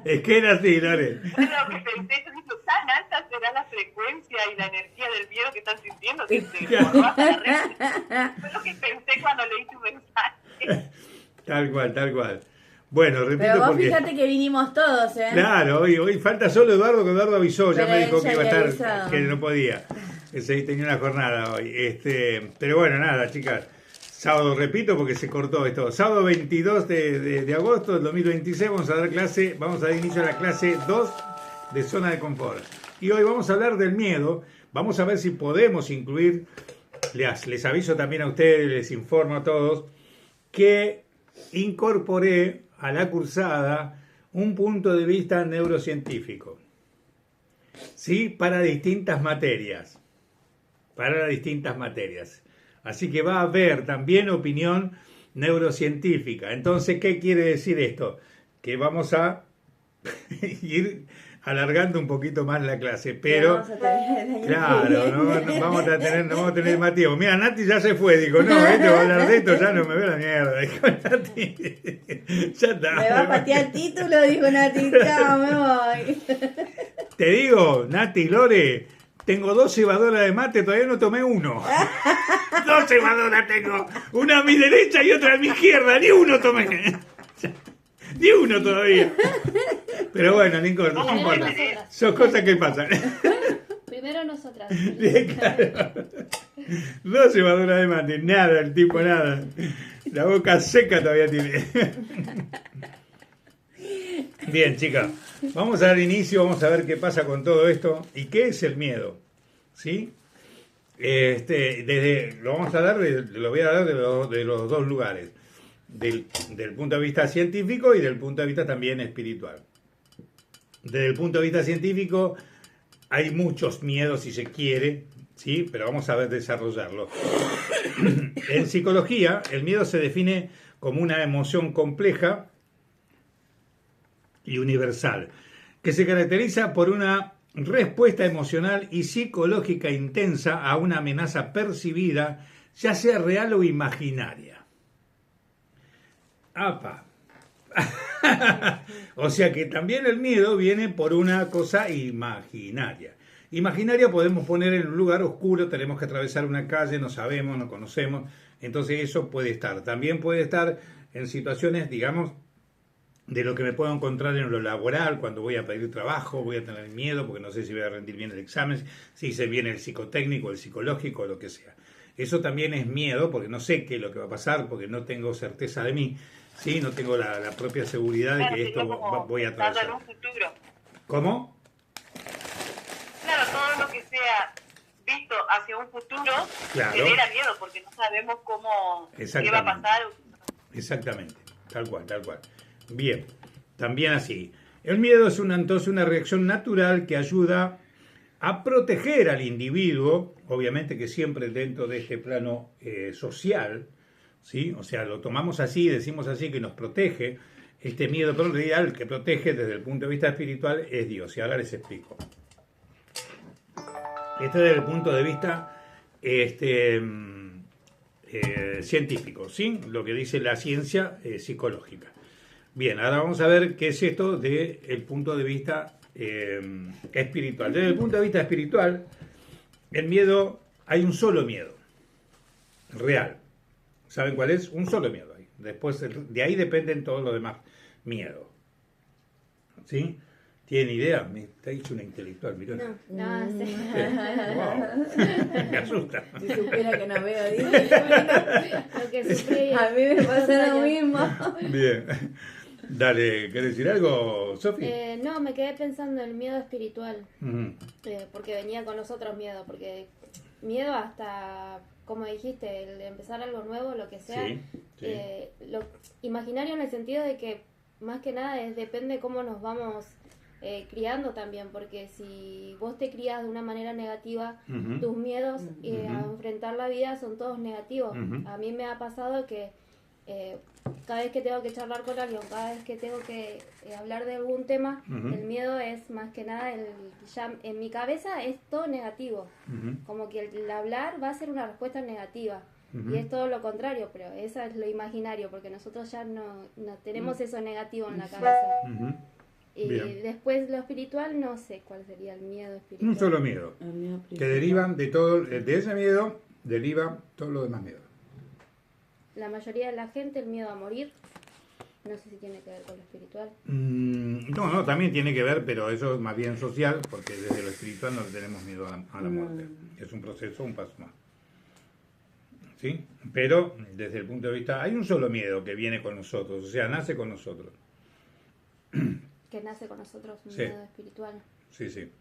Es que era así, Lore. Lo que pensé, yo dije, tan alta será la frecuencia y la energía del miedo que están sintiendo que se borró hasta la red. Fue lo que pensé cuando leí tu mensaje. Tal cual, tal cual. Bueno, repito Pero vos porque... fíjate que vinimos todos, ¿eh? Claro, hoy falta solo Eduardo, que Eduardo avisó, ya Pero me dijo él que ya iba a había estar, avisado. que no podía. Ese tenía una jornada hoy. Pero bueno, nada, chicas. Sábado, repito, porque se cortó esto. Sábado 22 de agosto del 2026 vamos a dar inicio a la clase 2 de zona de confort. Y hoy vamos a hablar del miedo. Vamos a ver si podemos incluir, les aviso también a ustedes, les informo a todos, que incorporé a la cursada un punto de vista neurocientífico, ¿sí? Para distintas materias. Así que va a haber también opinión neurocientífica. Entonces, ¿qué quiere decir esto? Que vamos a ir alargando un poquito más la clase, pero claro, no vamos a tener más tiempo. Mira, Nati ya se fue, digo, no, va a hablar de esto, ya no me veo la mierda. Dijo, Nati, ya está. Me va a patear el título, dijo Nati, chao, me voy. Te digo, Nati, Lore, tengo 2 cebadoras de mate, todavía no tomé uno. 2 cebadoras tengo, una a mi derecha y otra a mi izquierda, ni uno tomé. Ni uno todavía. Pero bueno, no importa. Son cosas que pasan. Primero nosotras. Claro. 2 cebadoras de mate, nada, el tipo, nada. La boca seca todavía tiene. Bien, chicas, vamos a dar inicio, vamos a ver qué pasa con todo esto y qué es el miedo, ¿sí? Lo vamos a dar, lo voy a dar de los dos lugares, del punto de vista científico y del punto de vista también espiritual. Desde el punto de vista científico hay muchos miedos si se quiere, ¿sí? Pero vamos a ver desarrollarlo. En psicología, el miedo se define como una emoción compleja y universal, que se caracteriza por una respuesta emocional y psicológica intensa a una amenaza percibida, ya sea real o imaginaria. ¡Apa! O sea que también el miedo viene por una cosa imaginaria. Imaginaria podemos poner en un lugar oscuro, tenemos que atravesar una calle, no sabemos, no conocemos, entonces eso puede estar. También puede estar en situaciones, digamos, de lo que me puedo encontrar en lo laboral, cuando voy a pedir trabajo, voy a tener miedo porque no sé si voy a rendir bien el examen, si se viene el psicotécnico, el psicológico, lo que sea. Eso también es miedo porque no sé qué es lo que va a pasar, porque no tengo certeza de mí, ¿sí? No tengo la propia seguridad de que esto voy a atravesar. En un futuro. ¿Cómo? Claro, todo lo que sea visto hacia un futuro Claro. genera miedo porque no sabemos qué va a pasar. Exactamente, tal cual. Bien, también así. El miedo es entonces una reacción natural que ayuda a proteger al individuo, obviamente que siempre dentro de este plano social, ¿sí? O sea, lo tomamos así, decimos así que nos protege este miedo, pero en realidad el que protege desde el punto de vista espiritual es Dios, y ahora les explico. Este desde el punto de vista científico, ¿sí? Lo que dice la ciencia psicológica. Bien, ahora vamos a ver qué es esto desde el punto de vista espiritual. Desde el punto de vista espiritual, el miedo, hay un solo miedo, real. ¿Saben cuál es? Un solo miedo hay. Después, de ahí dependen todos los demás miedos. ¿Sí? ¿Tienen idea? Me está dicho una intelectual, mirá. No, sí. Wow. Me asusta. Si supiera que no veo, digo. Lo que sufrí. A mí me pasa lo mismo. Bien. Dale, ¿querés decir algo, Sofi? No, me quedé pensando en el miedo espiritual. Uh-huh. Porque venía con los otros miedos. Porque miedo hasta, como dijiste, el de empezar algo nuevo, lo que sea. Sí, sí. Lo imaginario en el sentido de que, más que nada, depende cómo nos vamos criando también. Porque si vos te crías de una manera negativa, Uh-huh. tus miedos Uh-huh. a enfrentar la vida son todos negativos. Uh-huh. A mí me ha pasado que cada vez que tengo que charlar con alguien, cada vez que tengo que hablar de algún tema, Uh-huh. el miedo es más que nada, ya en mi cabeza es todo negativo. Uh-huh. Como que el hablar va a ser una respuesta negativa. Uh-huh. Y es todo lo contrario, pero eso es lo imaginario, porque nosotros ya no tenemos eso negativo en la cabeza. Uh-huh. Y Bien. después lo espiritual, no sé cuál sería el miedo espiritual. Un solo miedo. El miedo Que principal. derivan de todo, de ese miedo deriva todo lo demás miedo. La mayoría de la gente, el miedo a morir, no sé si tiene que ver con lo espiritual. No, también tiene que ver, pero eso es más bien social, porque desde lo espiritual no le tenemos miedo a la muerte. Es un proceso, un paso más. ¿Sí? Pero desde el punto de vista, hay un solo miedo que viene con nosotros, o sea, nace con nosotros. Que nace con nosotros un Sí. miedo espiritual. Sí, sí.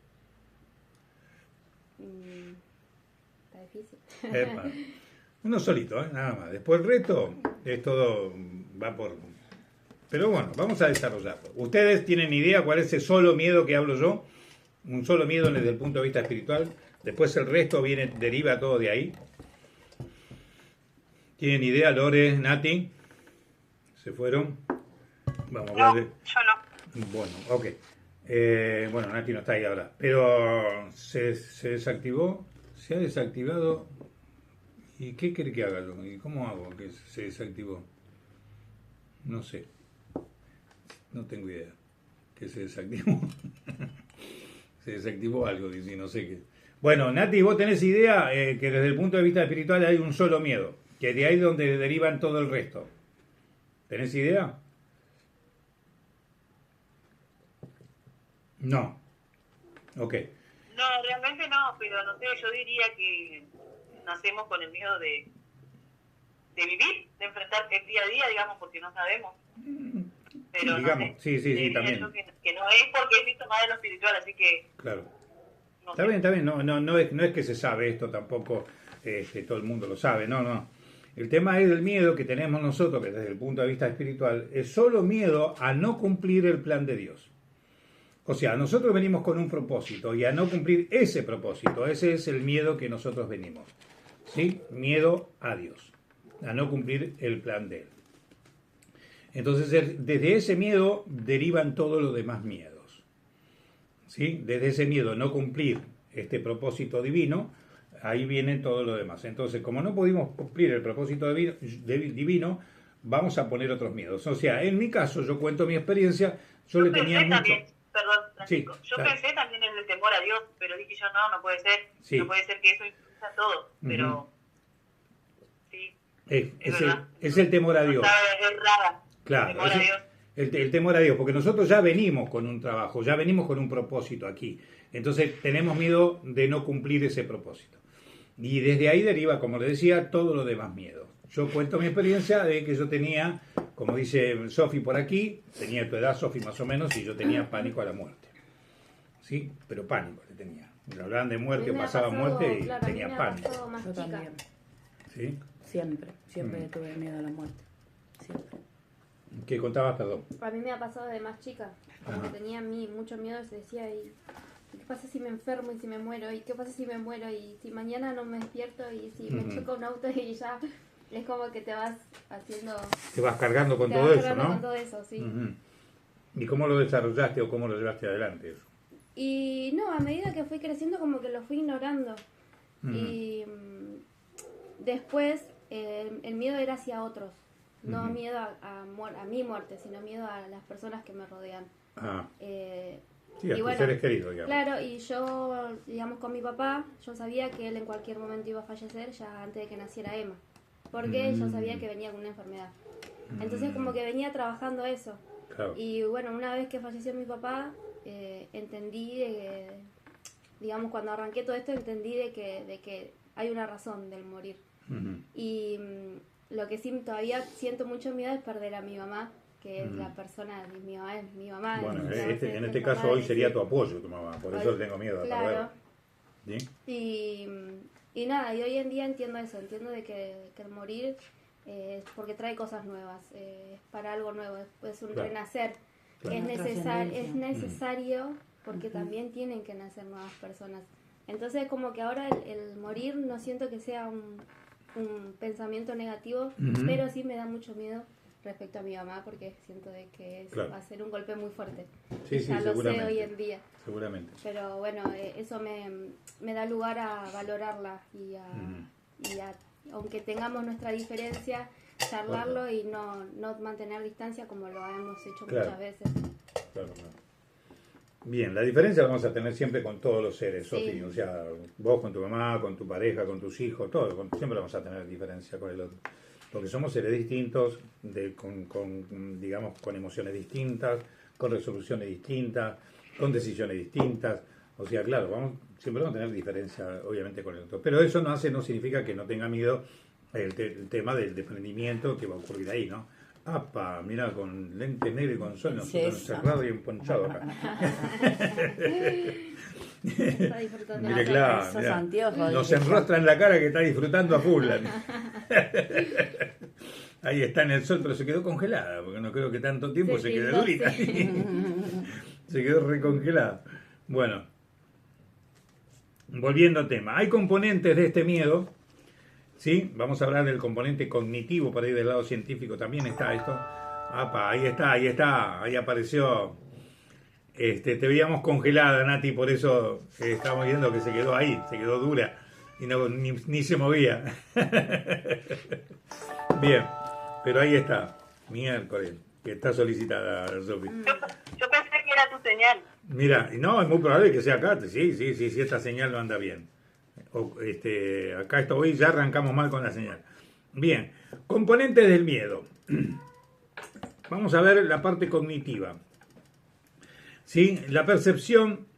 Está difícil. Epa. Uno solito, nada más. Después el resto es todo, va por... Pero bueno, vamos a desarrollarlo. ¿Ustedes tienen idea cuál es ese solo miedo que hablo yo? Un solo miedo desde el punto de vista espiritual. Después el resto deriva todo de ahí. ¿Tienen idea, Lore, Nati? ¿Se fueron? Vamos a No, ver. yo no. Bueno, ok. Bueno, Nati no está ahí ahora. Pero se desactivó. Se ha desactivado. ¿Y qué quiere que haga yo? ¿Y cómo hago que se desactivó? No sé. No tengo idea. Que se desactivó. Se desactivó algo, dice, no sé qué. Bueno, Nati, vos tenés idea que desde el punto de vista espiritual hay un solo miedo. Que de ahí es donde derivan todo el resto. ¿Tenés idea? No. Ok. No, realmente no, pero no sé, yo diría que nacemos con el miedo de vivir, de enfrentar el día a día, digamos, porque no sabemos. Pero Digamos, no sé, sí, diría también. yo que no es porque es visto más de lo espiritual, así que Claro. no Está sé. bien, está bien. No es que se sabe esto tampoco, todo el mundo lo sabe. No. El tema es del miedo que tenemos nosotros, que desde el punto de vista espiritual, es solo miedo a no cumplir el plan de Dios. O sea, nosotros venimos con un propósito y a no cumplir ese propósito, ese es el miedo que nosotros venimos. ¿Sí? Miedo a Dios, a no cumplir el plan de Él. Entonces, desde ese miedo derivan todos los demás miedos. ¿Sí? Desde ese miedo a no cumplir este propósito divino, ahí viene todo lo demás. Entonces, como no pudimos cumplir el propósito divino, vamos a poner otros miedos. O sea, en mi caso, yo cuento mi experiencia, yo le tenía pensé mucho... también, perdón, Francisco, Sí, yo claro. pensé también en el temor a Dios, pero dije yo no puede ser, Sí. no puede ser que eso influya todo, pero sí, Es el temor a no Dios. estaba errada, Claro, temor a Dios. el temor a Dios, porque nosotros ya venimos con un trabajo, ya venimos con un propósito aquí. Entonces tenemos miedo de no cumplir ese propósito. Y desde ahí deriva, como le decía, todo lo demás miedo. Yo cuento mi experiencia de que yo tenía, como dice Sofi por aquí, tenía tu edad, Sofi, más o menos, y yo tenía pánico a la muerte. ¿Sí? Pero pánico le tenía. Me hablaban de muerte, A mí me ha pasaba pasado, muerte y claro, a mí tenía me ha pánico. pasado más Yo chica. también. ¿Sí? Siempre tuve miedo a la muerte. Siempre. ¿Qué contabas, perdón? A mí me ha pasado de más chica, como Ajá. que tenía mucho miedo, se decía, ¿y qué pasa si me enfermo y si me muero? ¿Y qué pasa si me muero? ¿Y si mañana no me despierto? ¿Y si me choca un auto? Y ya es como que te vas haciendo... Te vas cargando con te todo vas eso, cargando ¿no? con todo eso, sí. Ujú. ¿Y cómo lo desarrollaste o cómo lo llevaste adelante eso? Y no, a medida que fui creciendo como que lo fui ignorando. Ujú. Y después el miedo era hacia otros. No Ujú. miedo a mi muerte, sino miedo a las personas que me rodean. Ah, Eh, sí, a y tus bueno, seres queridos, digamos. Claro, y yo, digamos, con mi papá, yo sabía que él en cualquier momento iba a fallecer ya antes de que naciera Emma. Porque yo sabía que venía con una enfermedad. Entonces como que venía trabajando eso. Claro. Y bueno, una vez que falleció mi papá, entendí, digamos, cuando arranqué todo esto, entendí de que hay una razón del morir. Ujú. Y lo que sí todavía siento mucho miedo es perder a mi mamá, que es la persona, mi mamá es mi mamá. Bueno, entonces, en es este la caso hoy madre, sería sí. tu apoyo, tu mamá, por eso Hoy- le tengo miedo a Claro. perder. ¿Sí? Y nada, y hoy en día entiendo eso, entiendo de que el morir es porque trae cosas nuevas, es para algo nuevo, es un Claro. renacer. Claro. Es, Una es trascendencia. necesario porque también tienen que nacer nuevas personas. Entonces como que ahora el morir no siento que sea un pensamiento negativo, Ujú. pero sí me da mucho miedo respecto a mi mamá porque siento de que Claro. va a ser un golpe muy fuerte. Sí, Y sí, ya lo sé seguramente. hoy en día. Seguramente. Pero bueno, eso me da lugar a valorarla y a, aunque tengamos nuestra diferencia, charlarlo y no mantener distancia como lo hemos hecho Claro. muchas veces. Claro, claro. Bien, la diferencia la vamos a tener siempre con todos los seres, Sí. Sofi. O sea, vos con tu mamá, con tu pareja, con tus hijos, todo. Siempre vamos a tener diferencia con el otro. Porque somos seres distintos, digamos, con emociones distintas, con resoluciones distintas, con decisiones distintas. O sea, claro, siempre vamos a tener diferencia, obviamente, con el otro. Pero eso no significa que no tenga miedo el tema del desprendimiento que va a ocurrir ahí, ¿no? ¡Apa! Mira, con lentes negros y con sol, nosotros encerrados y emponchados acá. Está disfrutando. Mire, la claro, esos mirá, anteojos, nos dice. enrostra en la cara que está disfrutando a full. Ahí está en el sol, pero se quedó congelada, porque no creo que tanto tiempo se quede quedó, durita. sí. Se quedó recongelada. Bueno, volviendo al tema, hay componentes de este miedo, ¿sí? Vamos a hablar del componente cognitivo, para ir del lado científico también está esto. Apa, ahí está, ahí apareció. Te veíamos congelada, Nati, por eso estábamos viendo que se quedó ahí, se quedó dura y ni se movía. Bien, pero ahí está, miércoles, que está solicitada, Sofi. Yo pensé que era tu señal. Mira, no, es muy probable que sea acá, sí, esta señal no anda bien. Acá estoy, ya arrancamos mal con la señal. Bien, componentes del miedo. Vamos a ver la parte cognitiva. ¿Sí? La percepción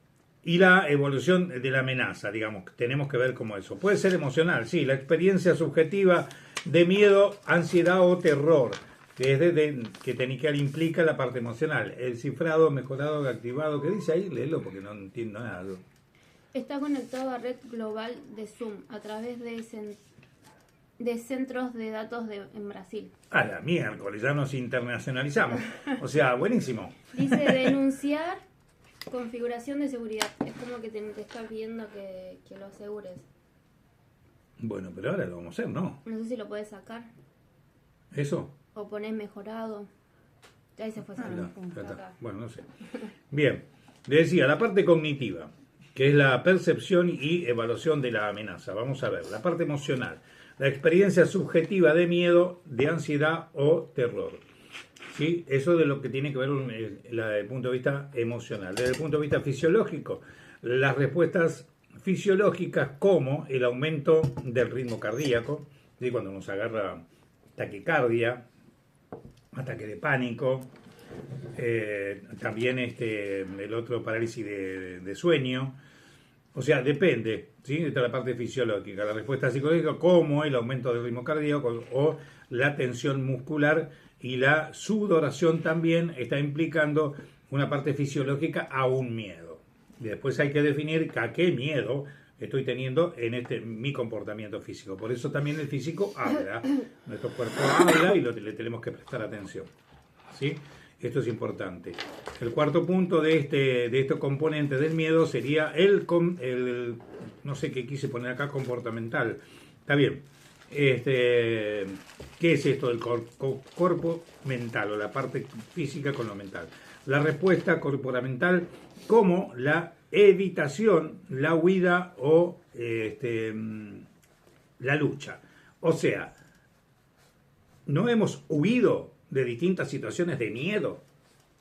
y la evolución de la amenaza, digamos, tenemos que ver como eso. Puede ser emocional, sí, la experiencia subjetiva de miedo, ansiedad o terror, que es que implica la parte emocional. El cifrado, mejorado, activado, ¿qué dice ahí? Léelo porque no entiendo nada. Está conectado a red global de Zoom a través de centros de datos en Brasil. A la miércoles, ya nos internacionalizamos. O sea, buenísimo. Dice denunciar configuración de seguridad. Es como que te está pidiendo que lo asegures. Bueno, pero ahora lo vamos a hacer, ¿no? No sé si lo puedes sacar. ¿Eso? O pones mejorado. Ahí se fue Ya sacando. está, ya está. Acá. Bueno, no sé. Bien, le decía, la parte cognitiva, que es la percepción y evaluación de la amenaza. Vamos a ver, la parte emocional, la experiencia subjetiva de miedo, de ansiedad o terror. ¿Sí? Eso de lo que tiene que ver desde el punto de vista emocional. Desde el punto de vista fisiológico, las respuestas fisiológicas como el aumento del ritmo cardíaco, ¿sí? Cuando nos agarra taquicardia, ataque de pánico, también el otro parálisis de sueño. O sea, depende, ¿sí? Esta es la parte fisiológica, la respuesta psicológica como el aumento del ritmo cardíaco o la tensión muscular, y la sudoración también está implicando una parte fisiológica a un miedo. Y después hay que definir a qué miedo estoy teniendo en mi comportamiento físico. Por eso también el físico habla, nuestro cuerpo habla y le tenemos que prestar atención, ¿sí? Esto es importante. El cuarto punto de estos componentes del miedo sería el no sé qué quise poner acá, comportamental. Está bien. ¿Qué es esto del cuerpo mental o la parte física con lo mental? La respuesta corporamental como la evitación, la huida o la lucha. O sea, no hemos huido de distintas situaciones de miedo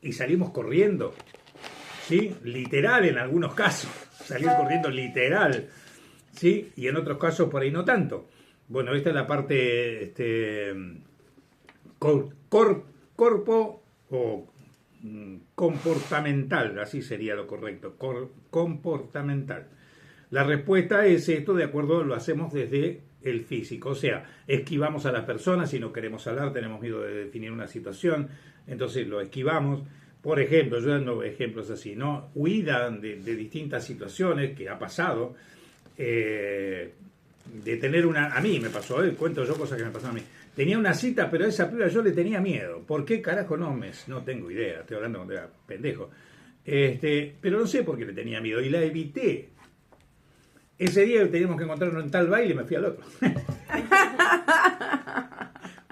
y salimos corriendo, ¿sí? Literal en algunos casos, salir corriendo literal, ¿sí? Y en otros casos por ahí no tanto. Bueno, esta es la parte corpo o comportamental, así sería lo correcto, comportamental. La respuesta es esto, de acuerdo, lo hacemos desde el físico, o sea, esquivamos a las personas, si no queremos hablar, tenemos miedo de definir una situación, entonces lo esquivamos. Por ejemplo, yo dando ejemplos así, ¿no? Huida de distintas situaciones que ha pasado, de tener a mí me pasó, cuento yo cosas que me pasaron a mí. Tenía una cita, pero a esa piba yo le tenía miedo. ¿Por qué carajo no tengo idea? Estoy hablando cuando era pendejo. Pero no sé por qué le tenía miedo y la evité. Ese día teníamos que encontrarnos en tal baile y me fui al otro.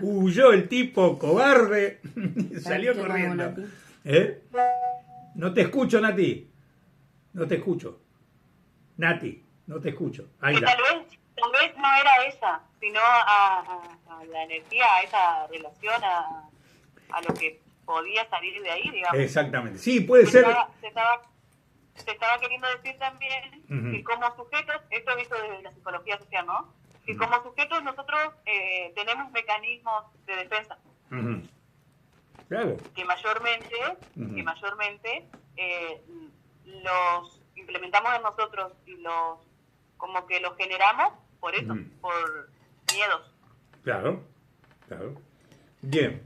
Huyó el tipo cobarde y salió corriendo. No te escucho, Nati. No te escucho. Nati, no te escucho. Ahí está. Tal vez no era esa, sino a la energía, a esa relación, a lo que podía salir de ahí, digamos. Exactamente. Sí, puede ser. Se estaba te estaba queriendo decir también que como sujetos, esto es visto desde la psicología social, ¿no? Que como sujetos nosotros tenemos mecanismos de defensa. Claro. Que mayormente los implementamos en nosotros y como que los generamos por eso, por miedos. Claro. Bien.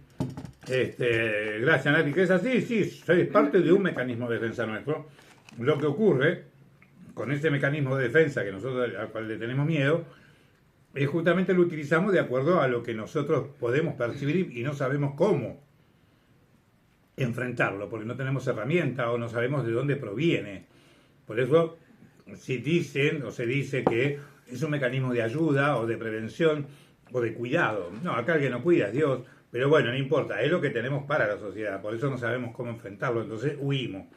Gracias, Nati, que es así, sí, es parte de un mecanismo de defensa nuestro. Lo que ocurre con ese mecanismo de defensa que nosotros al cual le tenemos miedo es justamente lo utilizamos de acuerdo a lo que nosotros podemos percibir y no sabemos cómo enfrentarlo, porque no tenemos herramienta o no sabemos de dónde proviene. Por eso se dice que es un mecanismo de ayuda o de prevención o de cuidado. No, acá el que no cuida es Dios, pero bueno, no importa, es lo que tenemos para la sociedad, por eso no sabemos cómo enfrentarlo, entonces huimos,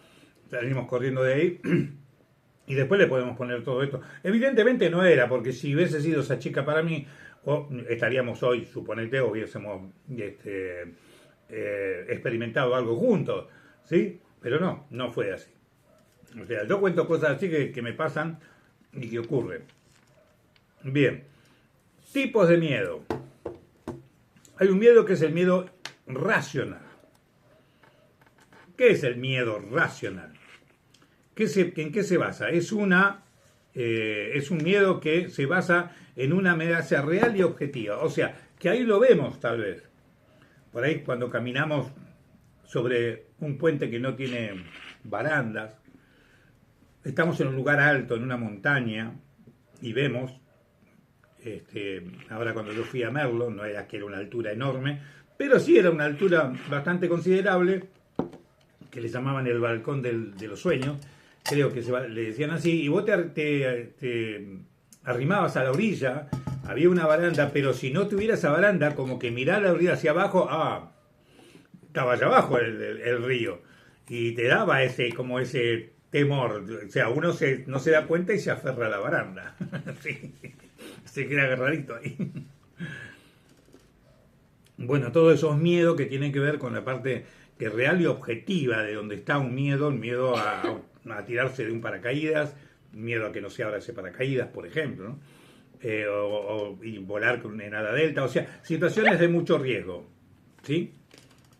salimos corriendo de ahí y después le podemos poner todo esto. Evidentemente no era, porque si hubiese sido esa chica para mí, estaríamos hoy, suponete, hubiésemos experimentado algo juntos, ¿sí? Pero no fue así. O sea, yo cuento cosas así que me pasan y que ocurren. Bien, tipos de miedo. Hay un miedo que es el miedo racional. ¿Qué es el miedo racional? ¿En qué se basa? Es un miedo que se basa en una amenaza real y objetiva. O sea, que ahí lo vemos tal vez. Por ahí cuando caminamos sobre un puente que no tiene barandas, estamos en un lugar alto, en una montaña, y vemos, ahora cuando yo fui a Merlo, no era que era una altura enorme, pero sí era una altura bastante considerable, que le llamaban el balcón de los sueños, creo que le decían así, y vos te arrimabas a la orilla, había una baranda, pero si no tuviera esa baranda, como que mirar la orilla hacia abajo, estaba allá abajo el río, y te daba ese temor, o sea, uno no se da cuenta y se aferra a la baranda, sí, se queda agarradito ahí. Bueno, todos esos miedos que tienen que ver con la parte que real y objetiva de donde está un miedo, el miedo a tirarse de un paracaídas, miedo a que no se abra ese paracaídas, por ejemplo, ¿no? Y volar con una helada delta, o sea, situaciones de mucho riesgo, ¿sí?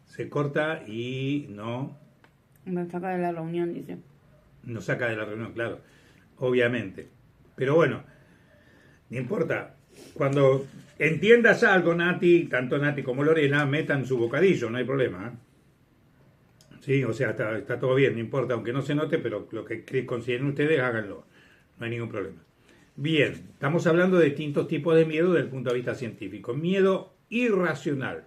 Se corta y no... Me saca de la reunión, dice. Nos saca de la reunión, claro, obviamente. Pero bueno, no importa. Cuando entiendas algo, Nati, tanto Nati como Lorena, metan su bocadillo, no hay problema, ¿eh? Sí, o sea, está todo bien, no importa, aunque no se note, pero lo que consideren ustedes, háganlo. No hay ningún problema. Bien, estamos hablando de distintos tipos de miedo desde el punto de vista científico. Miedo irracional.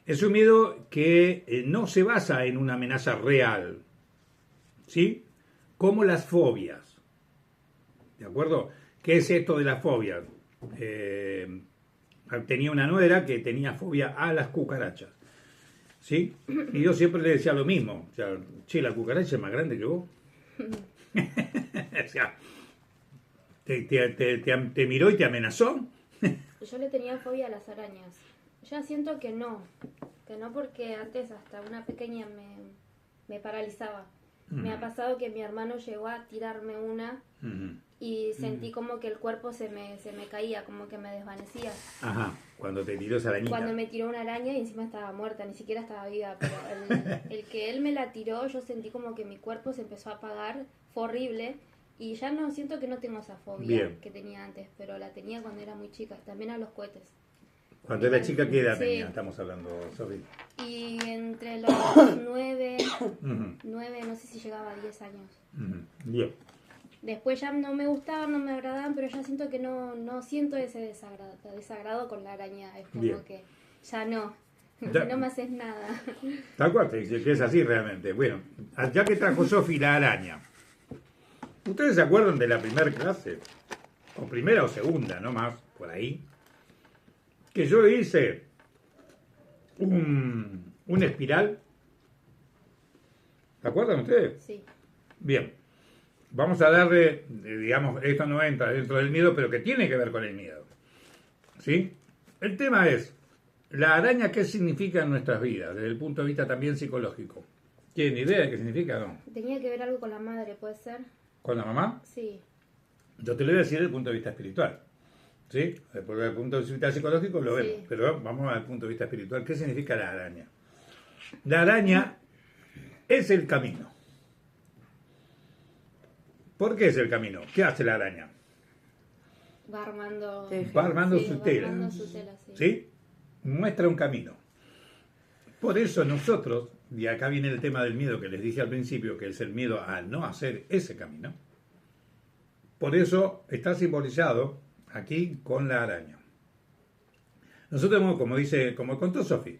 Es un miedo que no se basa en una amenaza real, ¿sí? Como las fobias. ¿De acuerdo? ¿Qué es esto de las fobias? Tenía una nuera que tenía fobia a las cucarachas, ¿sí? Y yo siempre le decía lo mismo. O sea, che, la cucaracha es más grande que vos. O sea, te miró y te amenazó. Yo le tenía fobia a las arañas. Ya siento que no porque antes hasta una pequeña me paralizaba. Me ha pasado que mi hermano llegó a tirarme una y sentí como que el cuerpo se me caía, como que me desvanecía. Ajá, cuando te tiró esa arañita. Cuando me tiró una araña y encima estaba muerta, ni siquiera estaba viva, pero el que él me la tiró, yo sentí como que mi cuerpo se empezó a apagar, fue horrible. Y ya no siento que no tengo esa fobia que tenía antes, pero la tenía cuando era muy chica, también a los cohetes. Cuando era chica, ¿qué edad Sí. tenía? Estamos hablando, Sofi. Y entre los 9, no sé si llegaba a 10 años. Bien. Después ya no me gustaban, no me agradaban, pero ya siento que no siento ese desagrado con la araña. Es como Bien. que ya no me haces nada. Tal cual, que es así realmente. Bueno, ya que trajo Sofi la araña, ¿ustedes se acuerdan de la primera clase? O primera o segunda, no más, por ahí. Que yo hice un espiral. ¿Se acuerdan ustedes? Sí. Bien. Vamos a darle, digamos, esto no entra dentro del miedo, pero que tiene que ver con el miedo. ¿Sí? El tema es, la araña, ¿qué significa en nuestras vidas? Desde el punto de vista también psicológico. ¿Tiene idea de qué significa o no? Tenía que ver algo con la madre, ¿puede ser? ¿Con la mamá? Sí. Yo te lo voy a decir desde el punto de vista espiritual. ¿Sí? Porque desde el punto de vista psicológico lo Sí. vemos. Pero vamos al punto de vista espiritual. ¿Qué significa la araña? La araña es el camino. ¿Por qué es el camino? ¿Qué hace la araña? Va armando, Sí. Va armando sí, su va tela. armando su tela, sí. ¿Sí? Muestra un camino. Por eso nosotros, y acá viene el tema del miedo que les dije al principio, que es el miedo a no hacer ese camino. Por eso está simbolizado aquí con la araña. Nosotros hemos, como contó Sofi,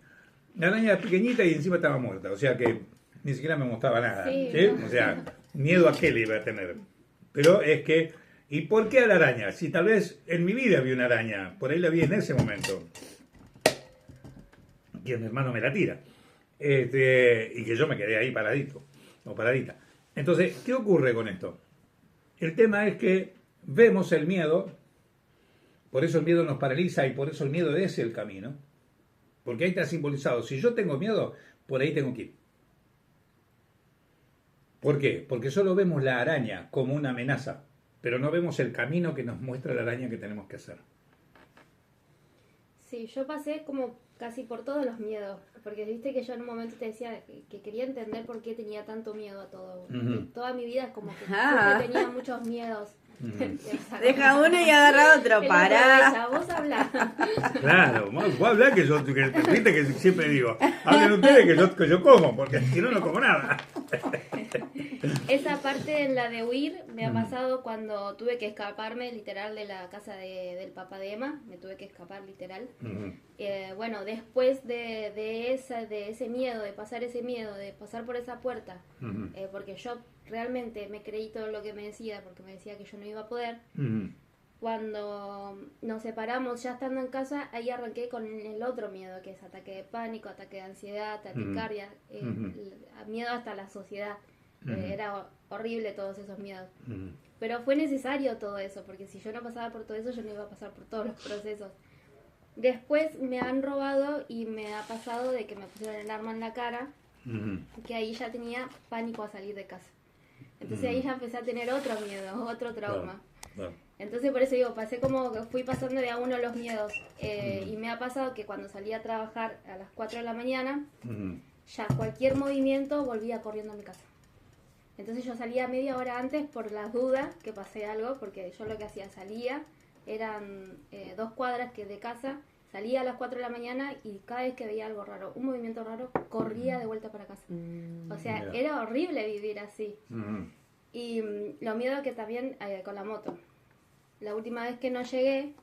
la araña es pequeñita y encima estaba muerta, o sea que ni siquiera me mostraba nada. Sí, ¿sí? no. O sea, miedo a qué le iba a tener. Pero es que, ¿y por qué a la araña? Si tal vez en mi vida había una araña, por ahí la vi en ese momento. Que mi hermano me la tira. Y que yo me quedé ahí paradito, o paradita. Entonces, ¿qué ocurre con esto? El tema es que vemos el miedo, por eso el miedo nos paraliza y por eso el miedo es el camino. Porque ahí está simbolizado. Si yo tengo miedo, por ahí tengo que ir. ¿Por qué? Porque solo vemos la araña como una amenaza, pero no vemos el camino que nos muestra la araña que tenemos que hacer. Sí, yo pasé como casi por todos los miedos, porque viste que yo en un momento te decía que quería entender por qué tenía tanto miedo a todo. Ujú. Y toda mi vida es como que Ah. siempre tenía muchos miedos. Deja uno y agarra otro, pará. Vos hablá. Claro, vos hablá que yo, viste que siempre digo, hablen ustedes que yo como, porque si no, no como nada. Esa parte en la de huir me ha pasado cuando tuve que escaparme literal de la casa del papá de Emma, me tuve que escapar literal. Ujú. Bueno, después de ese miedo, de pasar ese miedo, de pasar por esa puerta, Ujú. porque yo realmente me creí todo lo que me decía, porque me decía que yo no iba a poder. Ujú. Cuando nos separamos, ya estando en casa, ahí arranqué con el otro miedo, que es ataque de pánico, ataque de ansiedad, taquicardia, miedo hasta la sociedad. Era horrible todos esos miedos. Ujú. Pero fue necesario todo eso, porque si yo no pasaba por todo eso, yo no iba a pasar por todos los procesos. Después me han robado y me ha pasado de que me pusieron el arma en la cara, Ujú. que ahí ya tenía pánico a salir de casa. Entonces ahí ya empecé a tener otro miedo, otro trauma. Claro. Entonces por eso digo, pasé como que fui pasando de a uno los miedos. Y me ha pasado que cuando salía a trabajar a las 4 de la mañana, Ujú. ya cualquier movimiento volvía corriendo a mi casa. Entonces yo salía media hora antes por las dudas que pasé algo, porque yo lo que hacía, salía, eran 2 cuadras que de casa, salía a las 4 de la mañana y cada vez que veía algo raro, un movimiento raro, corría de vuelta para casa. O sea, Mira. era horrible vivir así. Ujú. Y lo miedo que también con la moto. La última vez que no llegué,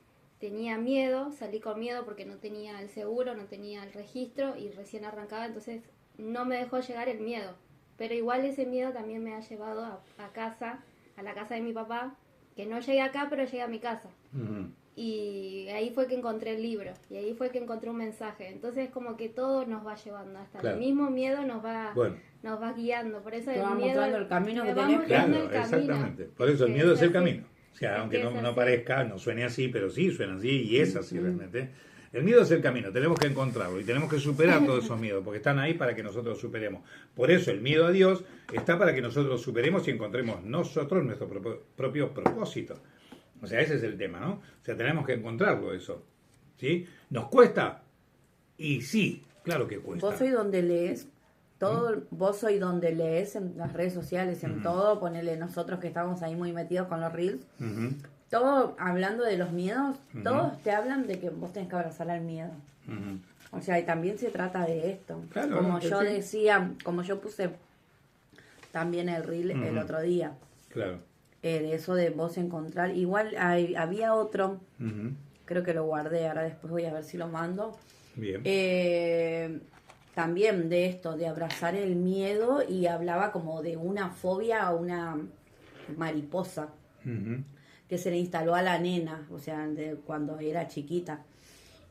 tenía miedo, salí con miedo porque no tenía el seguro, no tenía el registro y recién arrancaba, entonces no me dejó llegar el miedo. Pero igual ese miedo también me ha llevado a casa, a la casa de mi papá, que no llegué acá, pero llegué a mi casa. Ujú. Y ahí fue que encontré el libro, y ahí fue que encontré un mensaje. Entonces como que todo nos va llevando, hasta Claro. el mismo miedo nos va guiando. Por eso Te va el miedo mostrando el camino me que va tenés que mostrando Claro, el camino. exactamente. Por eso el Que miedo es el así. camino. O sea, Es aunque que es no así. parezca, no suene así, pero sí suena así y es así realmente. El miedo es el camino, tenemos que encontrarlo y tenemos que superar todos esos miedos, porque están ahí para que nosotros superemos. Por eso el miedo a Dios está para que nosotros superemos y encontremos nosotros nuestro propio propósito. O sea, ese es el tema, ¿no? O sea, tenemos que encontrarlo eso. ¿Sí? ¿Nos cuesta? Y sí, claro que cuesta. Vos sois donde lees, todo, vos sois donde lees en las redes sociales, en todo, ponele nosotros que estamos ahí muy metidos con los reels, Ujú, todo hablando de los miedos, todos te hablan de que vos tenés que abrazar al miedo. ujú. O sea, y también se trata de esto. Claro, como no, yo sí. decía, como yo puse también el reel el Ujú. otro día, Claro. de eso de vos encontrar, igual había otro, Ujú. creo que lo guardé, ahora después voy a ver si lo mando, Bien. también de esto, de abrazar el miedo, y hablaba como de una fobia a una mariposa Ujú. que se le instaló a la nena, o sea, de cuando era chiquita.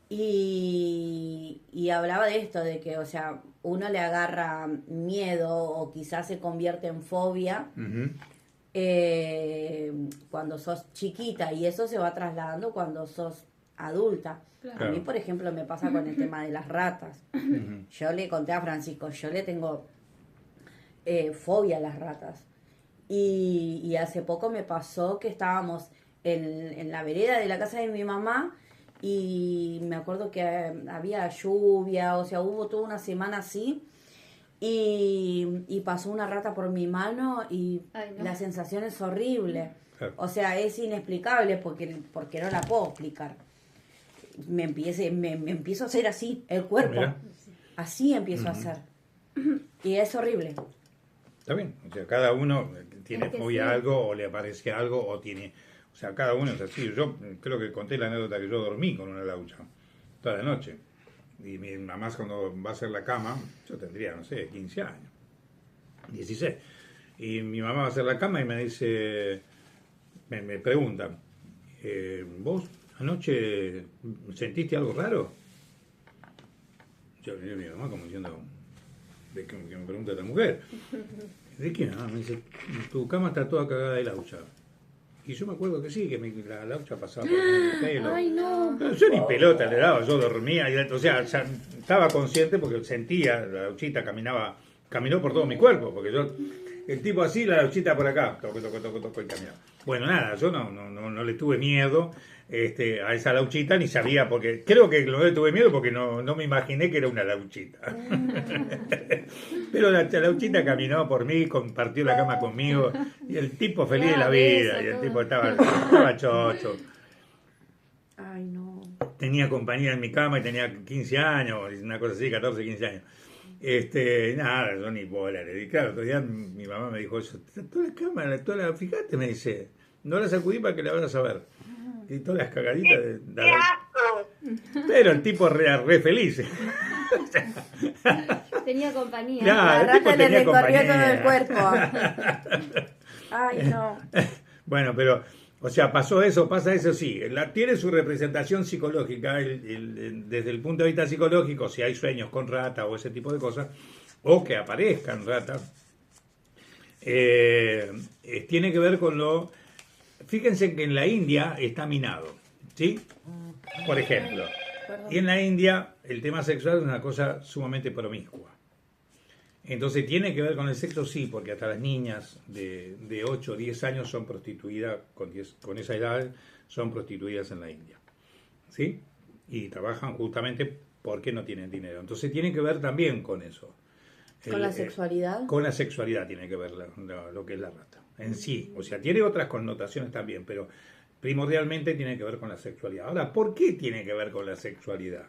Y hablaba de esto, de que, o sea, uno le agarra miedo o quizás se convierte en fobia Ujú. cuando sos chiquita, y eso se va trasladando cuando sos adulta. Claro. A mí, por ejemplo, me pasa con el tema de las ratas. Ujú. Yo le conté a Francisco, yo le tengo fobia a las ratas. Y hace poco me pasó que estábamos en la vereda de la casa de mi mamá y me acuerdo que había lluvia, o sea, hubo toda una semana así y pasó una rata por mi mano y Ay, no. la sensación es horrible. Claro. O sea, es inexplicable porque no la puedo explicar. Me empiezo a hacer así el cuerpo. Mira. Así empiezo a hacer. Y es horrible. Está bien, o sea, cada uno tiene Es que fobia a sí. algo o le aparece algo o tiene... O sea, cada uno es así. Yo creo que conté la anécdota que yo dormí con una laucha toda la noche. Y mi mamá cuando va a hacer la cama, yo tendría, no sé, 15 años, 16. Y mi mamá va a hacer la cama y me dice, me pregunta, ¿vos anoche sentiste algo raro? Yo miré a mi mamá como diciendo, ¿de qué me pregunta esta mujer? ¿De qué? No, me dice, tu cama está toda cagada de laucha. Y yo me acuerdo que sí, que la laucha pasaba por el pelo. Ay, no. Pero yo ni pelota le daba, yo dormía, o sea, estaba consciente porque sentía, la lauchita caminó por todo mi cuerpo, porque yo, el tipo así, la lauchita por acá, toco, y caminaba. Bueno, nada, yo no le tuve miedo a esa lauchita, ni sabía, porque creo que no le tuve miedo porque no me imaginé que era una lauchita. Pero la lauchita caminó por mí, compartió la cama conmigo, y el tipo feliz de la vida, y el tipo estaba chocho. Ay, no. Tenía compañía en mi cama y tenía 15 años, una cosa así, 14, 15 años. Nada, yo ni bola le di. Claro, otro día mi mamá me dijo eso, toda la cama, fíjate, me dice, no la sacudí para que la vayas a ver. Y todas las cagaditas de ¡Qué asco! Pero el tipo re feliz. Tenía compañía. Claro. La el tipo rata le tenía recorrió compañía. todo el cuerpo. Ay, no. Bueno, pero, o sea, pasa eso sí. Tiene su representación psicológica desde el punto de vista psicológico, si hay sueños con rata o ese tipo de cosas, o que aparezcan ratas, tiene que ver con lo... Fíjense que en la India está minado, ¿sí? Por ejemplo. Y en la India el tema sexual es una cosa sumamente promiscua. Entonces tiene que ver con el sexo, sí, porque hasta las niñas de 8 o 10 años son prostituidas, con esa edad son prostituidas en la India, ¿sí? Y trabajan justamente porque no tienen dinero. Entonces tiene que ver también con eso. ¿Con la sexualidad? Con la sexualidad tiene que ver lo que es la rata en sí. O sea, tiene otras connotaciones también, pero primordialmente tiene que ver con la sexualidad. Ahora, ¿por qué tiene que ver con la sexualidad?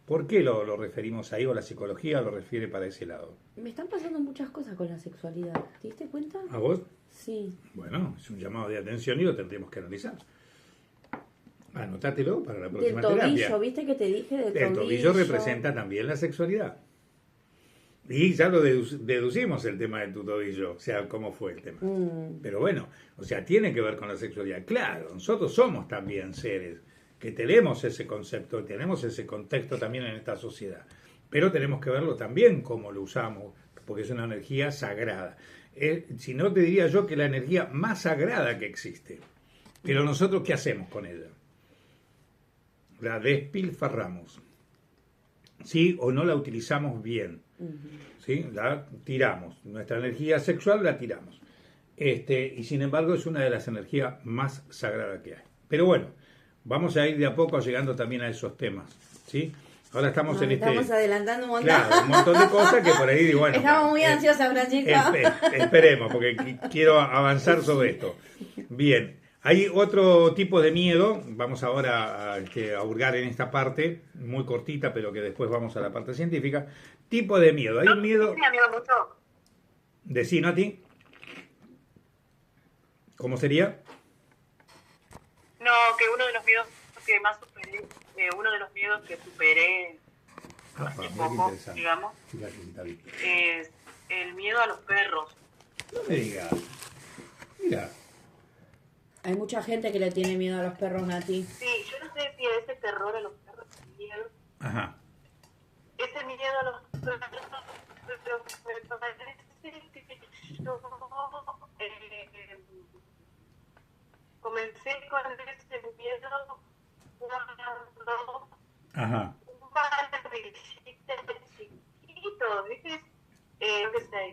¿Por qué lo referimos ahí o la psicología lo refiere para ese lado? Me están pasando muchas cosas con la sexualidad. ¿Te diste cuenta? ¿A vos? Sí. Bueno, es un llamado de atención y lo tendremos que analizar. Anotátelo para la próxima Del tobillo, terapia. ¿viste que te dije del El tobillo representa también la sexualidad. Y ya lo deducimos el tema de tu tobillo, o sea, cómo fue el tema. Pero bueno, o sea, tiene que ver con la sexualidad. Claro, nosotros somos también seres que tenemos ese concepto, tenemos ese contexto también en esta sociedad. Pero tenemos que verlo también cómo lo usamos, porque es una energía sagrada. Si no, te diría yo que la energía más sagrada que existe. Pero nosotros, ¿qué hacemos con ella? La despilfarramos. ¿Sí? O no la utilizamos bien. ¿Sí? La tiramos. Nuestra energía sexual la tiramos. Y sin embargo es una de las energías más sagradas que hay. Pero bueno, vamos a ir de a poco llegando también a esos temas. ¿Sí? Ahora estamos Estamos adelantando un montón. Claro, un montón de cosas que por ahí digo, bueno. Estamos muy ansiosas, Francisco. Esperemos, porque quiero avanzar sobre esto. Bien. Hay otro tipo de miedo, vamos ahora a hurgar en esta parte, muy cortita, pero que después vamos a la parte científica. Tipo de miedo, hay un miedo... Me da miedo mucho. Decino a ti. ¿Cómo sería? No, que uno de los miedos que más superé, que superé hace muy poco, interesante. digamos, Fíjate, David. es el miedo a los perros. No me digas. Mira. Hay mucha gente que le tiene miedo a los perros, Nati. Sí, yo no sé si ese terror a los perros es miedo. Ajá. Ese miedo a los perros, pero me parece que yo comencé con ese miedo cuando Ajá. un padre chiquito, ¿viste? Yo qué sé,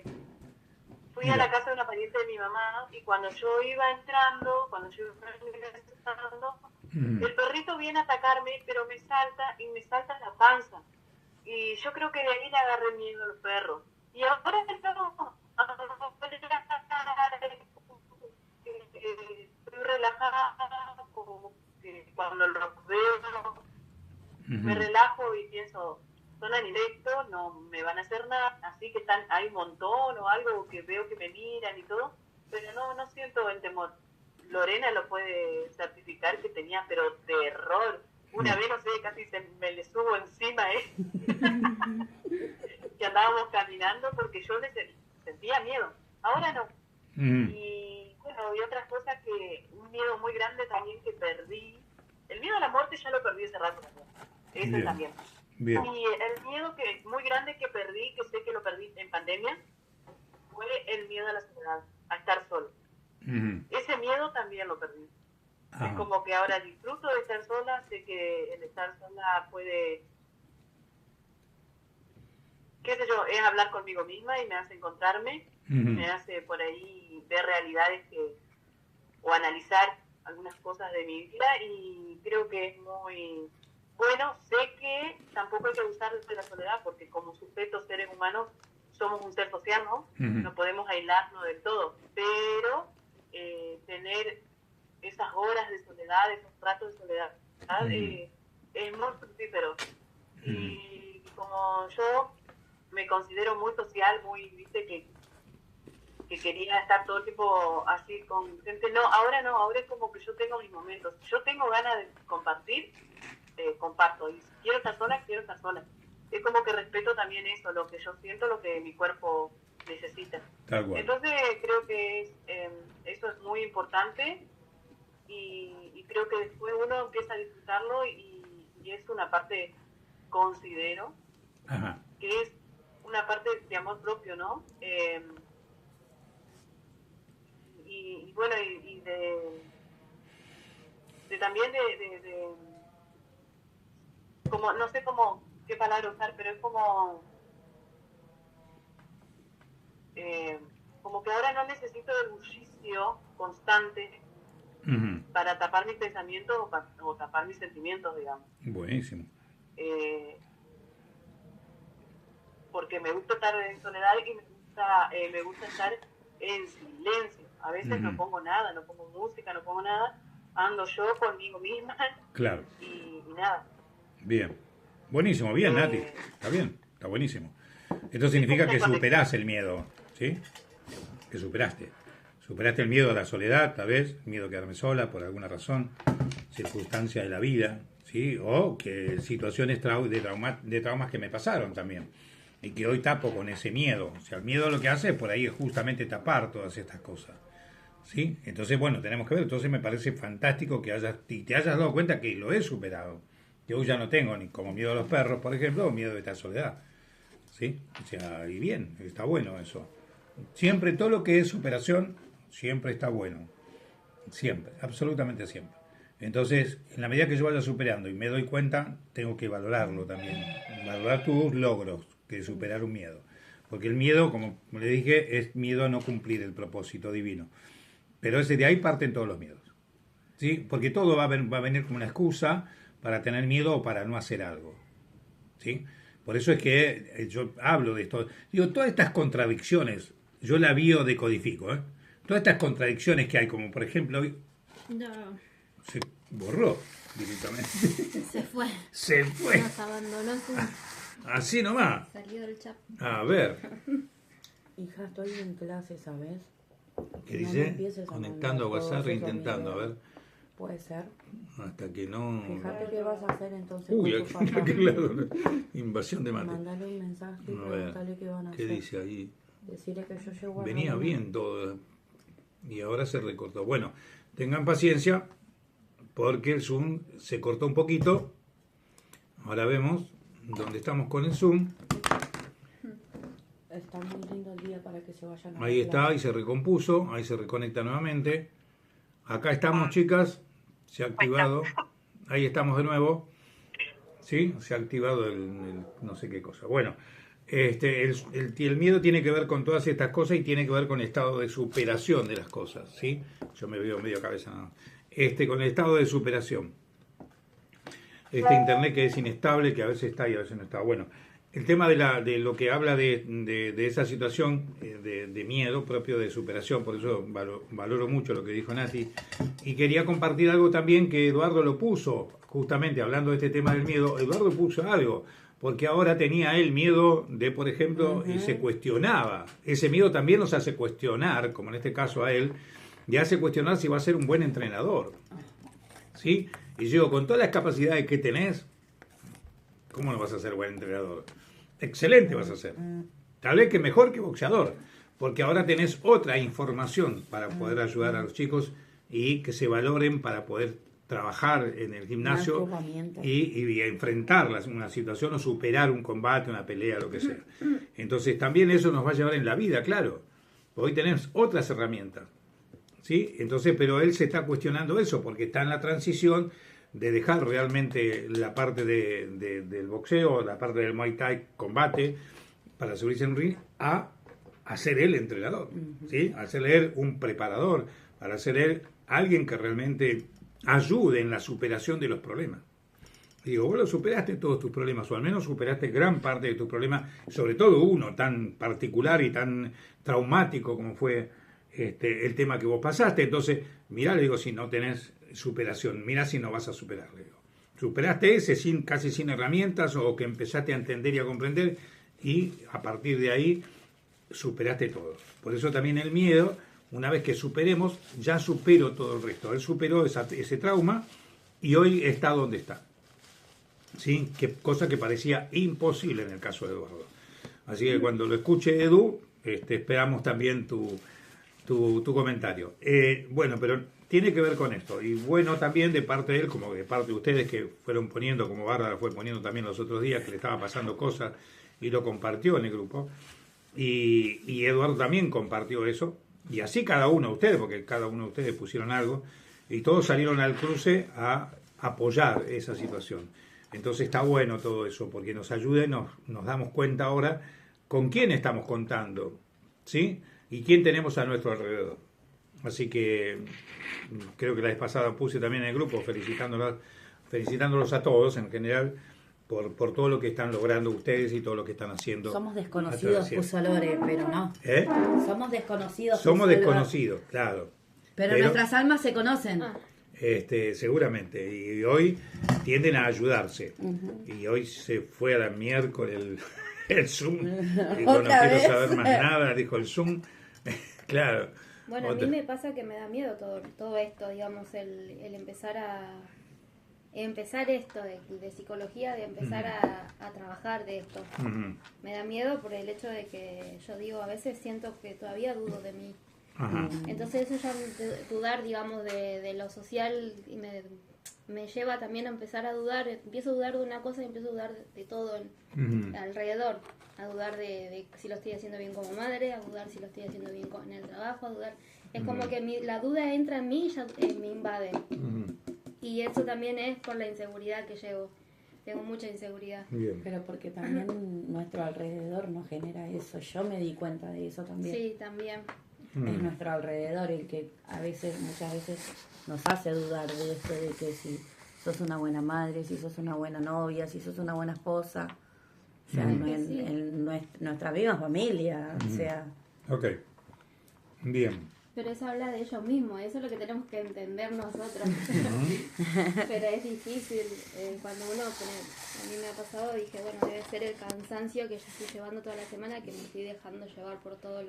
mamá, y cuando yo iba entrando, el perrito viene a atacarme, pero me salta y me salta la panza. Y yo creo que de ahí le agarré miedo al perro. Y ahora el perro estoy relajada, como que cuando los veo me relajo y pienso, son animales, no me van a hacer nada, así que hay un montón o algo que veo que me miran y todo, pero no siento el temor. Lorena lo puede certificar que tenía, pero terror. Una vez, no sé, casi me le subo encima, que andábamos caminando porque yo sentía miedo. Ahora no. Y bueno, y otras cosas un miedo muy grande también que perdí. El miedo a la muerte ya lo perdí hace rato también. Eso Bien. también. Bien. Y el miedo muy grande que perdí, que sé que lo perdí en pandemia, fue el miedo a la soledad, a estar solo. Ese miedo también lo perdí. Ajá. Es como que ahora disfruto de estar sola, sé que el estar sola puede, qué sé yo, es hablar conmigo misma y me hace encontrarme, me hace por ahí ver realidades o analizar algunas cosas de mi vida, y creo que es muy bueno. Sé que tampoco hay que abusar de la soledad, porque como sujetos seres humanos somos un ser social, ¿no? No podemos aislarnos del todo, pero tener esas horas de soledad, esos ratos de soledad, es muy fructífero. Y como yo me considero muy social, viste, que quería estar todo el tiempo así con gente, ahora es como que yo tengo mis momentos. Yo tengo ganas de compartir, comparto, y si quiero estar sola, quiero estar sola. Es como que respeto también eso, lo que yo siento, lo que mi cuerpo necesita. Tal cual. Entonces creo que eso es muy importante, y creo que después uno empieza a disfrutarlo, y es una parte, considero, Ajá. que es una parte de amor propio, ¿no? Y bueno, y de también de como, no sé qué palabra usar, pero es como que ahora no necesito el bullicio constante para tapar mis pensamientos o tapar mis sentimientos, digamos. Buenísimo. Porque me gusta estar en soledad y me gusta estar en silencio. A veces no pongo nada, no pongo música, no pongo nada, ando yo conmigo misma. Claro. Y nada. Bien. Buenísimo, bien, Nati. Está bien, está buenísimo. Esto significa que superás el miedo, ¿sí? Que superaste. Superaste el miedo a la soledad, tal vez, miedo a quedarme sola por alguna razón, circunstancia de la vida, ¿sí? O que situaciones de traumas que me pasaron también. Y que hoy tapo con ese miedo. O sea, el miedo lo que hace por ahí es justamente tapar todas estas cosas. ¿Sí? Entonces, bueno, tenemos que ver. Entonces me parece fantástico que te hayas dado cuenta que lo he superado. Yo ya no tengo ni como miedo a los perros, por ejemplo, o miedo de esta soledad. ¿Sí? O sea, y bien, está bueno eso. Siempre, todo lo que es superación, siempre está bueno. Siempre, absolutamente siempre. Entonces, en la medida que yo vaya superando y me doy cuenta, tengo que valorarlo también. Valorar tus logros, que superar un miedo. Porque el miedo, como le dije, es miedo a no cumplir el propósito divino. Pero de ahí parten todos los miedos. ¿Sí? Porque todo va a venir como una excusa para tener miedo o para no hacer algo. ¿Sí? Por eso es que yo hablo de esto. Digo, todas estas contradicciones, yo la biodecodifico, ¿eh? Todas estas contradicciones que hay, como por ejemplo... No. Se borró directamente. Se fue. Se fue. Nos abandonó. Así nomás. Salió del chat. A ver. Hija, estoy en clase, ¿sabes? ¿Qué No me dice? empieces a Conectando a mandar WhatsApp, todos esos intentando, a ver. videos. Puede ser. Hasta que no... Fíjate qué vas a hacer entonces Uy, con tu papá. aquel lado. Invasión de mate. Mandale un mensaje y A ver, preguntale qué van a ¿qué hacer. dice ahí? Decirle que yo llego a la Venía una. bien todo y ahora se recortó. Bueno, tengan paciencia porque el Zoom se cortó un poquito. Ahora vemos dónde estamos con el Zoom. Está muy lindo el día para que se vayan a Ahí la está, clase. ahí se recompuso, ahí se reconecta nuevamente. Acá estamos, chicas. Se ha activado. Ahí estamos de nuevo. ¿Sí? Se ha activado el no sé qué cosa. Bueno, El miedo tiene que ver con todas estas cosas y tiene que ver con el estado de superación de las cosas, ¿sí? Yo me veo medio cabeza, ¿no? Con el estado de superación. Internet que es inestable, que a veces está y a veces no está. Bueno, el tema de lo que habla de esa situación de miedo propio de superación, por eso valoro mucho lo que dijo Nati, y quería compartir algo también que Eduardo lo puso, justamente hablando de este tema del miedo. Eduardo puso algo, porque ahora tenía él miedo de, por ejemplo, y se cuestionaba. Ese miedo también nos hace cuestionar, como en este caso a él, y hace cuestionar si va a ser un buen entrenador, ¿sí? Y yo, con todas las capacidades que tenés, ¿cómo no vas a ser buen entrenador? Excelente vas a ser. Tal vez que mejor que boxeador, porque ahora tenés otra información para poder ayudar a los chicos y que se valoren para poder trabajar en el gimnasio y enfrentar una situación o superar un combate, una pelea, lo que sea. Entonces también eso nos va a llevar en la vida, claro. Hoy tenemos otras herramientas, ¿sí? Entonces, pero él se está cuestionando eso porque está en la transición de dejar realmente la parte del boxeo, la parte del Muay Thai combate para subirse en un ring a ser él entrenador, ¿sí? A ser él un preparador, para ser él alguien que realmente ayude en la superación de los problemas. Digo, vos lo superaste todos tus problemas, o al menos superaste gran parte de tus problemas, sobre todo uno tan particular y tan traumático como fue el tema que vos pasaste. Entonces, mirá, le digo, si no tenés superación, mirá si no vas a superar, le digo. Superaste ese casi sin herramientas, o que empezaste a entender y a comprender, y a partir de ahí superaste todo. Por eso también el miedo, una vez que superemos, ya supero todo el resto. Él superó ese trauma y hoy está donde está, ¿sí? Cosa que parecía imposible en el caso de Eduardo. Así que cuando lo escuche Edu, esperamos también tu comentario. Bueno, pero tiene que ver con esto. Y bueno, también de parte de él, como de parte de ustedes que fueron poniendo, como Bárbara fue poniendo también los otros días, que le estaba pasando cosas y lo compartió en el grupo. Y Eduardo también compartió eso. Y así cada uno de ustedes, porque cada uno de ustedes pusieron algo, y todos salieron al cruce a apoyar esa situación. Entonces está bueno todo eso, porque nos ayuda y nos damos cuenta ahora con quién estamos contando, ¿sí? Y quién tenemos a nuestro alrededor. Así que creo que la vez pasada puse también en el grupo felicitándolos a todos en general por todo lo que están logrando ustedes y todo lo que están haciendo. Somos desconocidos, puso Lore, pero no. Somos desconocidos. Somos desconocidos, claro. Pero nuestras almas se conocen. Seguramente. Y hoy tienden a ayudarse. Y hoy se fue a la miércoles el Zoom. Dijo, no quiero saber más nada, dijo el Zoom. Claro. Bueno, a mí me pasa que me da miedo todo esto, digamos, el empezar esto de psicología, de empezar a trabajar de esto. Me da miedo por el hecho de que yo digo, a veces siento que todavía dudo de mí. Entonces eso ya dudar, digamos, de lo social y me lleva también a empezar a dudar. Empiezo a dudar de una cosa y empiezo a dudar de todo alrededor. A dudar de si lo estoy haciendo bien como madre, a dudar si lo estoy haciendo bien en el trabajo, a dudar. Es como que la duda entra en mí y ya me invade. Y eso también es por la inseguridad que llevo. Tengo mucha inseguridad. Bien. Pero porque también nuestro alrededor nos genera eso. Yo me di cuenta de eso también. Sí, también. Es nuestro alrededor el que muchas veces nos hace dudar de esto, de que si sos una buena madre, si sos una buena novia, si sos una buena esposa. O sea, en nuestra misma familia. O sea. Ok. Bien. Pero eso habla de ellos mismos, eso es lo que tenemos que entender nosotros. Pero es difícil, cuando uno, a mí me ha pasado, dije, bueno, debe ser el cansancio que yo estoy llevando toda la semana, que me estoy dejando llevar por todos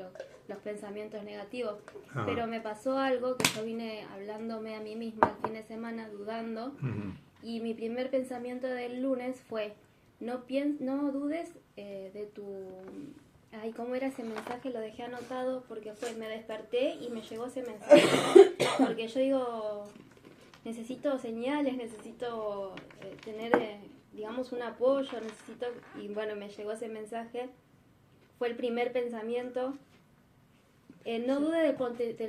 los pensamientos negativos. Pero me pasó algo que yo vine hablándome a mí misma el fin de semana, dudando, y mi primer pensamiento del lunes fue, no dudes de tu... Ay, ¿cómo era ese mensaje? Lo dejé anotado porque me desperté y me llegó ese mensaje. Porque yo digo, necesito señales, necesito tener, digamos, un apoyo, y bueno, me llegó ese mensaje. Fue el primer pensamiento. No dude del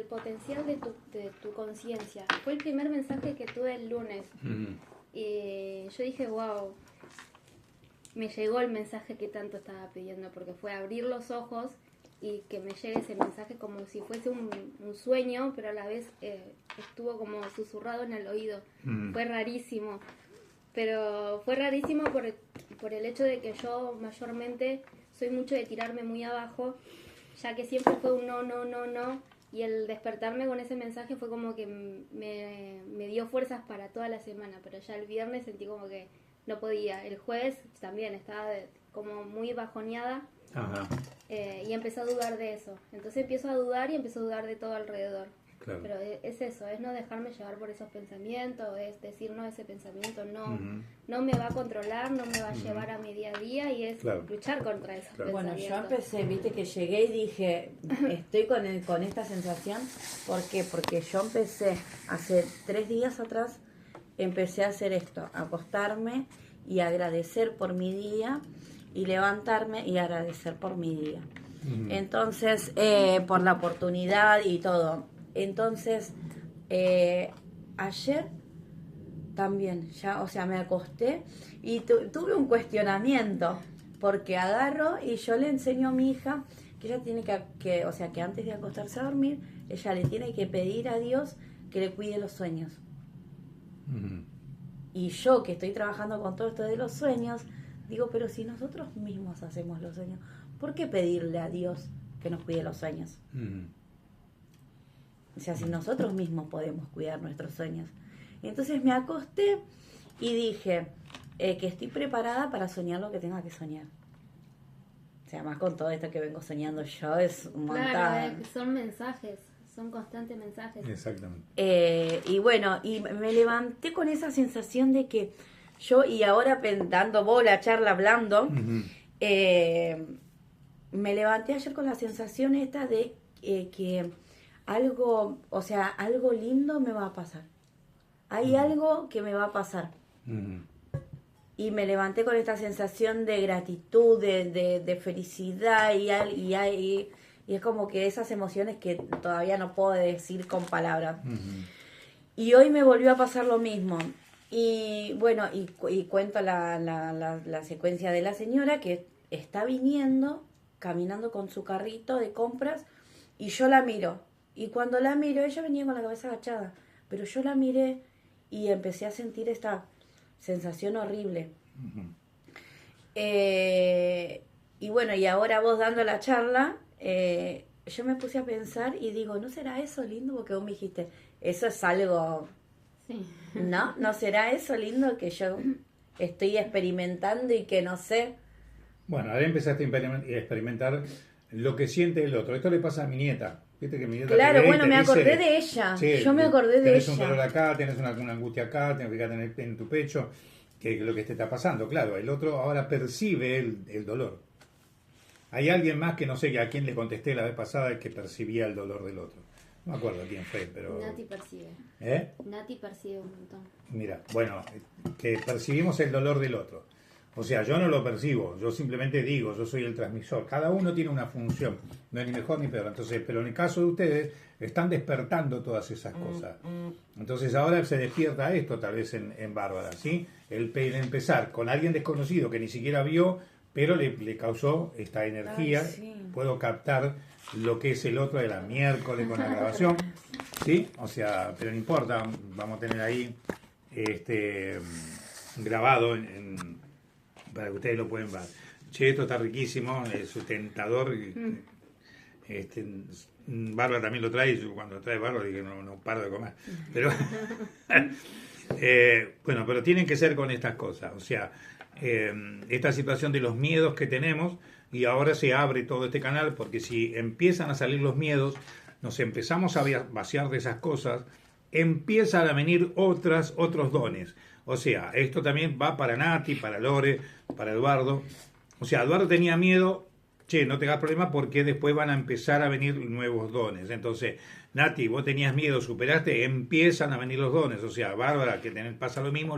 potencial de tu conciencia. Fue el primer mensaje que tuve el lunes. Y yo dije, wow. me llegó el mensaje que tanto estaba pidiendo, porque fue abrir los ojos y que me llegue ese mensaje como si fuese un sueño, pero a la vez estuvo como susurrado en el oído. Fue rarísimo, pero fue rarísimo por el hecho de que yo mayormente soy mucho de tirarme muy abajo, ya que siempre fue un no, no, no, no, y el despertarme con ese mensaje fue como que me dio fuerzas para toda la semana, pero ya el viernes sentí como que no podía. El jueves también estaba como muy bajoneada. Ajá. Y empecé a dudar de eso. Entonces empiezo a dudar y empiezo a dudar de todo alrededor. Claro. Pero es eso, es no dejarme llevar por esos pensamientos, es decir no a ese pensamiento, no, no me va a controlar, no me va a llevar a mi día a día, y es luchar contra esos pensamientos. Bueno, yo empecé, viste que llegué y dije, estoy con esta sensación. ¿Por qué? Porque yo empecé hace 3 días atrás, empecé a hacer esto, acostarme y agradecer por mi día, y levantarme y agradecer por mi día. Entonces, por la oportunidad y todo. Entonces, ayer también, ya, o sea, me acosté y tuve un cuestionamiento, porque agarro y yo le enseño a mi hija que ella tiene o sea, que antes de acostarse a dormir, ella le tiene que pedir a Dios que le cuide los sueños. Y yo, que estoy trabajando con todo esto de los sueños, digo, pero si nosotros mismos hacemos los sueños, ¿por qué pedirle a Dios que nos cuide los sueños? O sea, si nosotros mismos podemos cuidar nuestros sueños. Entonces me acosté y dije que estoy preparada para soñar lo que tenga que soñar. O sea, más con todo esto que vengo soñando yo, es un montón. Claro, son mensajes, son constantes mensajes. Exactamente. Y bueno, y me levanté con esa sensación de que yo, y ahora dando bola, charla, hablando, me levanté ayer con la sensación esta de que algo, o sea, algo lindo me va a pasar. Hay algo que me va a pasar. Y me levanté con esta sensación de gratitud, de felicidad, y es como que esas emociones que todavía no puedo decir con palabras. Y hoy me volvió a pasar lo mismo. Y bueno, y cuento la secuencia de la señora que está viniendo, caminando con su carrito de compras, y yo la miro. Y cuando la miro, ella venía con la cabeza agachada, pero yo la miré y empecé a sentir esta sensación horrible. Y bueno, y ahora vos dando la charla, yo me puse a pensar y digo, ¿no será eso lindo? Porque vos me dijiste, eso es algo... Sí. ¿No será eso lindo que yo estoy experimentando y que no sé? Bueno, ahora empezaste a experimentar lo que siente el otro. Esto le pasa a mi nieta. ¿Viste que mi nieta claro, te ve y bueno, te me dice, acordé de ella. sí, Yo me acordé de tenés un ella. dolor acá, tenés una angustia acá, tenés que tener en tu pecho, que es lo que te está pasando. Claro, el otro ahora percibe el dolor. Hay alguien más que no sé a quién le contesté la vez pasada que percibía el dolor del otro. No me acuerdo quién fue, pero... Nati percibe. Nati percibe un montón. Mira, bueno, que percibimos el dolor del otro. O sea, yo no lo percibo, yo simplemente digo, yo soy el transmisor. Cada uno tiene una función, no es ni mejor ni peor. Entonces, pero en el caso de ustedes, están despertando todas esas cosas. Entonces ahora se despierta esto, tal vez en Bárbara, ¿sí? El empezar con alguien desconocido que ni siquiera vio, pero le causó esta energía. Ay, sí. Puedo captar lo que es el otro de la miércoles con la grabación, ¿sí? O sea, pero no importa, vamos a tener ahí grabado para que ustedes lo puedan ver. Che, esto está riquísimo, es tentador. Bárbara también lo trae, y yo cuando trae Bárbara dije no paro de comer. Pero bueno, pero tienen que ser con estas cosas, o sea, esta situación de los miedos que tenemos, y ahora se abre todo este canal, porque si empiezan a salir los miedos, nos empezamos a vaciar de esas cosas, empiezan a venir otros dones. O sea, esto también va para Nati, para Lore, para Eduardo. O sea, Eduardo tenía miedo, no te hagas problema porque después van a empezar a venir nuevos dones. Entonces, Nati, vos tenías miedo, superaste, empiezan a venir los dones. O sea, Bárbara, que pasa lo mismo,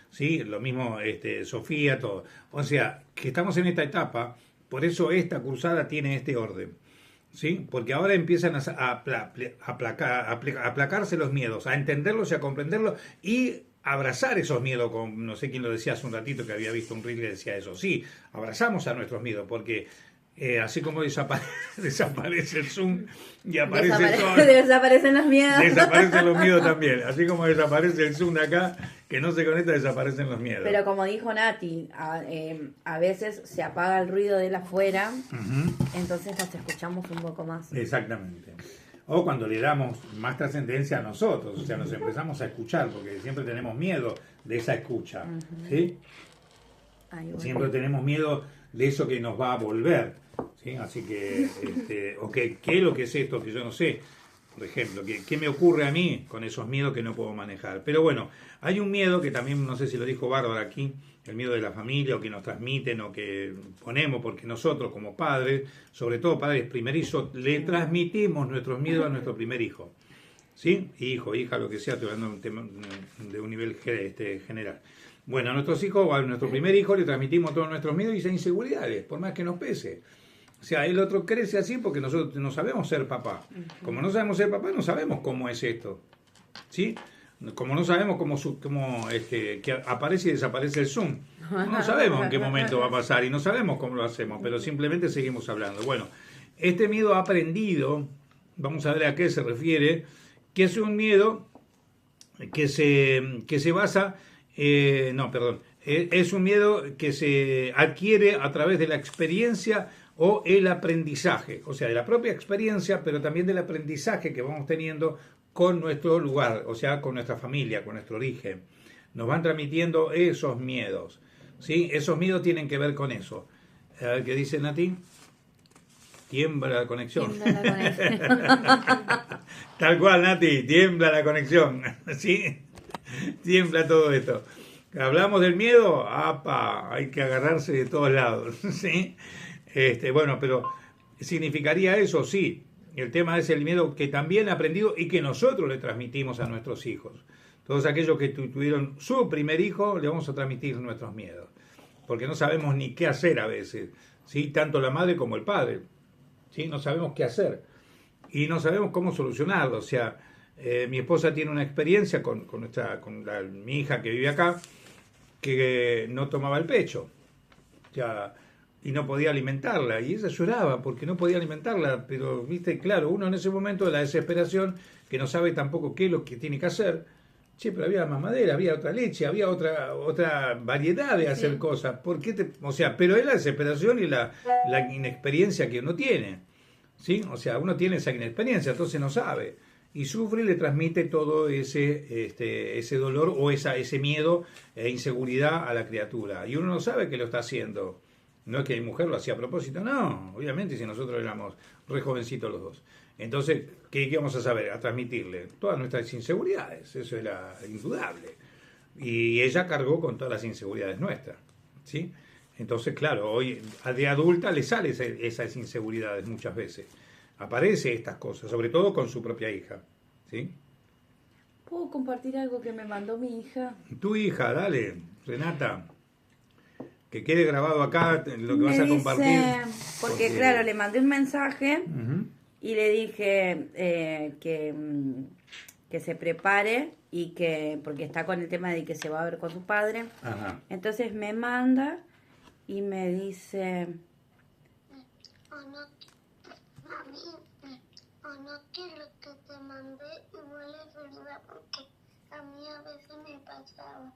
¿sí? Lo mismo Sofía, todo. O sea, que estamos en esta etapa, por eso esta cruzada tiene este orden. ¿Sí? Porque ahora empiezan a aplacarse los miedos, a entenderlos y a comprenderlos, y abrazar esos miedos, no sé quién lo decía hace un ratito que había visto un reel que decía eso, sí, abrazamos a nuestros miedos, porque así como desaparece el Zoom y aparece el sol, desaparecen los miedos. desaparecen los miedos también, así como desaparece el Zoom de acá, que no se conecta, desaparecen los miedos. Pero como dijo Nati, a veces se apaga el ruido de la afuera, entonces nos escuchamos un poco más. Exactamente. O cuando le damos más trascendencia a nosotros, o sea, nos empezamos a escuchar, porque siempre tenemos miedo de esa escucha, ¿sí? Ay, bueno. Siempre tenemos miedo de eso que nos va a volver, ¿sí? Así que, ¿qué es lo que es esto que yo no sé? Por ejemplo, ¿qué me ocurre a mí con esos miedos que no puedo manejar? Pero bueno, hay un miedo que también, no sé si lo dijo Bárbara aquí, el miedo de la familia, o que nos transmiten, o que ponemos, porque nosotros como padres, sobre todo padres primerizos, le transmitimos nuestros miedos a nuestro primer hijo. ¿Sí? Hijo, hija, lo que sea, estoy hablando de un nivel general. Bueno, a nuestros hijos, a nuestro primer hijo, le transmitimos todos nuestros miedos y esas inseguridades, por más que nos pese. O sea, el otro crece así porque nosotros no sabemos ser papá. Como no sabemos ser papá, no sabemos cómo es esto. ¿Sí? Como no sabemos que aparece y desaparece el Zoom. No sabemos en qué momento va a pasar y no sabemos cómo lo hacemos, pero simplemente seguimos hablando. Bueno, este miedo aprendido, vamos a ver a qué se refiere, que es un miedo que se basa, es un miedo que se adquiere a través de la experiencia o el aprendizaje, o sea, de la propia experiencia, pero también del aprendizaje que vamos teniendo con nuestro lugar, o sea, con nuestra familia, con nuestro origen. Nos van transmitiendo esos miedos, ¿sí? Esos miedos tienen que ver con eso. A ver, ¿qué dice Nati? Tiembla la conexión. Tiembla la conexión. Tal cual, Nati, tiembla la conexión, ¿sí? Tiembla todo esto. Hablamos del miedo, ¡apa! Hay que agarrarse de todos lados, ¿sí? Bueno, pero ¿significaría eso? Sí. El tema es el miedo que también he aprendido y que nosotros le transmitimos a nuestros hijos. Todos aquellos que tuvieron su primer hijo, le vamos a transmitir nuestros miedos. Porque no sabemos ni qué hacer a veces, ¿sí? Tanto la madre como el padre, ¿sí? No sabemos qué hacer. Y no sabemos cómo solucionarlo. O sea, mi esposa tiene una experiencia con mi hija que vive acá, que no tomaba el pecho. O sea, y no podía alimentarla, y ella lloraba porque no podía alimentarla, pero, viste, claro, uno en ese momento de la desesperación, que no sabe tampoco qué es lo que tiene que hacer, pero había mamadera, había otra leche, había otra variedad de hacer cosas, pero es la desesperación y la inexperiencia que uno tiene, ¿sí? O sea, uno tiene esa inexperiencia, entonces no sabe, y sufre y le transmite todo ese dolor o ese miedo e inseguridad a la criatura, y uno no sabe que lo está haciendo. No es que mi mujer lo hacía a propósito, no, obviamente si nosotros éramos re jovencitos los dos. Entonces, ¿qué vamos a saber? A transmitirle todas nuestras inseguridades, eso era indudable. Y ella cargó con todas las inseguridades nuestras, ¿sí? Entonces, claro, hoy de adulta le salen esas inseguridades muchas veces. Aparece estas cosas, sobre todo con su propia hija, ¿sí? ¿Puedo compartir algo que me mandó mi hija? Tu hija, dale, Renata. Que quede grabado acá lo que vas a compartir. Porque claro, le mandé un mensaje y le dije que se prepare y porque está con el tema de que se va a ver con su padre. Ajá. Entonces me manda y me dice... que lo que te mandé igual es verdad porque a mí a veces me pasaba.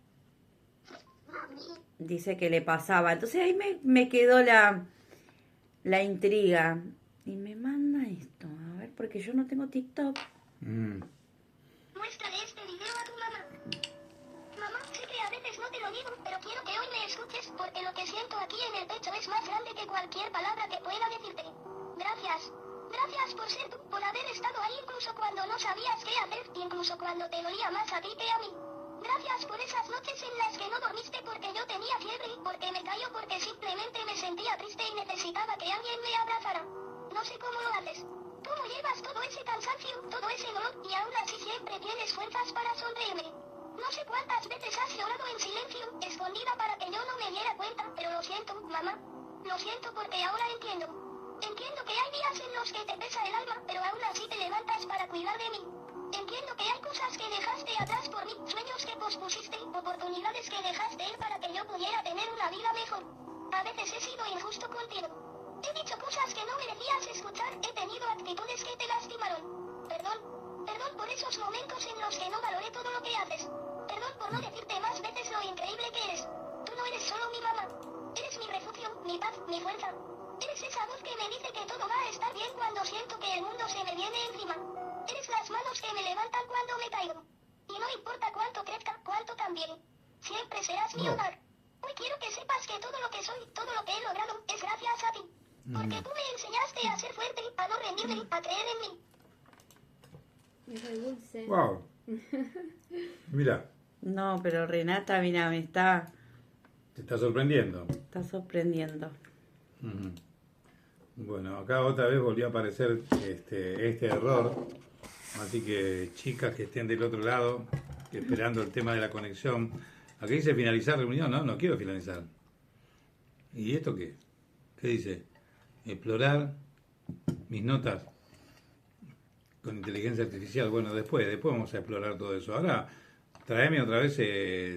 Dice que le pasaba. Entonces ahí me quedó la intriga. Y me manda esto. A ver, porque yo no tengo TikTok. Muéstrale este video a tu mamá. Mamá, sé que a veces no te lo digo, pero quiero que hoy me escuches porque lo que siento aquí en el pecho es más grande que cualquier palabra que pueda decirte. Gracias. Gracias por ser tú, por haber estado ahí incluso cuando no sabías qué hacer, incluso cuando te dolía más a ti que a mí. Gracias por esas noches en las que no dormiste porque yo tenía fiebre, porque me cayó, porque simplemente me sentía triste y necesitaba que alguien me abrazara. No sé cómo lo haces. ¿Cómo llevas todo ese cansancio, todo ese dolor y aún así siempre tienes fuerzas para sonreírme? No sé cuántas veces has llorado en silencio, escondida para que yo no me diera cuenta, pero lo siento, mamá. Lo siento porque ahora entiendo. Entiendo que hay días en los que te pesa el alma, pero aún así te levantas para cuidar de mí. Entiendo que hay cosas que dejaste atrás por mí, sueños que pospusiste, oportunidades que dejaste ir para que yo pudiera tener una vida mejor. A veces he sido injusto contigo. He dicho cosas que no merecías escuchar, he tenido actitudes que te lastimaron. Perdón por esos momentos en los que no valoré todo lo que haces. Perdón por no decirte más veces lo increíble que eres. Tú no eres solo mi mamá. Eres mi refugio, mi paz, mi fuerza. Eres esa voz que me dice que todo va a estar bien cuando siento que el mundo se me viene encima. Eres las manos que me levantan cuando me caigo. Y no importa cuánto crezca, cuánto también. Siempre serás mi hogar. Hoy quiero que sepas que todo lo que soy, todo lo que he logrado, es gracias a ti. Porque tú me enseñaste a ser fuerte, a no rendirme, a creer en mí. Es re dulce. Wow. Mira, No, pero Renata, mira, me está sorprendiendo. sorprendiendo. Ujú. Bueno, acá otra vez volvió a aparecer este error. Así que chicas que estén del otro lado, esperando el tema de la conexión. Aquí dice finalizar reunión. No quiero finalizar. ¿Y esto qué? ¿Qué dice? Explorar mis notas con inteligencia artificial. Bueno, después vamos a explorar todo eso. Ahora, tráeme otra vez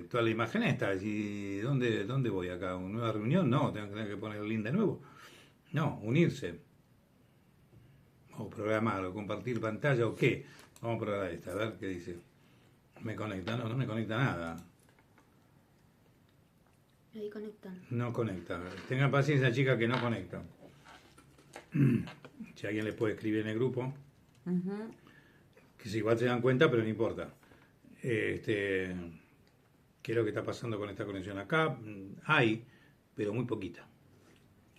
toda la imagen esta. ¿Y dónde voy acá? ¿Una nueva reunión? No, tengo que poner el link de nuevo. No, unirse. O programar, o compartir pantalla, o qué. Vamos a probar esta, a ver qué dice. ¿Me conecta? No me conecta nada. Ahí conectan. No conecta. Tengan paciencia, chicas, que no conectan. Si alguien les puede escribir en el grupo. Ujú. Que si igual se dan cuenta, pero no importa. ¿Qué es lo que está pasando con esta conexión? Acá hay, pero muy poquita.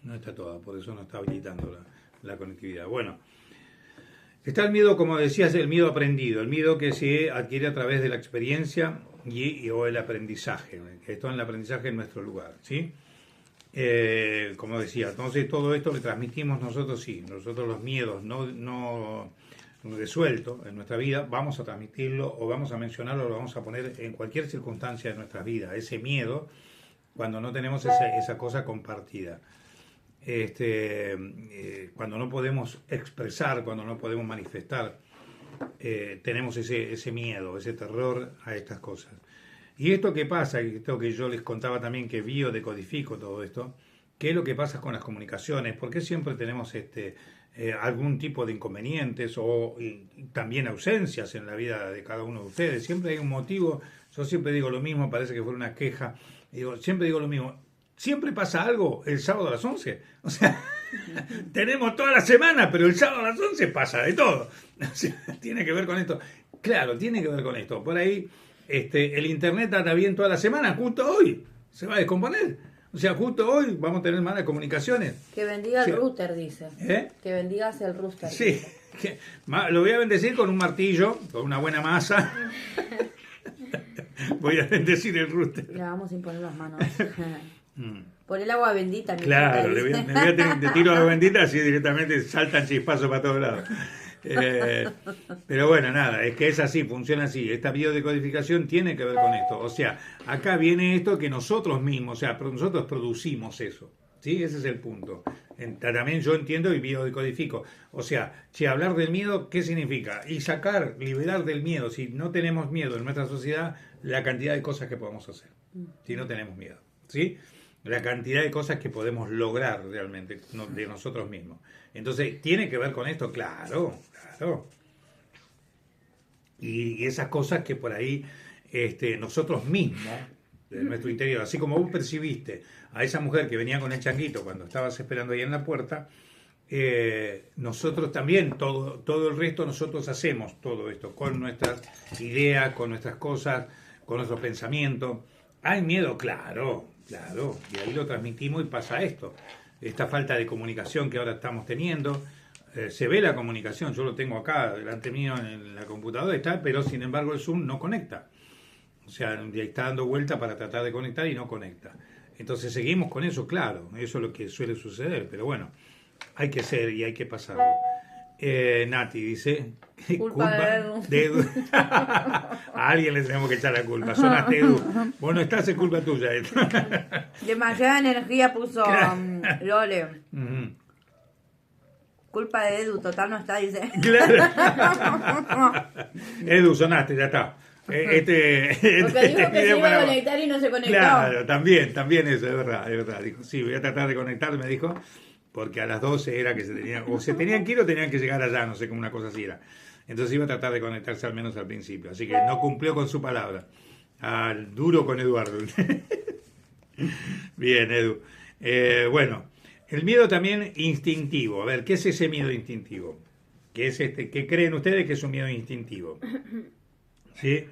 No está toda, por eso no está habilitando la conectividad. Bueno, está el miedo, como decías, el miedo aprendido, el miedo que se adquiere a través de la experiencia o el aprendizaje, que está en el aprendizaje en nuestro lugar, ¿sí? Como decía, entonces todo esto le transmitimos nosotros, sí, nosotros los miedos no resueltos en nuestra vida, vamos a transmitirlo o vamos a mencionarlo, lo vamos a poner en cualquier circunstancia de nuestra vida, ese miedo, cuando no tenemos esa cosa compartida. Cuando no podemos expresar, cuando no podemos manifestar, tenemos ese miedo, ese terror a estas cosas. Y esto que pasa, esto que yo les contaba también, que biodecodifico todo esto, ¿qué es lo que pasa con las comunicaciones? ¿Por qué siempre tenemos algún tipo de inconvenientes o también ausencias en la vida de cada uno de ustedes? Siempre hay un motivo. Yo siempre digo lo mismo, parece que fuera una queja. Siempre digo lo mismo. Siempre pasa algo el sábado a las 11. O sea, tenemos toda la semana, pero el sábado a las 11 pasa de todo. O sea, tiene que ver con esto. Claro, tiene que ver con esto. Por ahí, el internet anda bien toda la semana, justo hoy se va a descomponer. O sea, justo hoy vamos a tener malas comunicaciones. Que bendiga Sí. el rooster, dice. Que bendigas el rooster. Sí, lo voy a bendecir con un martillo, con una buena masa. Voy a bendecir el rooster. Le vamos a imponer las manos. Por el agua bendita. Claro, le voy a tiro agua bendita, así directamente saltan chispazos para todos lados. Pero bueno, nada, es que es así, funciona así. Esta biodecodificación tiene que ver con esto. O sea, acá viene esto que nosotros mismos, o sea, nosotros producimos eso. ¿Sí? Ese es el punto. También yo entiendo y biodecodifico. O sea, si hablar del miedo, ¿qué significa? Y liberar del miedo. Si no tenemos miedo en nuestra sociedad, la cantidad de cosas que podemos hacer. Si no tenemos miedo. ¿Sí? La cantidad de cosas que podemos lograr realmente de nosotros mismos. Entonces, ¿tiene que ver con esto? Claro. Y esas cosas que por ahí nosotros mismos, de nuestro interior, así como vos percibiste a esa mujer que venía con el changuito cuando estabas esperando ahí en la puerta, nosotros también, todo el resto, nosotros hacemos todo esto con nuestras ideas, con nuestras cosas, con nuestros pensamientos. ¿Hay miedo? Claro, y ahí lo transmitimos y pasa esto. Esta falta de comunicación que ahora estamos teniendo, se ve la comunicación, yo lo tengo acá delante mío en la computadora, pero sin embargo el Zoom no conecta. O sea, está dando vuelta para tratar de conectar y no conecta. Entonces seguimos con eso, claro, eso es lo que suele suceder, pero bueno, hay que ser y hay que pasarlo. Nati dice, culpa de Edu. A alguien le tenemos que echar la culpa, sonaste Edu, vos no estás, es culpa tuya. Demasiada energía puso Lole. culpa de Edu, total no está, dice. Claro. Edu, sonaste, ya está. Porque dijo que se iba a conectar y no se conectó. Claro, también eso, es verdad. Dijo, sí, voy a tratar de conectar, me dijo, porque a las 12 era que se tenían que ir o tenían que llegar allá, no sé, como una cosa así era. Entonces iba a tratar de conectarse al menos al principio. Así que no cumplió con su palabra. Al duro con Eduardo. Bien, Edu. Bueno, el miedo también instintivo. A ver, ¿qué es ese miedo instintivo? ¿Qué es qué creen ustedes que es un miedo instintivo? ¿Sí?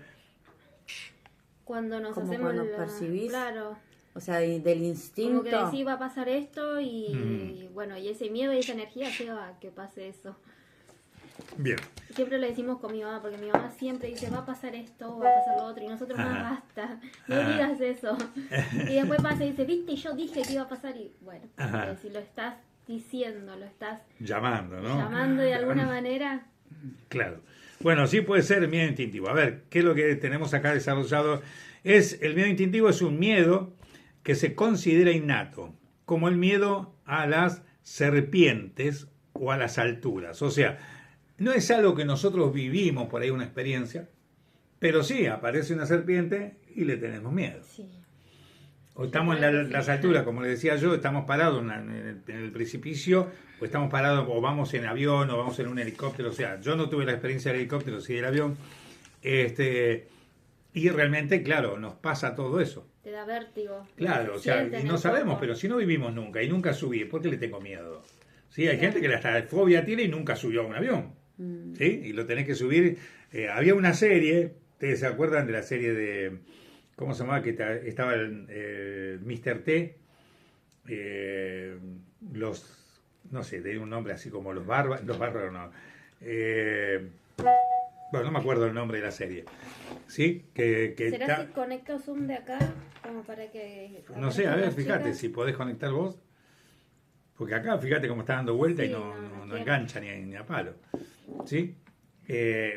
Cuando nos Como hacemos cuando percibís. Claro. O sea, del instinto. Como que decís, va a pasar esto y bueno, y ese miedo y esa energía lleva a que pase eso. Bien. Siempre lo decimos con mi mamá, porque mi mamá siempre dice, va a pasar esto, va a pasar lo otro, y nosotros, más basta, no digas eso. Y después pasa y dice, viste, yo dije que iba a pasar, y bueno, si lo estás diciendo, lo estás llamando, ¿no? Llamando de alguna manera. Claro. Bueno, sí puede ser miedo instintivo. A ver, ¿qué es lo que tenemos acá desarrollado? El miedo instintivo es un miedo que se considera innato, como el miedo a las serpientes o a las alturas. O sea, no es algo que nosotros vivimos por ahí una experiencia, pero sí, aparece una serpiente y le tenemos miedo. Sí. O estamos en las alturas, como le decía yo, estamos parados en el precipicio, o estamos parados, o vamos en avión, o vamos en un helicóptero. O sea, yo no tuve la experiencia del helicóptero, sí del avión. Y realmente, claro, nos pasa todo eso. Te da vértigo. Claro, o sea, y no sabemos, pero si no vivimos nunca y nunca subí, ¿por qué le tengo miedo? Sí, hay gente que hasta fobia tiene y nunca subió a un avión. ¿Sí? Y lo tenés que subir. Había una serie, ¿ustedes se acuerdan de la serie de, ¿cómo se llamaba? Que estaba el Mr. T, no sé, tenía un nombre así como los bárbaros no. Bueno, no me acuerdo el nombre de la serie. ¿Sí? ¿Será si conecto Zoom de acá? Como para que... No sé, a ver, fíjate, si podés conectar vos. Porque acá, fíjate cómo está dando vuelta, sí, y no engancha ni a palo. ¿Sí?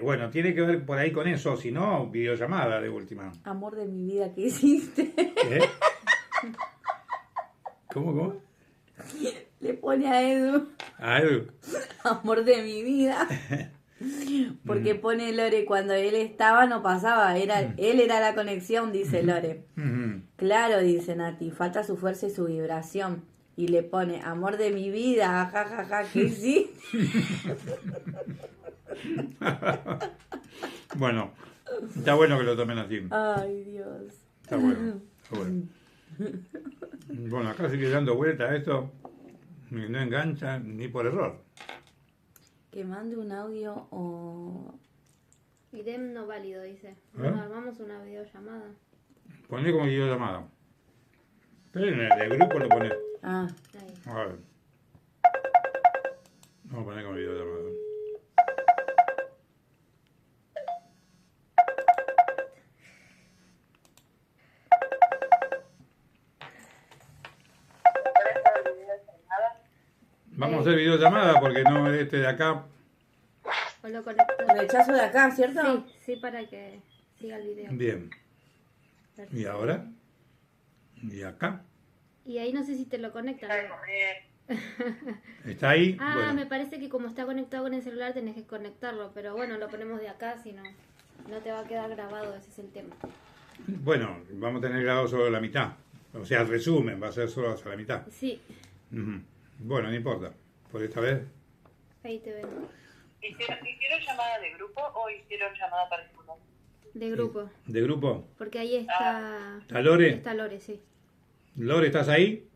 Bueno, tiene que ver por ahí con eso, si no, videollamada de última. Amor de mi vida, ¿qué hiciste? ¿Cómo? Le pone a Edu. A Edu. Amor de mi vida. Porque pone Lore, cuando él estaba no pasaba, él era la conexión, dice Lore. Claro, dice Nati, falta su fuerza y su vibración. Y le pone, amor de mi vida, jajaja, ¿qué sí? Bueno, está bueno que lo tomen así. Ay, Dios. Está bueno. Bueno, acá sigue dando vuelta esto, no engancha ni por error. Que mande un audio o... Idem no válido, dice. Bueno, armamos una videollamada. Poné como videollamada. Pero en el grupo lo poné. Ah. Ahí. A ver. Vamos a poner como videollamada. Vamos a hacer videollamada porque no de acá. O lo conecto. Rechazo de acá, ¿cierto? Sí, para que siga el video. Bien. ¿Y ahora? ¿Y acá? Y ahí no sé si te lo conectan. ¿Está ahí? Ah, bueno. Me parece que como está conectado con el celular tenés que conectarlo, pero bueno, lo ponemos de acá, si no, no te va a quedar grabado, ese es el tema. Bueno, vamos a tener grabado solo la mitad. O sea, el resumen va a ser solo hasta la mitad. Sí. Bueno, no importa. Por esta vez. Ahí te veo. ¿Hicieron llamada de grupo o hicieron llamada particular? De grupo. ¿De grupo? Porque ahí está... ¿Está Lore? Está Lore, sí. Lore, ¿estás ahí?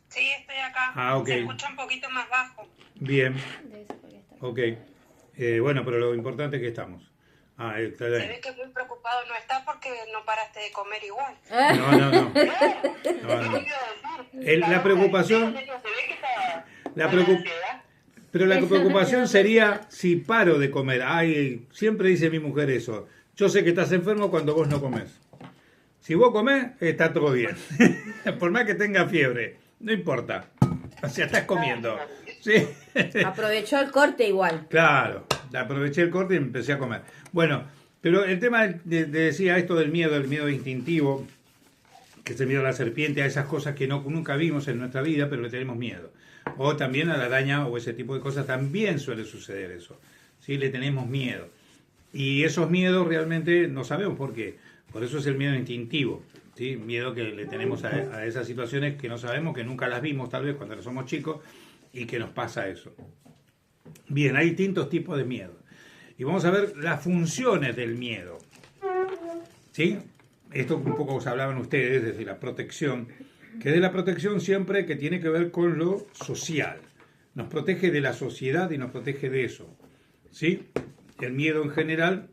Sí, estoy acá. Ah, ok. Se escucha un poquito más bajo. Bien. Debe ser porque está. Ok. Bueno, pero lo importante es que estamos. Ah, está Se bien. ve que muy preocupado no está porque no paraste de comer igual. No. La preocupación... Pero la preocupación sería si paro de comer. Ay, siempre dice mi mujer eso. Yo sé que estás enfermo cuando vos no comés. Si vos comés, está todo bien. Por más que tenga fiebre, no importa. O sea, estás comiendo. ¿Sí? Aprovechó el corte igual. Claro, aproveché el corte y empecé a comer. Bueno, pero el tema decía esto del miedo, el miedo instintivo, que es el miedo a la serpiente, a esas cosas que nunca vimos en nuestra vida, pero le tenemos miedo. O también a la araña o ese tipo de cosas también suele suceder eso. ¿Sí? Le tenemos miedo. Y esos miedos realmente no sabemos por qué. Por eso es el miedo instintivo. ¿Sí? Miedo que le tenemos a esas situaciones que no sabemos, que nunca las vimos tal vez cuando somos chicos y que nos pasa eso. Bien, hay distintos tipos de miedo. Y vamos a ver las funciones del miedo. ¿Sí? Esto un poco os hablaban ustedes desde la protección, que de la protección siempre que tiene que ver con lo social. Nos protege de la sociedad y nos protege de eso. ¿Sí? El miedo en general,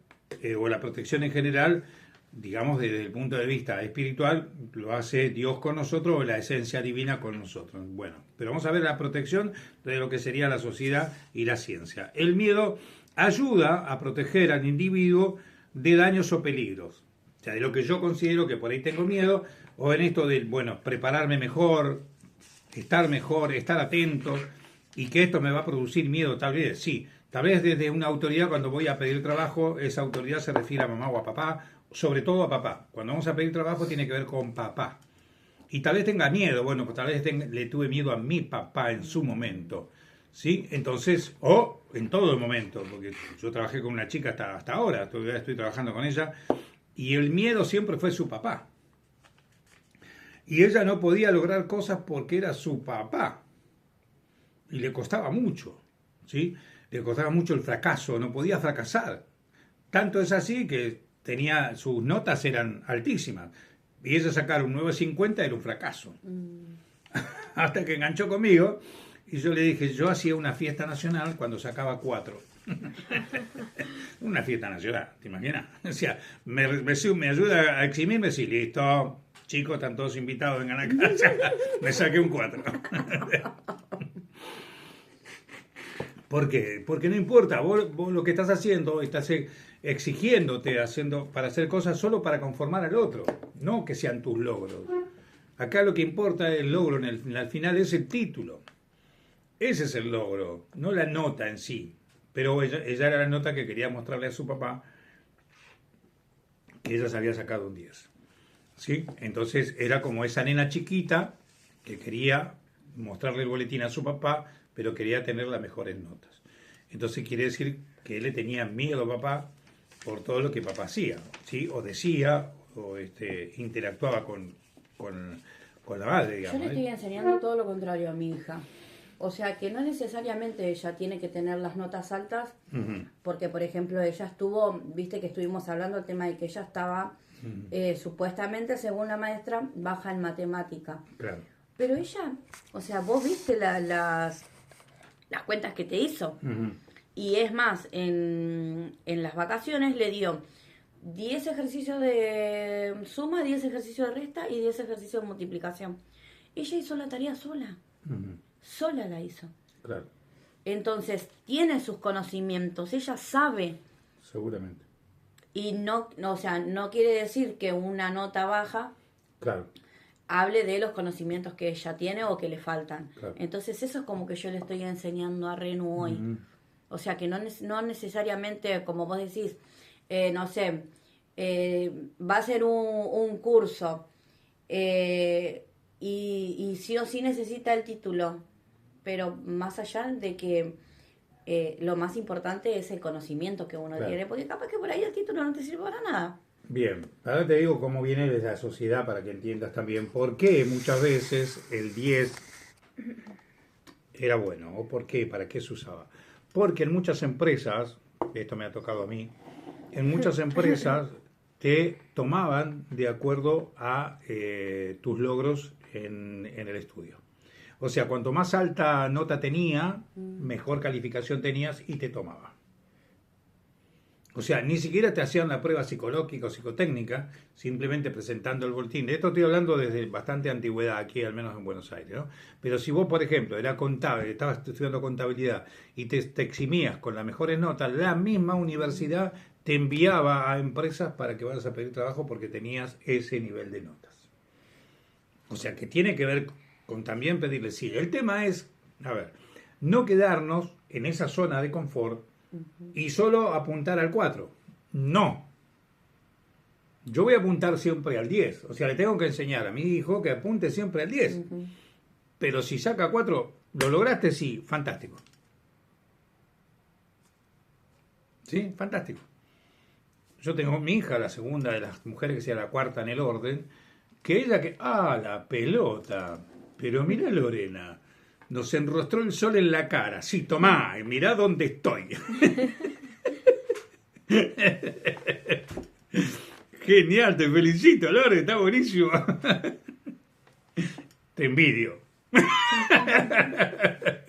o la protección en general, digamos desde el punto de vista espiritual, lo hace Dios con nosotros o la esencia divina con nosotros. Bueno, pero vamos a ver la protección de lo que sería la sociedad y la ciencia. El miedo ayuda a proteger al individuo de daños o peligros. O sea, de lo que yo considero que por ahí tengo miedo, o en esto de, bueno, prepararme mejor, estar atento, y que esto me va a producir miedo, tal vez, sí. Tal vez desde una autoridad, cuando voy a pedir trabajo, esa autoridad se refiere a mamá o a papá, sobre todo a papá. Cuando vamos a pedir trabajo tiene que ver con papá. Y tal vez tenga miedo, bueno, pues tal vez le tuve miedo a mi papá en su momento, ¿sí? Entonces, o en todo momento, porque yo trabajé con una chica hasta ahora, todavía estoy trabajando con ella, y el miedo siempre fue su papá. Y ella no podía lograr cosas porque era su papá. Y le costaba mucho, ¿sí? Le costaba mucho el fracaso, no podía fracasar. Tanto es así que sus notas eran altísimas. Y ella sacar un 9.50 era un fracaso. Hasta que enganchó conmigo y yo le dije, yo hacía una fiesta nacional cuando sacaba 4. Una fiesta nacional, ¿te imaginas? O sea, me ayuda a eximirme, sí, listo, chicos, están todos invitados, vengan a casa. Me saqué un 4. ¿Por qué? Porque no importa, vos lo que estás haciendo, estás exigiéndote para hacer cosas solo para conformar al otro, no que sean tus logros. Acá lo que importa el logro al final es el título. Ese es el logro, no la nota en sí. Pero ella era la nota que quería mostrarle a su papá que ella se había sacado un 10. ¿Sí? Entonces era como esa nena chiquita que quería mostrarle el boletín a su papá, pero quería tener las mejores notas. Entonces quiere decir que él le tenía miedo a papá por todo lo que papá hacía, ¿sí? O decía, o interactuaba con la madre, digamos. Yo le estoy enseñando todo lo contrario a mi hija. O sea, que no necesariamente ella tiene que tener las notas altas, porque, por ejemplo, ella viste que estuvimos hablando del tema de que ella estaba, supuestamente, según la maestra, baja en matemática. Claro. Pero ella, o sea, vos viste las cuentas que te hizo. Y es más, en las vacaciones le dio 10 ejercicios de suma, 10 ejercicios de resta y 10 ejercicios de multiplicación. Ella hizo la tarea sola. Sola la hizo. Claro. Entonces, tiene sus conocimientos, ella sabe. Seguramente. Y no, o sea, no quiere decir que una nota baja Claro. hable de los conocimientos que ella tiene o que le faltan. Claro. Entonces, eso es como que yo le estoy enseñando a Renu hoy. O sea, que no necesariamente, como vos decís, no sé, va a ser un curso y sí o sí necesita el título. Pero más allá de que lo más importante es el conocimiento que uno tiene, porque capaz que por ahí el título no te sirve para nada. Bien, ahora te digo cómo viene desde la sociedad para que entiendas también por qué muchas veces el 10 era bueno, o por qué, para qué se usaba. Porque en muchas empresas, esto me ha tocado a mí, en muchas empresas te tomaban de acuerdo a tus logros en el estudio. O sea, cuanto más alta nota tenía, mejor calificación tenías y te tomaba. O sea, ni siquiera te hacían la prueba psicológica o psicotécnica, simplemente presentando el boletín. De esto estoy hablando desde bastante antigüedad aquí, al menos en Buenos Aires, ¿no? Pero si vos, por ejemplo, eras contable, estabas estudiando contabilidad y te eximías con las mejores notas, la misma universidad te enviaba a empresas para que vayas a pedir trabajo porque tenías ese nivel de notas. O sea, que tiene que ver con también pedirle sí. El tema es, a ver, no quedarnos en esa zona de confort y solo apuntar al 4. No. Yo voy a apuntar siempre al 10. O sea, le tengo que enseñar a mi hijo que apunte siempre al 10. Pero si saca 4, ¿Lo lograste? Sí, fantástico. Sí, fantástico. Yo tengo mi hija, la segunda de las mujeres, que sea la cuarta en el orden, que ella que... ¡Ah, la pelota! Pero mirá, Lorena, nos enrostró el sol en la cara. Sí, tomá, mirá dónde estoy. Genial, te felicito, Lore, está buenísimo. Te envidio.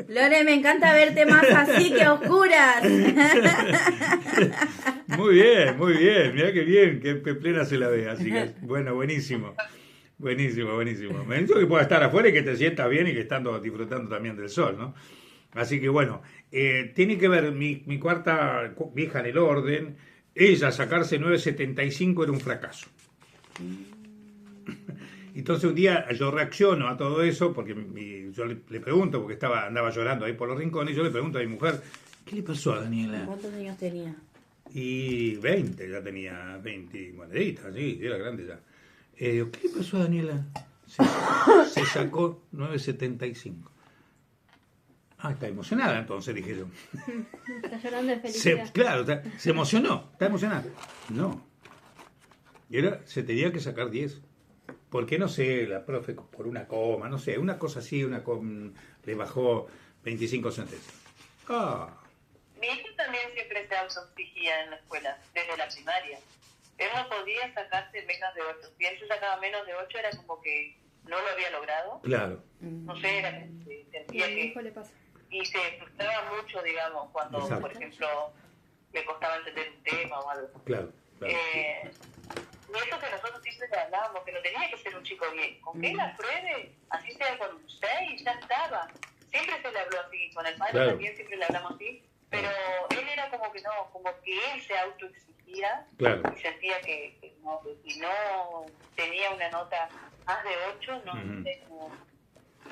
Lore, me encanta verte más así que a oscuras. Muy bien, mirá qué bien, qué plena se la ve, así que bueno, buenísimo. Buenísimo. Me dicho que pueda estar afuera y que te sientas bien y que estando disfrutando también del sol, ¿no? Así que bueno, tiene que ver mi cuarta vieja en el orden, ella sacarse 9.75 era un fracaso. Entonces un día yo reacciono a todo eso porque yo le pregunto, porque andaba llorando ahí por los rincones, y yo le pregunto a mi mujer, ¿qué le pasó a Daniela? ¿Cuántos años tenía? Y 20, ya tenía 20 moneditas, sí, era grande ya. Digo, ¿qué le pasó a Daniela? Se sacó 9.75. Ah, está emocionada entonces, dije yo. Está llorando de felicidad. Claro, se emocionó, está emocionada. No. Se tenía que sacar 10. ¿Por qué no sé, la profe por una coma, no sé, una cosa así, le bajó 25 centésimos? Ah. Mi hijo también siempre se autoexigía en la escuela, desde la primaria. Él no podía sacarse menos de 8. Si él se sacaba menos de 8 era como que no lo había logrado. Claro. No sé, era que sentía a mi hijo que... le pasa. Y se frustraba mucho, digamos, cuando, Exacto. por ejemplo, le costaba entender un tema o algo. Claro. Y eso que nosotros siempre le hablábamos, que no tenía que ser un chico bien. Con que él apruebe, así sea con un 6, ya estaba. Siempre se le habló así, con el padre Claro. también siempre le hablamos así, pero él era como que no, como que él se autoexigía. Claro. Y sentía que no, que si no tenía una nota más de 8, no sé cómo.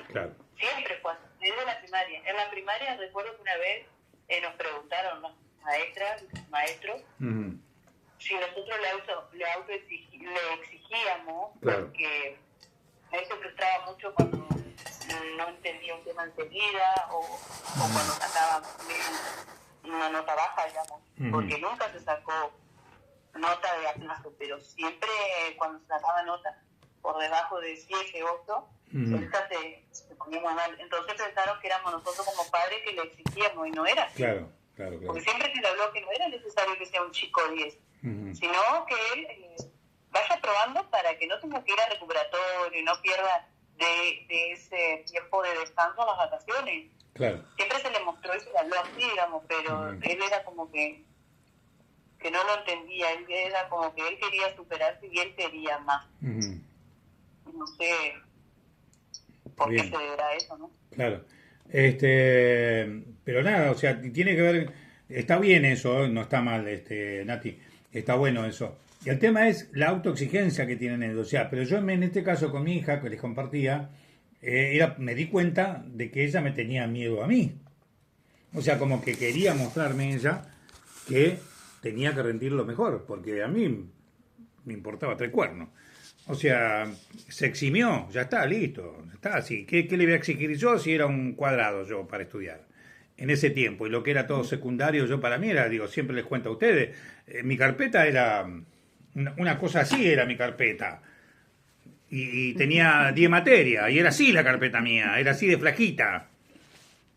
Claro. Siempre fue así, desde la primaria. En la primaria recuerdo que una vez nos preguntaron las maestras, los maestros, si nosotros le exigíamos, claro, porque a él se frustraba mucho cuando no entendía un tema enseguida o cuando sacaba una nota baja, digamos, porque nunca se sacó nota de aplazo, pero siempre cuando se sacaba nota por debajo de 7, 8, se ponía muy mal. Entonces pensaron que éramos nosotros como padres que le exigíamos y no era así. Claro. Porque siempre se le habló que no era necesario que sea un chico 10, sino que él vaya probando para que no tenga que ir a recuperatorio y no pierda de ese tiempo de descanso en las vacaciones. Claro. Siempre se le mostró y se le habló así, digamos, pero él era como que no lo entendía, él era como que él quería superarse y él quería más. No sé por qué se deberá eso, ¿no? Claro. Pero nada, o sea, tiene que ver, está bien eso, no está mal, Nati, está bueno eso. Y el tema es la autoexigencia que tienen ellos, o sea, pero yo en este caso con mi hija, que les compartía, me di cuenta de que ella me tenía miedo a mí. O sea, como que quería mostrarme ella que tenía que rendirlo mejor, porque a mí me importaba 3 cuernos. O sea, se eximió, ya está, listo, está así. ¿Qué le voy a exigir yo si era un cuadrado yo para estudiar? En ese tiempo, y lo que era todo secundario, yo para mí era, digo, siempre les cuento a ustedes, mi carpeta era, una cosa así era mi carpeta. Y tenía 10 materias, y era así la carpeta mía, era así de flajita.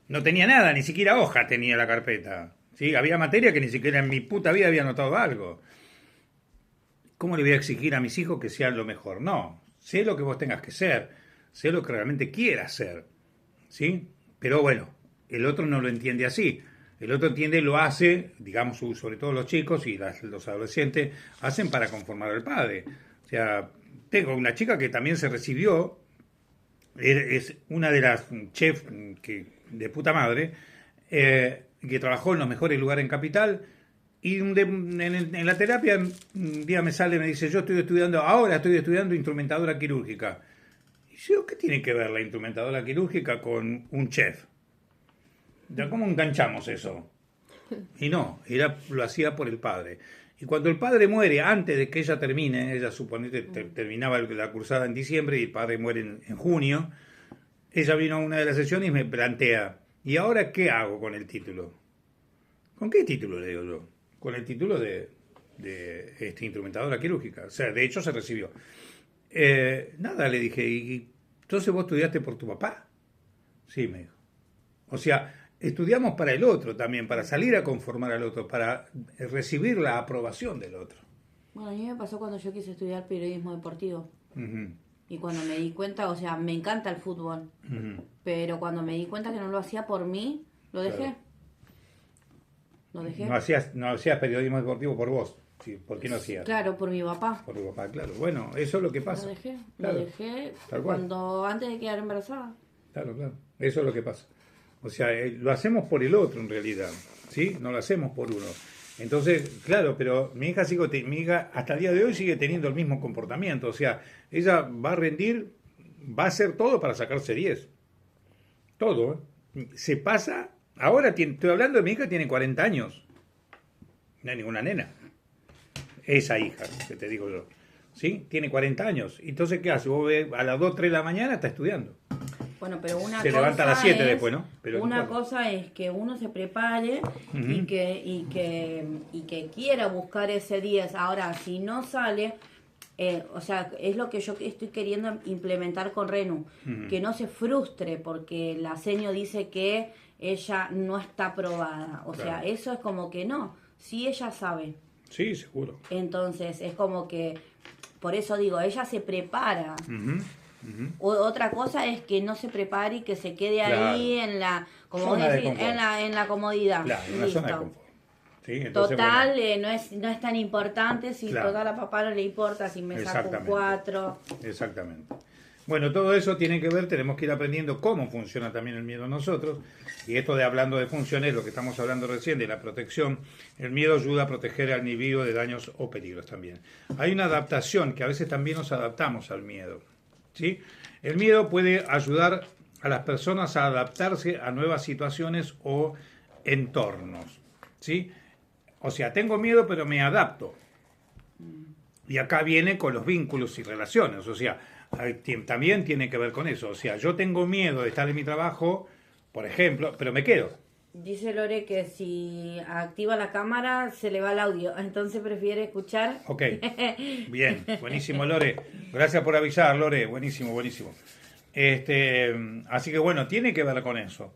No tenía nada, ni siquiera hoja tenía la carpeta. ¿Sí? Había materia que ni siquiera en mi puta vida había notado algo. ¿Cómo le voy a exigir a mis hijos que sean lo mejor? No, sé lo que vos tengas que ser, sé lo que realmente quieras ser, ¿sí? Pero bueno, el otro no lo entiende así. El otro entiende, lo hace, digamos, sobre todo los chicos y los adolescentes, hacen para conformar al padre. O sea, tengo una chica que también se recibió, es una de las chefs de puta madre, que trabajó en los mejores lugares en Capital. Y en la terapia un día me sale y me dice, ahora estoy estudiando instrumentadora quirúrgica. Y yo, ¿qué tiene que ver la instrumentadora quirúrgica con un chef? ¿Cómo enganchamos eso? Y no, lo hacía por el padre. Y cuando el padre muere, antes de que ella termine, ella suponete terminaba la cursada en diciembre y el padre muere en junio, ella vino a una de las sesiones y me plantea, ¿y ahora qué hago con el título? ¿Con qué título le digo yo? Con el título de instrumentadora quirúrgica. O sea, de hecho se recibió. Nada, le dije, ¿y entonces vos estudiaste por tu papá? Sí, me dijo. O sea, estudiamos para el otro también, para salir a conformar al otro, para recibir la aprobación del otro. Bueno, a mí me pasó cuando yo quise estudiar periodismo deportivo. Uh-huh. Y cuando me di cuenta, o sea, me encanta el fútbol. Uh-huh. Pero cuando me di cuenta que no lo hacía por mí, lo dejé. Claro. Lo dejé. No hacías periodismo deportivo por vos. Sí, ¿por qué no hacías? Claro, por mi papá. Por tu papá, claro. Bueno, eso es lo que pasa. Lo dejé. Claro. Lo dejé Tal cual. antes de quedar embarazada. Claro, claro. Eso es lo que pasa. O sea, lo hacemos por el otro en realidad, ¿sí? No lo hacemos por uno. Entonces, claro, pero mi hija hasta el día de hoy sigue teniendo el mismo comportamiento. O sea, ella va a rendir, va a hacer todo para sacarse 10. Todo, ¿eh? Se pasa. Ahora estoy hablando de mi hija, tiene 40 años. No hay ninguna nena. Esa hija, que te digo yo. ¿Sí? Tiene 40 años. Entonces, ¿qué hace? Vos ves, a las 2, 3 de la mañana está estudiando. Bueno, pero una Se cosa levanta a las 7 es, después, ¿no? Pero una no importa. cosa es que uno se prepare Ujú. y que quiera buscar ese 10. Ahora, si no sale, o sea, es lo que yo estoy queriendo implementar con Renu, Ujú. que no se frustre porque la seño dice que ella no está aprobada. O sea, Claro. eso es como que no, si ella sabe. Sí, seguro. Entonces, es como que, por eso digo, ella se prepara. Ujú, ujú. Otra cosa es que no se prepare y que se quede ahí Claro. en la, como Zona vos de decís, confort. en la comodidad. Claro, una Listo. zona de confort. ¿Sí? Entonces, Total, bueno, no es tan importante si Claro. total a papá no le importa si me saco un Exactamente. 4. exactamente. Bueno, todo eso tiene que ver, tenemos que ir aprendiendo cómo funciona también el miedo en nosotros. Y esto de hablando de funciones, lo que estamos hablando recién, de la protección, el miedo ayuda a proteger al individuo de daños o peligros también. Hay una adaptación, que a veces también nos adaptamos al miedo. ¿Sí? El miedo puede ayudar a las personas a adaptarse a nuevas situaciones o entornos. ¿Sí? O sea, tengo miedo, pero me adapto. Y acá viene con los vínculos y relaciones. O sea, también tiene que ver con eso. O sea, yo tengo miedo de estar en mi trabajo, por ejemplo, pero me quedo. Dice Lore que si activa la cámara se le va el audio, entonces prefiere escuchar. Ok, bien, buenísimo, Lore. Gracias por avisar, Lore. Buenísimo, buenísimo. Así que bueno, tiene que ver con eso.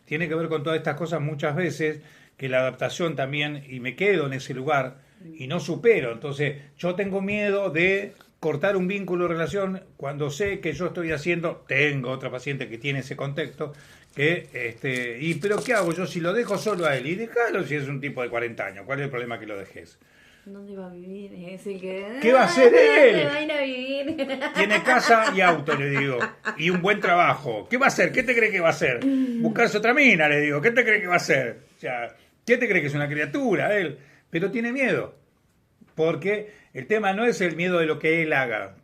Tiene que ver con todas estas cosas muchas veces, que la adaptación también, y me quedo en ese lugar y no supero. Entonces, yo tengo miedo de cortar un vínculo de relación cuando sé que yo estoy haciendo, tengo otra paciente que tiene ese contexto, pero ¿qué hago yo si lo dejo solo a él? Y déjalo si es un tipo de 40 años, ¿cuál es el problema que lo dejes? ¿Dónde va a vivir? Es el que... ¿Qué va a hacer él? Se va a ir a vivir. Tiene casa y auto, le digo, y un buen trabajo. ¿Qué va a hacer? ¿Qué te cree que va a hacer? Buscarse otra mina, le digo. ¿Qué te cree que va a hacer? O sea, ¿qué te cree que es una criatura él? Pero tiene miedo, porque el tema no es el miedo de lo que él haga.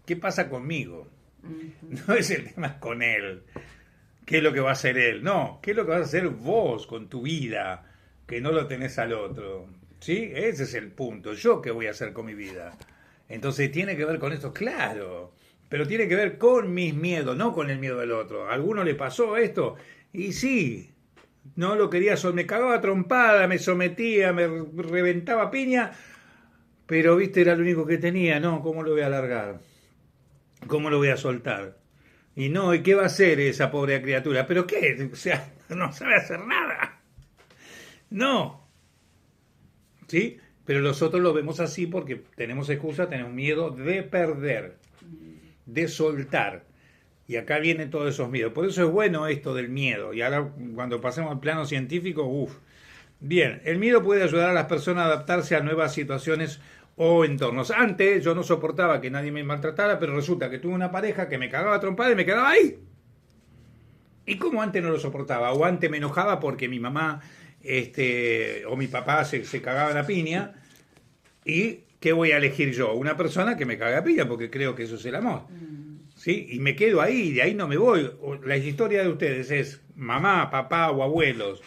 ¿Qué pasa conmigo? No es el tema con él. ¿Qué es lo que va a hacer él? No, ¿qué es lo que vas a hacer vos con tu vida? Que no lo tenés al otro. ¿Sí? Ese es el punto. ¿Yo qué voy a hacer con mi vida? Entonces tiene que ver con esto, claro. Pero tiene que ver con mis miedos, no con el miedo del otro. ¿A alguno le pasó esto? Y sí, no lo quería, me cagaba a trompada, me sometía, me reventaba a piña, pero viste, era lo único que tenía. No, ¿cómo lo voy a alargar? ¿Cómo lo voy a soltar? Y no, ¿y qué va a hacer esa pobre criatura? ¿Pero qué? O sea, no sabe hacer nada. No. ¿Sí? Pero nosotros lo vemos así porque tenemos excusa, tenemos miedo de perder, de soltar. Y acá vienen todos esos miedos. Por eso es bueno esto del miedo. Y ahora, cuando pasemos al plano científico, uff. Bien, el miedo puede ayudar a las personas a adaptarse a nuevas situaciones o entornos. Antes yo no soportaba que nadie me maltratara, pero resulta que tuve una pareja que me cagaba a trompada y me quedaba ahí. ¿Y cómo antes no lo soportaba? O antes me enojaba porque mi mamá o mi papá se cagaba la piña. ¿Y qué voy a elegir yo? Una persona que me caga a piña porque creo que eso es el amor. ¿Sí? Y me quedo ahí, de ahí no me voy. La historia de ustedes es mamá, papá o abuelos.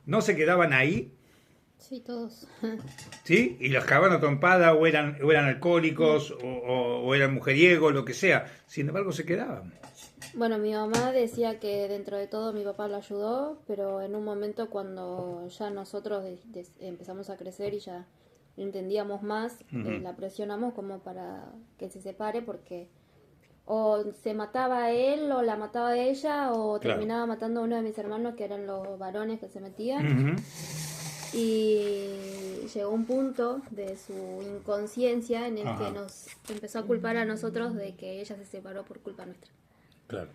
¿No se quedaban ahí? Sí, todos. ¿Sí? Y los cagaban a trompada o eran alcohólicos o eran mujeriegos, lo que sea. Sin embargo, se quedaban. Bueno, mi mamá decía que dentro de todo mi papá la ayudó, pero en un momento cuando ya nosotros empezamos a crecer y ya entendíamos más, la presionamos como para que se separe porque o se mataba a él o la mataba a ella o Claro. terminaba matando a uno de mis hermanos que eran los varones que se metían. Ujú. Y llegó un punto de su inconsciencia en el Ajá. que nos empezó a culpar a nosotros de que ella se separó por culpa nuestra. Claro.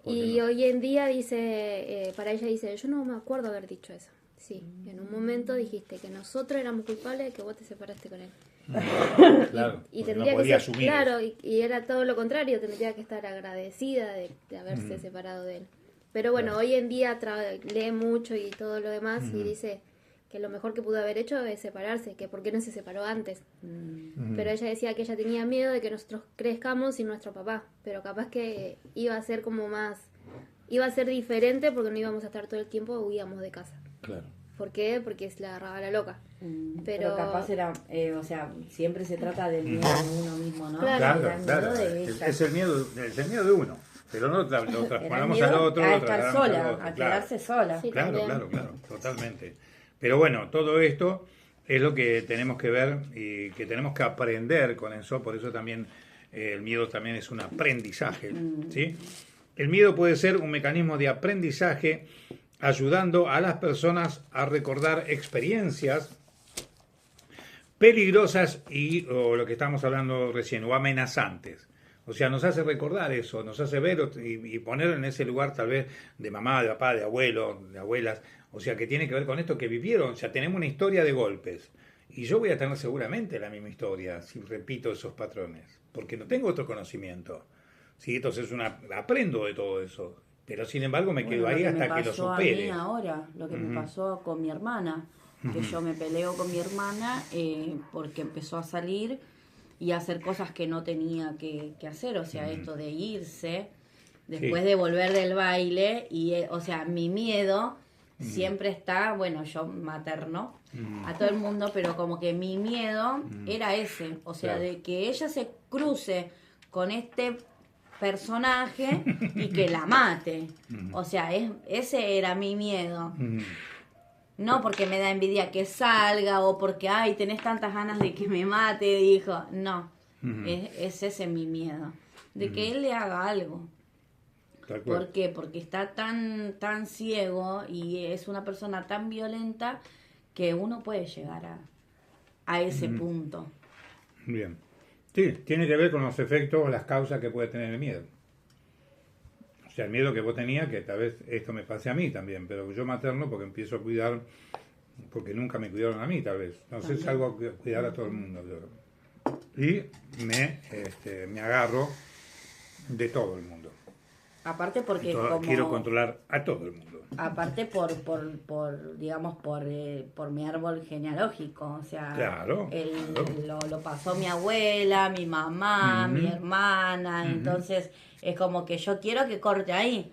¿Por qué Y no? hoy en día dice, para ella dice, yo no me acuerdo haber dicho eso. Sí, en un momento dijiste que nosotros éramos culpables de que vos te separaste con él. Claro, Y porque tendría no que podía ser, asumir claro, eso. y era todo lo contrario, tendría que estar agradecida de haberse separado de él. Pero bueno, Claro. hoy en día lee mucho y todo lo demás y dice que lo mejor que pudo haber hecho es separarse, que por qué no se separó antes. Pero ella decía que ella tenía miedo de que nosotros crezcamos sin nuestro papá, pero capaz que iba a ser como más, iba a ser diferente porque no íbamos a estar todo el tiempo, huíamos de casa. Claro. ¿Por qué? Porque se la agarraba la loca. Pero capaz era, o sea, siempre se trata del miedo de uno mismo, ¿no? Claro. Claro, Era el miedo claro. de ella. Es el miedo de uno. Pero no lo Era el trasladamos miedo al otro. a lo estar trasladamos al sola, otro, a claro. quedarse sola. Sí. Claro, también. claro, totalmente. Pero bueno, todo esto es lo que tenemos que ver y que tenemos que aprender con eso, por eso también el miedo también es un aprendizaje, ¿sí? El miedo puede ser un mecanismo de aprendizaje ayudando a las personas a recordar experiencias peligrosas o lo que estamos hablando recién, o amenazantes. O sea, nos hace recordar eso, nos hace ver y poner en ese lugar tal vez de mamá, de papá, de abuelo, de abuelas. O sea, que tiene que ver con esto que vivieron. O sea, tenemos una historia de golpes. Y yo voy a tener seguramente la misma historia si repito esos patrones. Porque no tengo otro conocimiento. ¿Sí? Entonces aprendo de todo eso. Pero sin embargo me quedo Bueno, ahí lo hasta me que lo pasó a supere. mí ahora, lo que me pasó con mi hermana, que yo me peleo con mi hermana porque empezó a salir y a hacer cosas que no tenía que hacer, o sea, esto de irse, después Sí. de volver del baile, y o sea, mi miedo siempre está, bueno, yo materno a todo el mundo, pero como que mi miedo era ese, o sea, Claro. de que ella se cruce con este personaje y que la mate. O sea, ese era mi miedo. No porque me da envidia que salga o porque, ay, tenés tantas ganas de que me mate, dijo. No, es ese mi miedo. De que él le haga algo. Tal cual. ¿Por qué? Porque está tan ciego y es una persona tan violenta que uno puede llegar a ese punto. Bien. Sí, tiene que ver con los efectos, las causas que puede tener el miedo. O sea, el miedo que vos tenías, que tal vez esto me pase a mí también, pero yo materno porque empiezo a cuidar, porque nunca me cuidaron a mí tal vez. Entonces salgo a cuidar a todo el mundo. Y me agarro de todo el mundo. Aparte porque Quiero controlar a todo el mundo. Aparte digamos, por mi árbol genealógico, o sea, Claro, lo pasó mi abuela, mi mamá, mi hermana, entonces es como que yo quiero que corte ahí,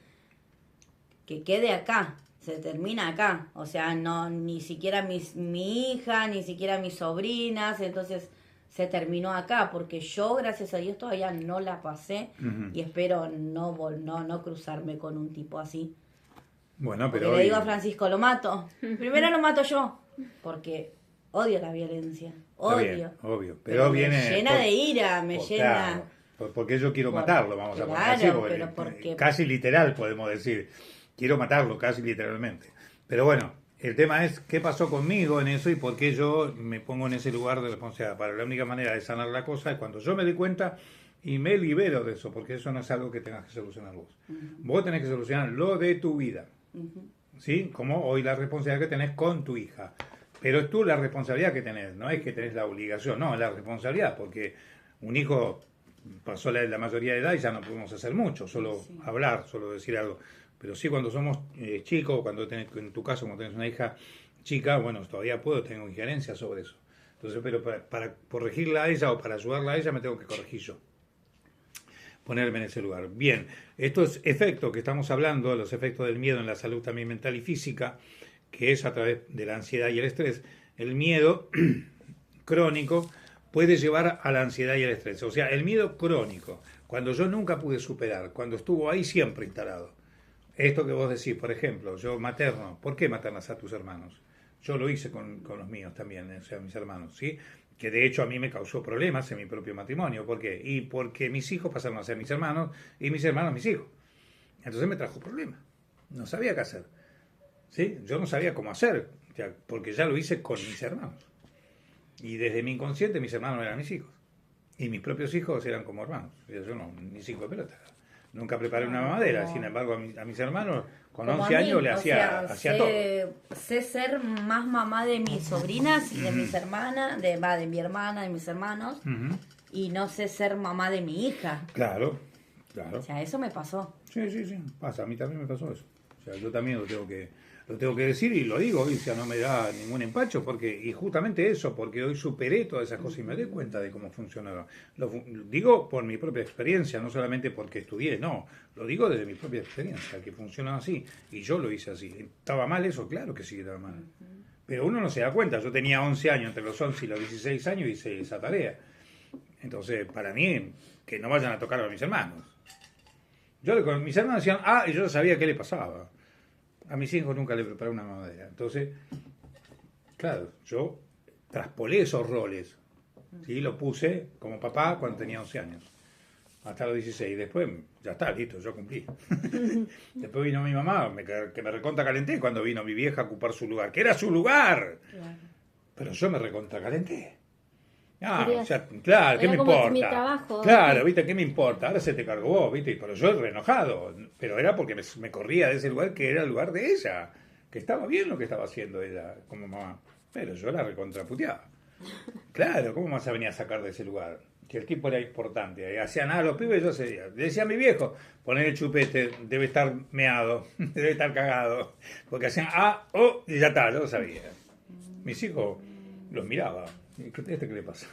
que quede acá, se termina acá, o sea, no ni siquiera mi hija, ni siquiera mis sobrinas, entonces se terminó acá, porque yo, gracias a Dios, todavía no la pasé y espero no cruzarme con un tipo así. Bueno, Porque pero le digo a Francisco, lo mato. Primero lo mato yo, porque odio la violencia. Está Odio. bien, obvio. Pero me viene llena de ira, me llena... Claro, porque yo quiero matarlo, vamos a poner claro, así, porque pero porque- casi literal podemos decir. Quiero matarlo, casi literalmente. Pero bueno, el tema es qué pasó conmigo en eso y por qué yo me pongo en ese lugar de responsabilidad. Para la única manera de sanar la cosa es cuando yo me doy cuenta y me libero de eso, porque eso no es algo que tengas que solucionar vos. Vos tenés que solucionar lo de tu vida. ¿Sí? Como hoy la responsabilidad que tenés con tu hija. Pero es tú la responsabilidad que tenés, no es que tenés la obligación, no, es la responsabilidad, porque un hijo pasó la mayoría de edad y ya no podemos hacer mucho, solo hablar, solo decir algo. Pero sí cuando somos chicos, cuando tenés, en tu caso, cuando tenés una hija chica, bueno, todavía tengo injerencia sobre eso. Entonces, pero para corregirla a ella o para ayudarla a ella me tengo que corregir yo. Ponerme en ese lugar. Bien, estos efectos que estamos hablando, los efectos del miedo en la salud también mental y física, que es a través de la ansiedad y el estrés, el miedo crónico puede llevar a la ansiedad y el estrés. O sea, el miedo crónico, Cuando yo nunca pude superar, cuando estuvo ahí siempre instalado. Esto que vos decís, por ejemplo, yo materno, ¿por qué maternas a tus hermanos? Yo lo hice con los míos también, o sea, mis hermanos, ¿sí? Que de hecho a mí me causó problemas en mi propio matrimonio. ¿Por qué? Y porque mis hijos pasaron a ser mis hermanos y mis hermanos mis hijos. Entonces me trajo problemas. No sabía qué hacer. ¿Sí? Yo no sabía cómo hacer, porque ya lo hice con mis hermanos. Y desde mi inconsciente mis hermanos eran mis hijos. Y mis propios hijos eran como hermanos. Yo no, ni cinco de pelota. Nunca preparé una mamadera. Sin embargo, a mis hermanos con Como 11 a mí, años le o hacía sea, todo. Sé ser más mamá de mis sobrinas y de mis hermanas, de mi hermana, de mis hermanos, Ujú. y no sé ser mamá de mi hija. Claro, claro. O sea, eso me pasó. Sí, pasa, a mí también me pasó eso. O sea, yo también lo tengo que decir y lo digo, y o sea, no me da ningún empacho, y justamente eso, porque hoy superé todas esas cosas y me doy cuenta de cómo funcionaba. Digo por mi propia experiencia, no solamente porque estudié, no, lo digo desde mi propia experiencia, que funciona así, y yo lo hice así. ¿Estaba mal eso? Claro que sí que estaba mal. Pero uno no se da cuenta, yo tenía 11 años, entre los 11 y los 16 años hice esa tarea. Entonces, para mí, que no vayan a tocar a mis hermanos. Mis hermanos decían, y yo sabía qué le pasaba. A mis hijos nunca le preparé una mamadera. Entonces, claro, yo traspolé esos roles. ¿Sí? Lo puse como papá cuando tenía 11 años. Hasta los 16. Después, ya está, listo, yo cumplí. Después vino mi mamá, que me recontra calenté cuando vino mi vieja a ocupar su lugar. ¡Que era su lugar! Claro. Pero yo me recontra calenté. Querías- O sea, claro, ¿qué era me como importa? mi trabajo. Claro, ¿viste? ¿Qué me importa? Ahora se te cargó vos, ¿viste? Pero yo re enojado. Pero era porque me corría de ese lugar que era el lugar de ella. Que estaba bien lo que estaba haciendo ella como mamá. Pero yo la recontraputeaba. Claro, ¿cómo más se venía a sacar de ese lugar? Que el tipo era importante. Hacían nada los pibes, yo seguía. Le decía a mi viejo, poner el chupete, debe estar meado, debe estar cagado. Porque hacían y ya está, yo lo sabía. Mis hijos los miraba. ¿Qué le pasa?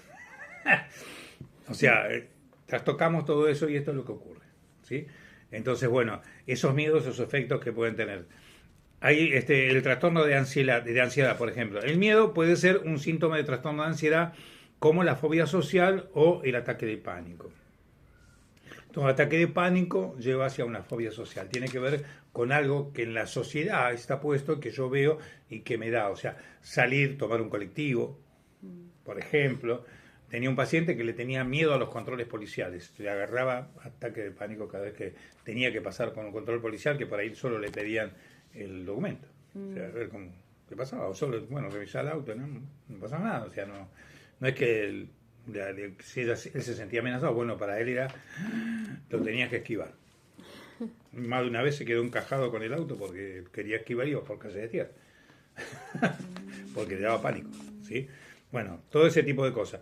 O sea, trastocamos todo eso y esto es lo que ocurre, ¿sí? Entonces, bueno, esos miedos, esos efectos que pueden tener. Hay el trastorno de ansiedad, por ejemplo. El miedo puede ser un síntoma de trastorno de ansiedad como la fobia social o el ataque de pánico. Entonces, el ataque de pánico lleva hacia una fobia social. Tiene que ver con algo que en la sociedad está puesto, que yo veo y que me da. O sea, salir, tomar un colectivo, por ejemplo. Tenía un paciente que le tenía miedo a los controles policiales. Le agarraba ataque de pánico cada vez que tenía que pasar con un control policial, que por ahí solo le pedían el documento. O sea, a ver qué pasaba. O solo, revisar el auto, no pasaba nada. O sea, no es que él se sentía amenazado. Bueno, para él lo tenías que esquivar. Más de una vez se quedó encajado con el auto porque quería esquivar y iba por calle de tierra. Porque le daba pánico, ¿sí? Bueno, todo ese tipo de cosas.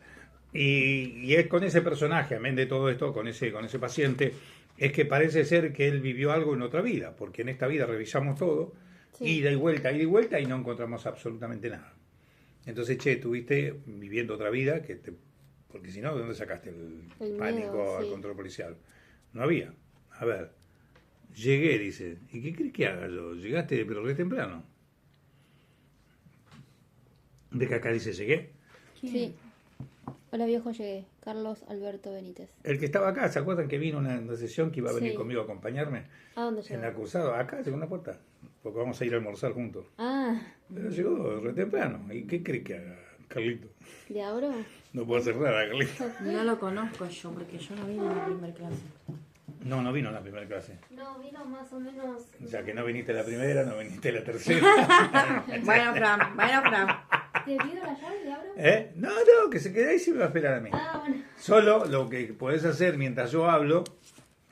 Y es con ese personaje, amén de todo esto, con ese paciente, es que parece ser que él vivió algo en otra vida, porque en esta vida revisamos todo, Sí. ida y vuelta, y no encontramos absolutamente nada. Entonces, estuviste viviendo otra vida, porque si no, ¿de dónde sacaste el pánico miedo, al sí. control policial? No había. A ver, llegué, dice, ¿y qué crees que haga yo? Llegaste, pero re temprano. ¿De que acá dice llegué? Sí. Hola viejo, llegué. Carlos Alberto Benítez. El que estaba acá, ¿se acuerdan que vino una sesión que iba a venir Sí. conmigo a acompañarme? ¿A dónde En la llegó? cruzada, acá, llegó en la puerta, porque vamos a ir a almorzar juntos. Ah, Pero llegó re temprano. ¿Y qué crees que haga, Carlito? ¿le abro? No puedo hacer nada, Carlito. No lo conozco yo, porque yo no vine en la primera clase. No vino en la primera clase. No, vino más o menos. O sea, que no viniste la primera, no viniste la tercera. Bueno, Fran. ¿Te pido la llave? ¿Le abro? No, que se quede ahí si me va a esperar a mí. Ah, bueno. Solo lo que podés hacer mientras yo hablo,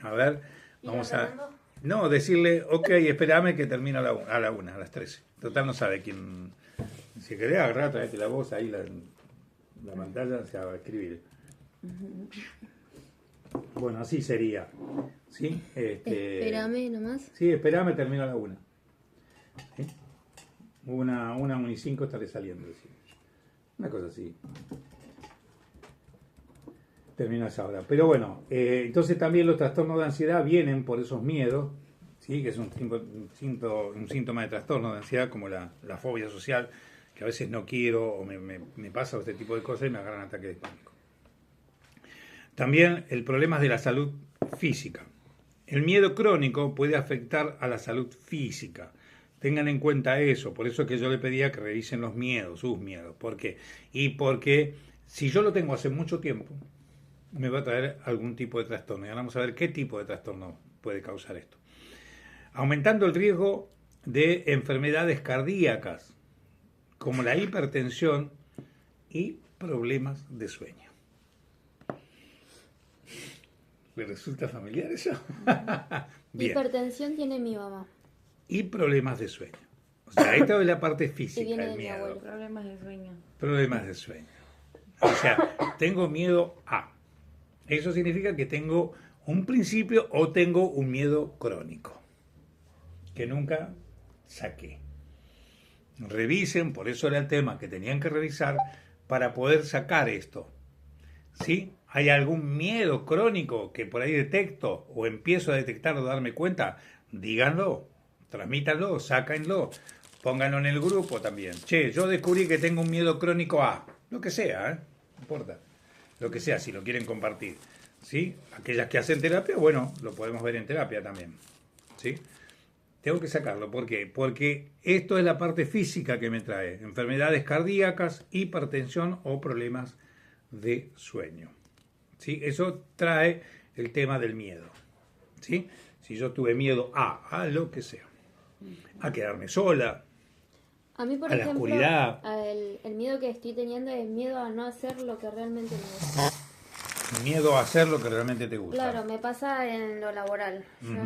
a ver, ¿Y vamos lo a... Fernando? No, decirle, ok, espérame que termino a la una, a las 13. Total no sabe quién... Si querés agarrar, traete la voz ahí, la pantalla, se va a escribir. Bueno, así sería. ¿Sí? Espérame nomás. Sí, esperame, termino a la una. ¿Sí? Una y 5 estaré saliendo. ¿Sí? Una cosa así. Termino a esa hora. Pero bueno, entonces también los trastornos de ansiedad vienen por esos miedos, ¿sí? Que es un síntoma de trastorno de ansiedad, como la fobia social, que a veces no quiero o me pasa este tipo de cosas y me agarran ataques de pánico. También el problema es de la salud física. El miedo crónico puede afectar a la salud física. Tengan en cuenta eso. Por eso es que yo le pedía que revisen los miedos, sus miedos. ¿Por qué? Y porque si yo lo tengo hace mucho tiempo, me va a traer algún tipo de trastorno. Y ahora vamos a ver qué tipo de trastorno puede causar esto. Aumentando el riesgo de enfermedades cardíacas, como la hipertensión y problemas de sueño. ¿Le resulta familiar eso? Bien. Hipertensión tiene mi mamá. Y problemas de sueño. O sea, esta es la parte Y física, viene el de mi miedo. abuelo. Problemas de sueño. Problemas de sueño. O sea, tengo miedo a. Eso significa que tengo un principio o tengo un miedo crónico, que nunca saqué. Revisen, por eso era el tema que tenían que revisar para poder sacar esto. ¿Sí? ¿Hay algún miedo crónico que por ahí detecto o empiezo a detectar o darme cuenta? Díganlo, transmítanlo, sáquenlo, pónganlo en el grupo también. Che, yo descubrí que tengo un miedo crónico a, lo que sea, no importa, lo que sea, si lo quieren compartir. ¿Sí? Aquellas que hacen terapia, bueno, lo podemos ver en terapia también. ¿Sí? Tengo que sacarlo, ¿por qué? Porque esto es la parte física que me trae, enfermedades cardíacas, hipertensión o problemas de sueño. ¿Sí? Eso trae el tema del miedo. ¿Sí? Si yo tuve miedo a lo que sea, a quedarme sola, A mí, por a la ejemplo, oscuridad. el miedo que estoy teniendo es miedo a no hacer lo que realmente me gusta. miedo a hacer lo que realmente te gusta. Claro, me pasa en lo laboral. Yo Ujú.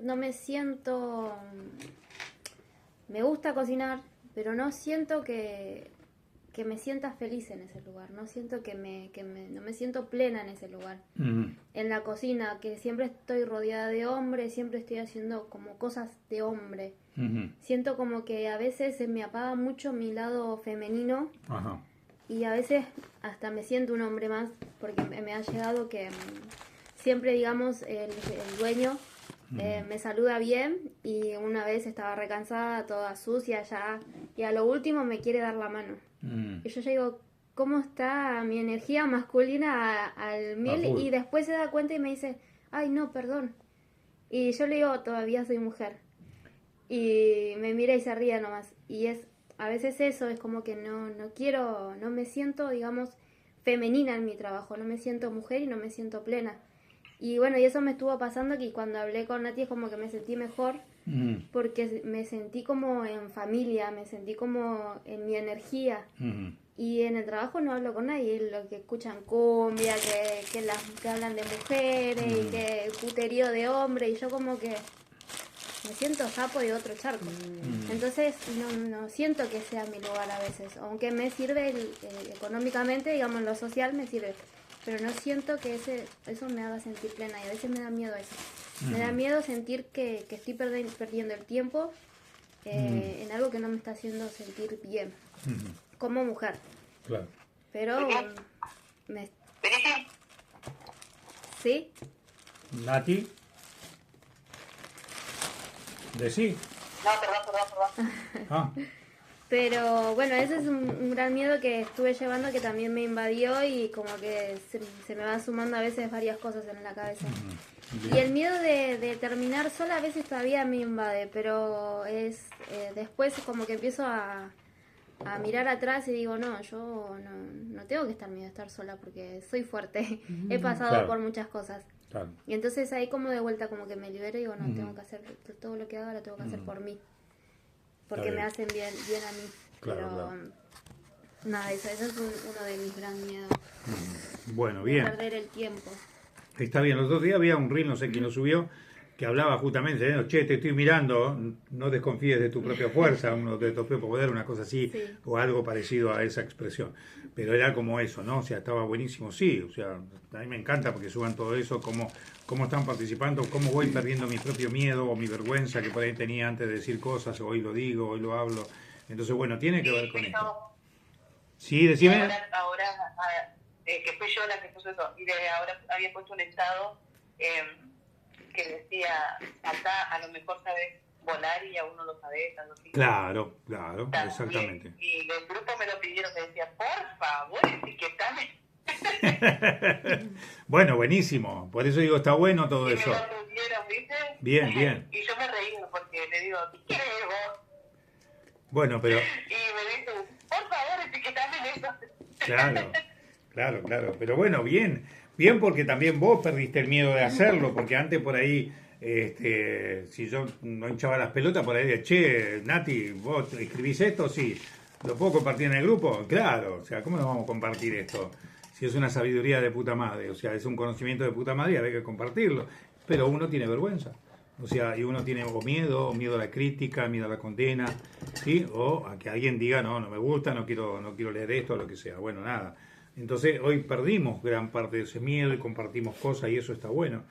no me siento... Me gusta cocinar, pero no siento que me sienta feliz en ese lugar. No siento no me siento plena en ese lugar. Ujú. En la cocina, que siempre estoy rodeada de hombres, siempre estoy haciendo como cosas de hombre. Ujú. Siento como que a veces se me apaga mucho mi lado femenino Ajá. y a veces hasta me siento un hombre más, porque me ha llegado que siempre, digamos, el dueño me saluda bien y una vez estaba recansada, toda sucia ya, y a lo último me quiere dar la mano. Y yo digo, ¿cómo está mi energía masculina al mil? full. Y después se da cuenta y me dice, ay, no, perdón. Y yo le digo, todavía soy mujer. Y me mira y se ríe nomás. Y a veces eso, es como que no quiero, no me siento, digamos, femenina en mi trabajo. No me siento mujer y no me siento plena. Y bueno, y eso me estuvo pasando, que cuando hablé con Nati es como que me sentí mejor, Ujú. porque me sentí como en familia, me sentí como en mi energía. Ujú. Y en el trabajo no hablo con nadie, lo que escuchan cumbia, que hablan de mujeres y que puterío de hombre, y yo como que me siento sapo de otro charco. Entonces no siento que sea mi lugar a veces, aunque me sirve económicamente, digamos, en lo social me sirve, pero no siento que eso me haga sentir plena, y a veces me da miedo eso. Me da miedo sentir que estoy perdiendo el tiempo en algo que no me está haciendo sentir bien, Ujú. como mujer. Claro. Pero ¿sí? Nati. Decí. No, perdón. Ah. Pero bueno, ese es un gran miedo que estuve llevando, que también me invadió, y como que se me van sumando a veces varias cosas en la cabeza. Y el miedo de terminar sola a veces todavía me invade, pero es después como que empiezo a mirar atrás y digo, no, yo no tengo que estar miedo de estar sola porque soy fuerte. He pasado Claro. por muchas cosas. Claro. Y entonces ahí como de vuelta como que me libero y digo, no, tengo que hacer todo lo que haga, lo tengo que hacer por mí. Porque Está me bien. hacen bien a mí. Claro, Pero claro. nada, eso es uno de mis gran miedos. Bueno, De bien. perder el tiempo. Está bien. Los otros días había un reel, no sé quién lo subió, que hablaba justamente de, che, te estoy mirando, no desconfíes de tu propia fuerza, uno de tu propio poder, una cosa así, Sí. o algo parecido a esa expresión. Pero era como eso, ¿no? O sea, estaba buenísimo, sí. O sea, a mí me encanta porque suban todo eso, cómo están participando, cómo voy perdiendo mi propio miedo o mi vergüenza que por ahí tenía antes de decir cosas, hoy lo digo, hoy lo hablo. Entonces, bueno, tiene que ver con esto. Sí, decime. Ahora que fui yo la que puso eso, y ahora había puesto un estado que decía, acá a lo mejor sabes volar y aún no lo sabes, algo así. Claro, También, exactamente. Y el grupo me lo pidieron, me decía, por favor, etiquetame. Bueno, buenísimo. Por eso digo, está bueno todo Y eso. me lo entendieron, ¿viste? Bien, bien. Y yo me reía porque le digo, ¿qué querés vos? Bueno, pero Y me dicen, por favor, etiquetame en eso. claro. Pero bueno, bien. Bien porque también vos perdiste el miedo de hacerlo, porque antes por ahí, si yo no hinchaba las pelotas, por ahí de, che, Nati, vos escribís esto, sí. ¿Lo puedo compartir en el grupo? Claro, o sea, ¿cómo nos vamos a compartir esto? Si es una sabiduría de puta madre, o sea, es un conocimiento de puta madre y hay que compartirlo. Pero uno tiene vergüenza. O sea, y uno tiene o miedo a la crítica, miedo a la condena, ¿sí? O a que alguien diga, no me gusta, no quiero leer esto, o lo que sea. Bueno, nada. Entonces, hoy perdimos gran parte de ese miedo y compartimos cosas y eso está bueno.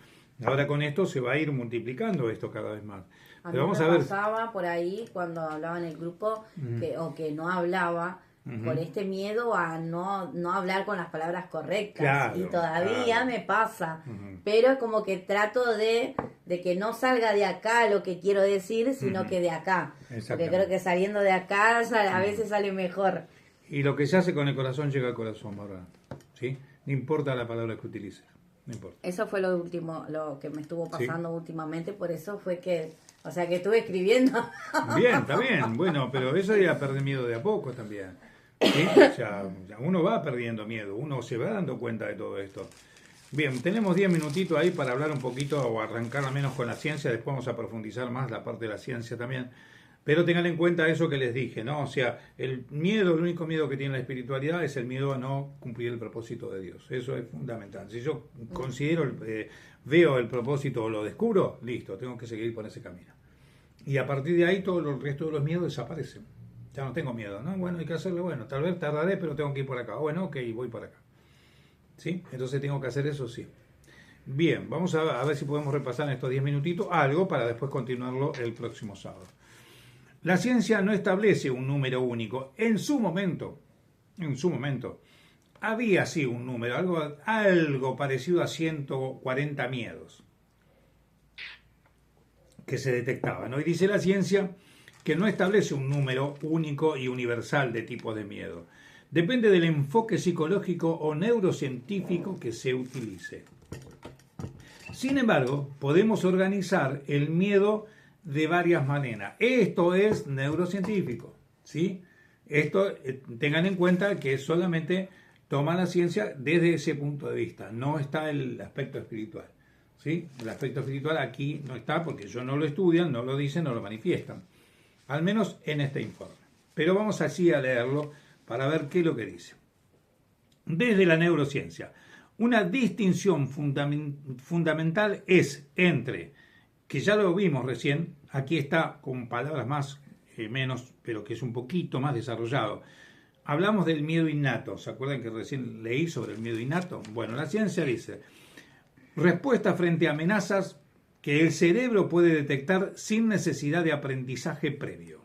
Ahora con esto se va a ir multiplicando esto cada vez más. A Pero mí vamos me a ver. pasaba por ahí cuando hablaba en el grupo que no hablaba por este miedo a no hablar con las palabras correctas. Claro, y todavía claro. me pasa. Pero es como que trato de que no salga de acá lo que quiero decir, sino que de acá. Porque Exactamente. creo que saliendo de acá a veces sale mejor. Y lo que se hace con el corazón llega al corazón, ¿verdad? ¿Sí? No importa la palabra que utilices. No importa. Eso fue lo último, lo que me estuvo pasando últimamente, por eso fue que, o sea, que estuve escribiendo. Bien, está bien. Bueno, pero eso ya perder miedo de a poco también. ¿Sí? O sea, uno va perdiendo miedo, uno se va dando cuenta de todo esto. Bien, tenemos 10 minutitos ahí para hablar un poquito o arrancar al menos con la ciencia, después vamos a profundizar más la parte de la ciencia también. Pero tengan en cuenta eso que les dije, ¿no? O sea, el único miedo que tiene la espiritualidad es el miedo a no cumplir el propósito de Dios. Eso es fundamental. Si yo considero, veo el propósito o lo descubro, listo, tengo que seguir por ese camino. Y a partir de ahí todo el resto de los miedos desaparecen. Ya no tengo miedo, ¿no? Bueno, hay que hacerlo, bueno, tal vez tardaré, pero tengo que ir por acá. Bueno, ok, voy por acá. ¿Sí? Entonces tengo que hacer eso, sí. Bien, vamos a ver si podemos repasar en estos 10 minutitos algo para después continuarlo el próximo sábado. La ciencia no establece un número único. En su momento, había sí un número, algo parecido a 140 miedos que se detectaban. Hoy dice la ciencia que no establece un número único y universal de tipos de miedo. Depende del enfoque psicológico o neurocientífico que se utilice. Sin embargo, podemos organizar el miedo de varias maneras. Esto es neurocientífico, ¿sí? Esto, tengan en cuenta que solamente toma la ciencia desde ese punto de vista, no está el aspecto espiritual, ¿sí? El aspecto espiritual aquí no está porque ellos no lo estudian, no lo dicen, no lo manifiestan, al menos en este informe. Pero vamos así a leerlo para ver qué es lo que dice. Desde la neurociencia, una distinción fundamental es entre, que ya lo vimos recién, aquí está con palabras más, menos, pero que es un poquito más desarrollado. Hablamos del miedo innato, ¿se acuerdan que recién leí sobre el miedo innato? Bueno, la ciencia dice, respuesta frente a amenazas que el cerebro puede detectar sin necesidad de aprendizaje previo.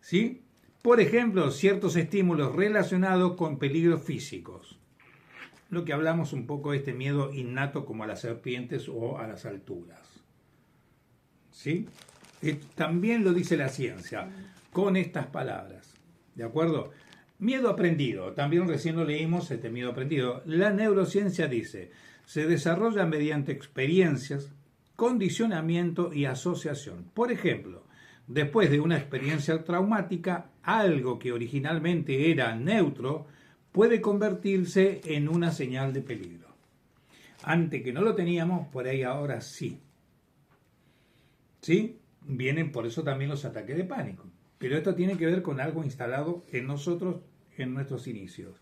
¿Sí? Por ejemplo, ciertos estímulos relacionados con peligros físicos. Lo que hablamos un poco de este miedo innato como a las serpientes o a las alturas. ¿Sí? También lo dice la ciencia, con estas palabras. ¿De acuerdo? Miedo aprendido. También recién lo leímos, este miedo aprendido. La neurociencia dice, se desarrolla mediante experiencias, condicionamiento y asociación. Por ejemplo, después de una experiencia traumática, algo que originalmente era neutro puede convertirse en una señal de peligro. Antes que no lo teníamos, por ahí ahora sí. ¿Sí? Vienen por eso también los ataques de pánico. Pero esto tiene que ver con algo instalado en nosotros en nuestros inicios.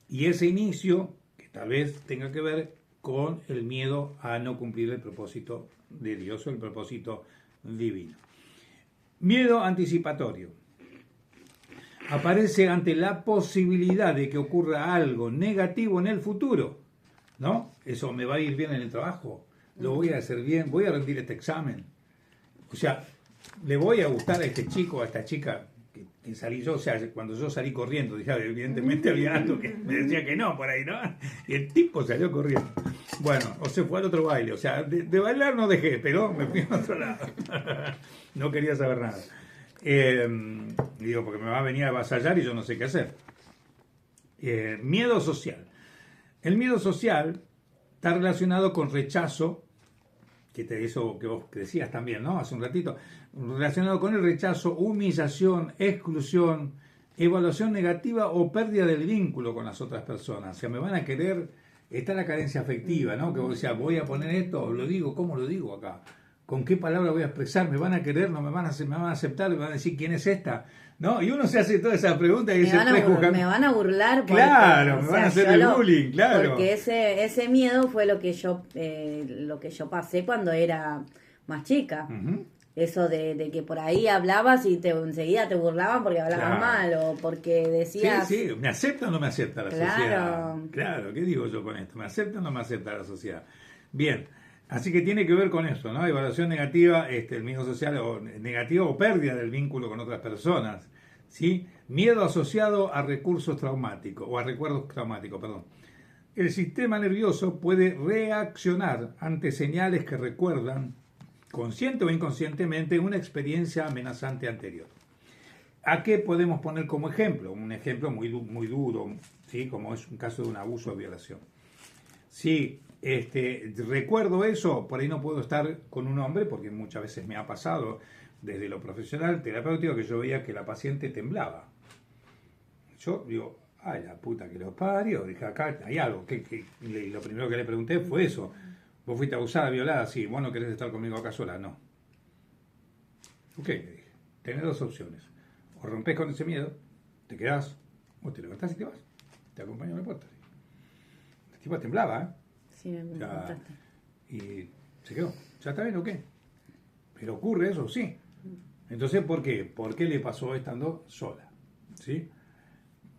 Y ese inicio, que tal vez tenga que ver con el miedo a no cumplir el propósito de Dios o el propósito divino. Miedo anticipatorio. Aparece ante la posibilidad de que ocurra algo negativo en el futuro, ¿no? Eso me va a ir bien en el trabajo, lo voy a hacer bien, voy a rendir este examen. O sea, le voy a gustar a este chico, a esta chica que salí yo, o sea, cuando yo salí corriendo, dije, evidentemente había algo que me decía que no por ahí, ¿no? Y el tipo salió corriendo. Bueno, o se fue al otro baile, o sea, de bailar no dejé, pero me fui a otro lado. No quería saber nada. Digo, porque me va a venir a avasallar y yo no sé qué hacer. Miedo social. El miedo social está relacionado con rechazo, eso que vos decías también, ¿no? Hace un ratito, relacionado con el rechazo, humillación, exclusión, evaluación negativa o pérdida del vínculo con las otras personas. O sea, me van a querer, está la carencia afectiva, ¿no? Que vos decías, voy a poner esto, lo digo, ¿cómo lo digo acá? ¿Con qué palabra voy a expresar? ¿Me van a querer? ¿No me van a aceptar? ¿Me van a decir quién es esta? ¿No? Y uno se hace todas esas preguntas y dice, me van a burlar. Porque, claro, me van a hacer el bullying, claro. Porque ese miedo fue lo que yo pasé cuando era más chica. Uh-huh. Eso de que por ahí hablabas y enseguida te burlaban porque hablabas mal o porque decías... Sí, ¿me acepta o no me acepta la sociedad? Claro, ¿qué digo yo con esto? ¿Me acepta o no me acepta la sociedad? Bien. Así que tiene que ver con eso, ¿no? Evaluación negativa, el miedo social o negativo o pérdida del vínculo con otras personas, ¿sí? Miedo asociado a recursos traumáticos, o a recuerdos traumáticos, perdón. El sistema nervioso puede reaccionar ante señales que recuerdan, consciente o inconscientemente, una experiencia amenazante anterior. ¿A qué podemos poner como ejemplo? Un ejemplo muy duro, ¿sí? Como es un caso de un abuso o violación. Sí. Recuerdo eso, por ahí no puedo estar con un hombre, porque muchas veces me ha pasado desde lo profesional, terapéutico, que yo veía que la paciente temblaba. Yo digo, ay, la puta que lo parió, dije, acá hay algo, y lo primero que le pregunté fue eso. ¿Vos fuiste abusada, violada? Sí. ¿Vos no querés estar conmigo acá sola? No. Ok, le dije, tenés dos opciones. O rompés con ese miedo, te quedás, o te levantás y te vas. Te acompaño a la puerta. La tipa temblaba, ¿eh? Sí, me contaste. Y se quedó. ¿Ya está bien o qué? Pero ocurre eso, sí. Entonces, ¿por qué? ¿Por qué le pasó estando sola? ¿Sí?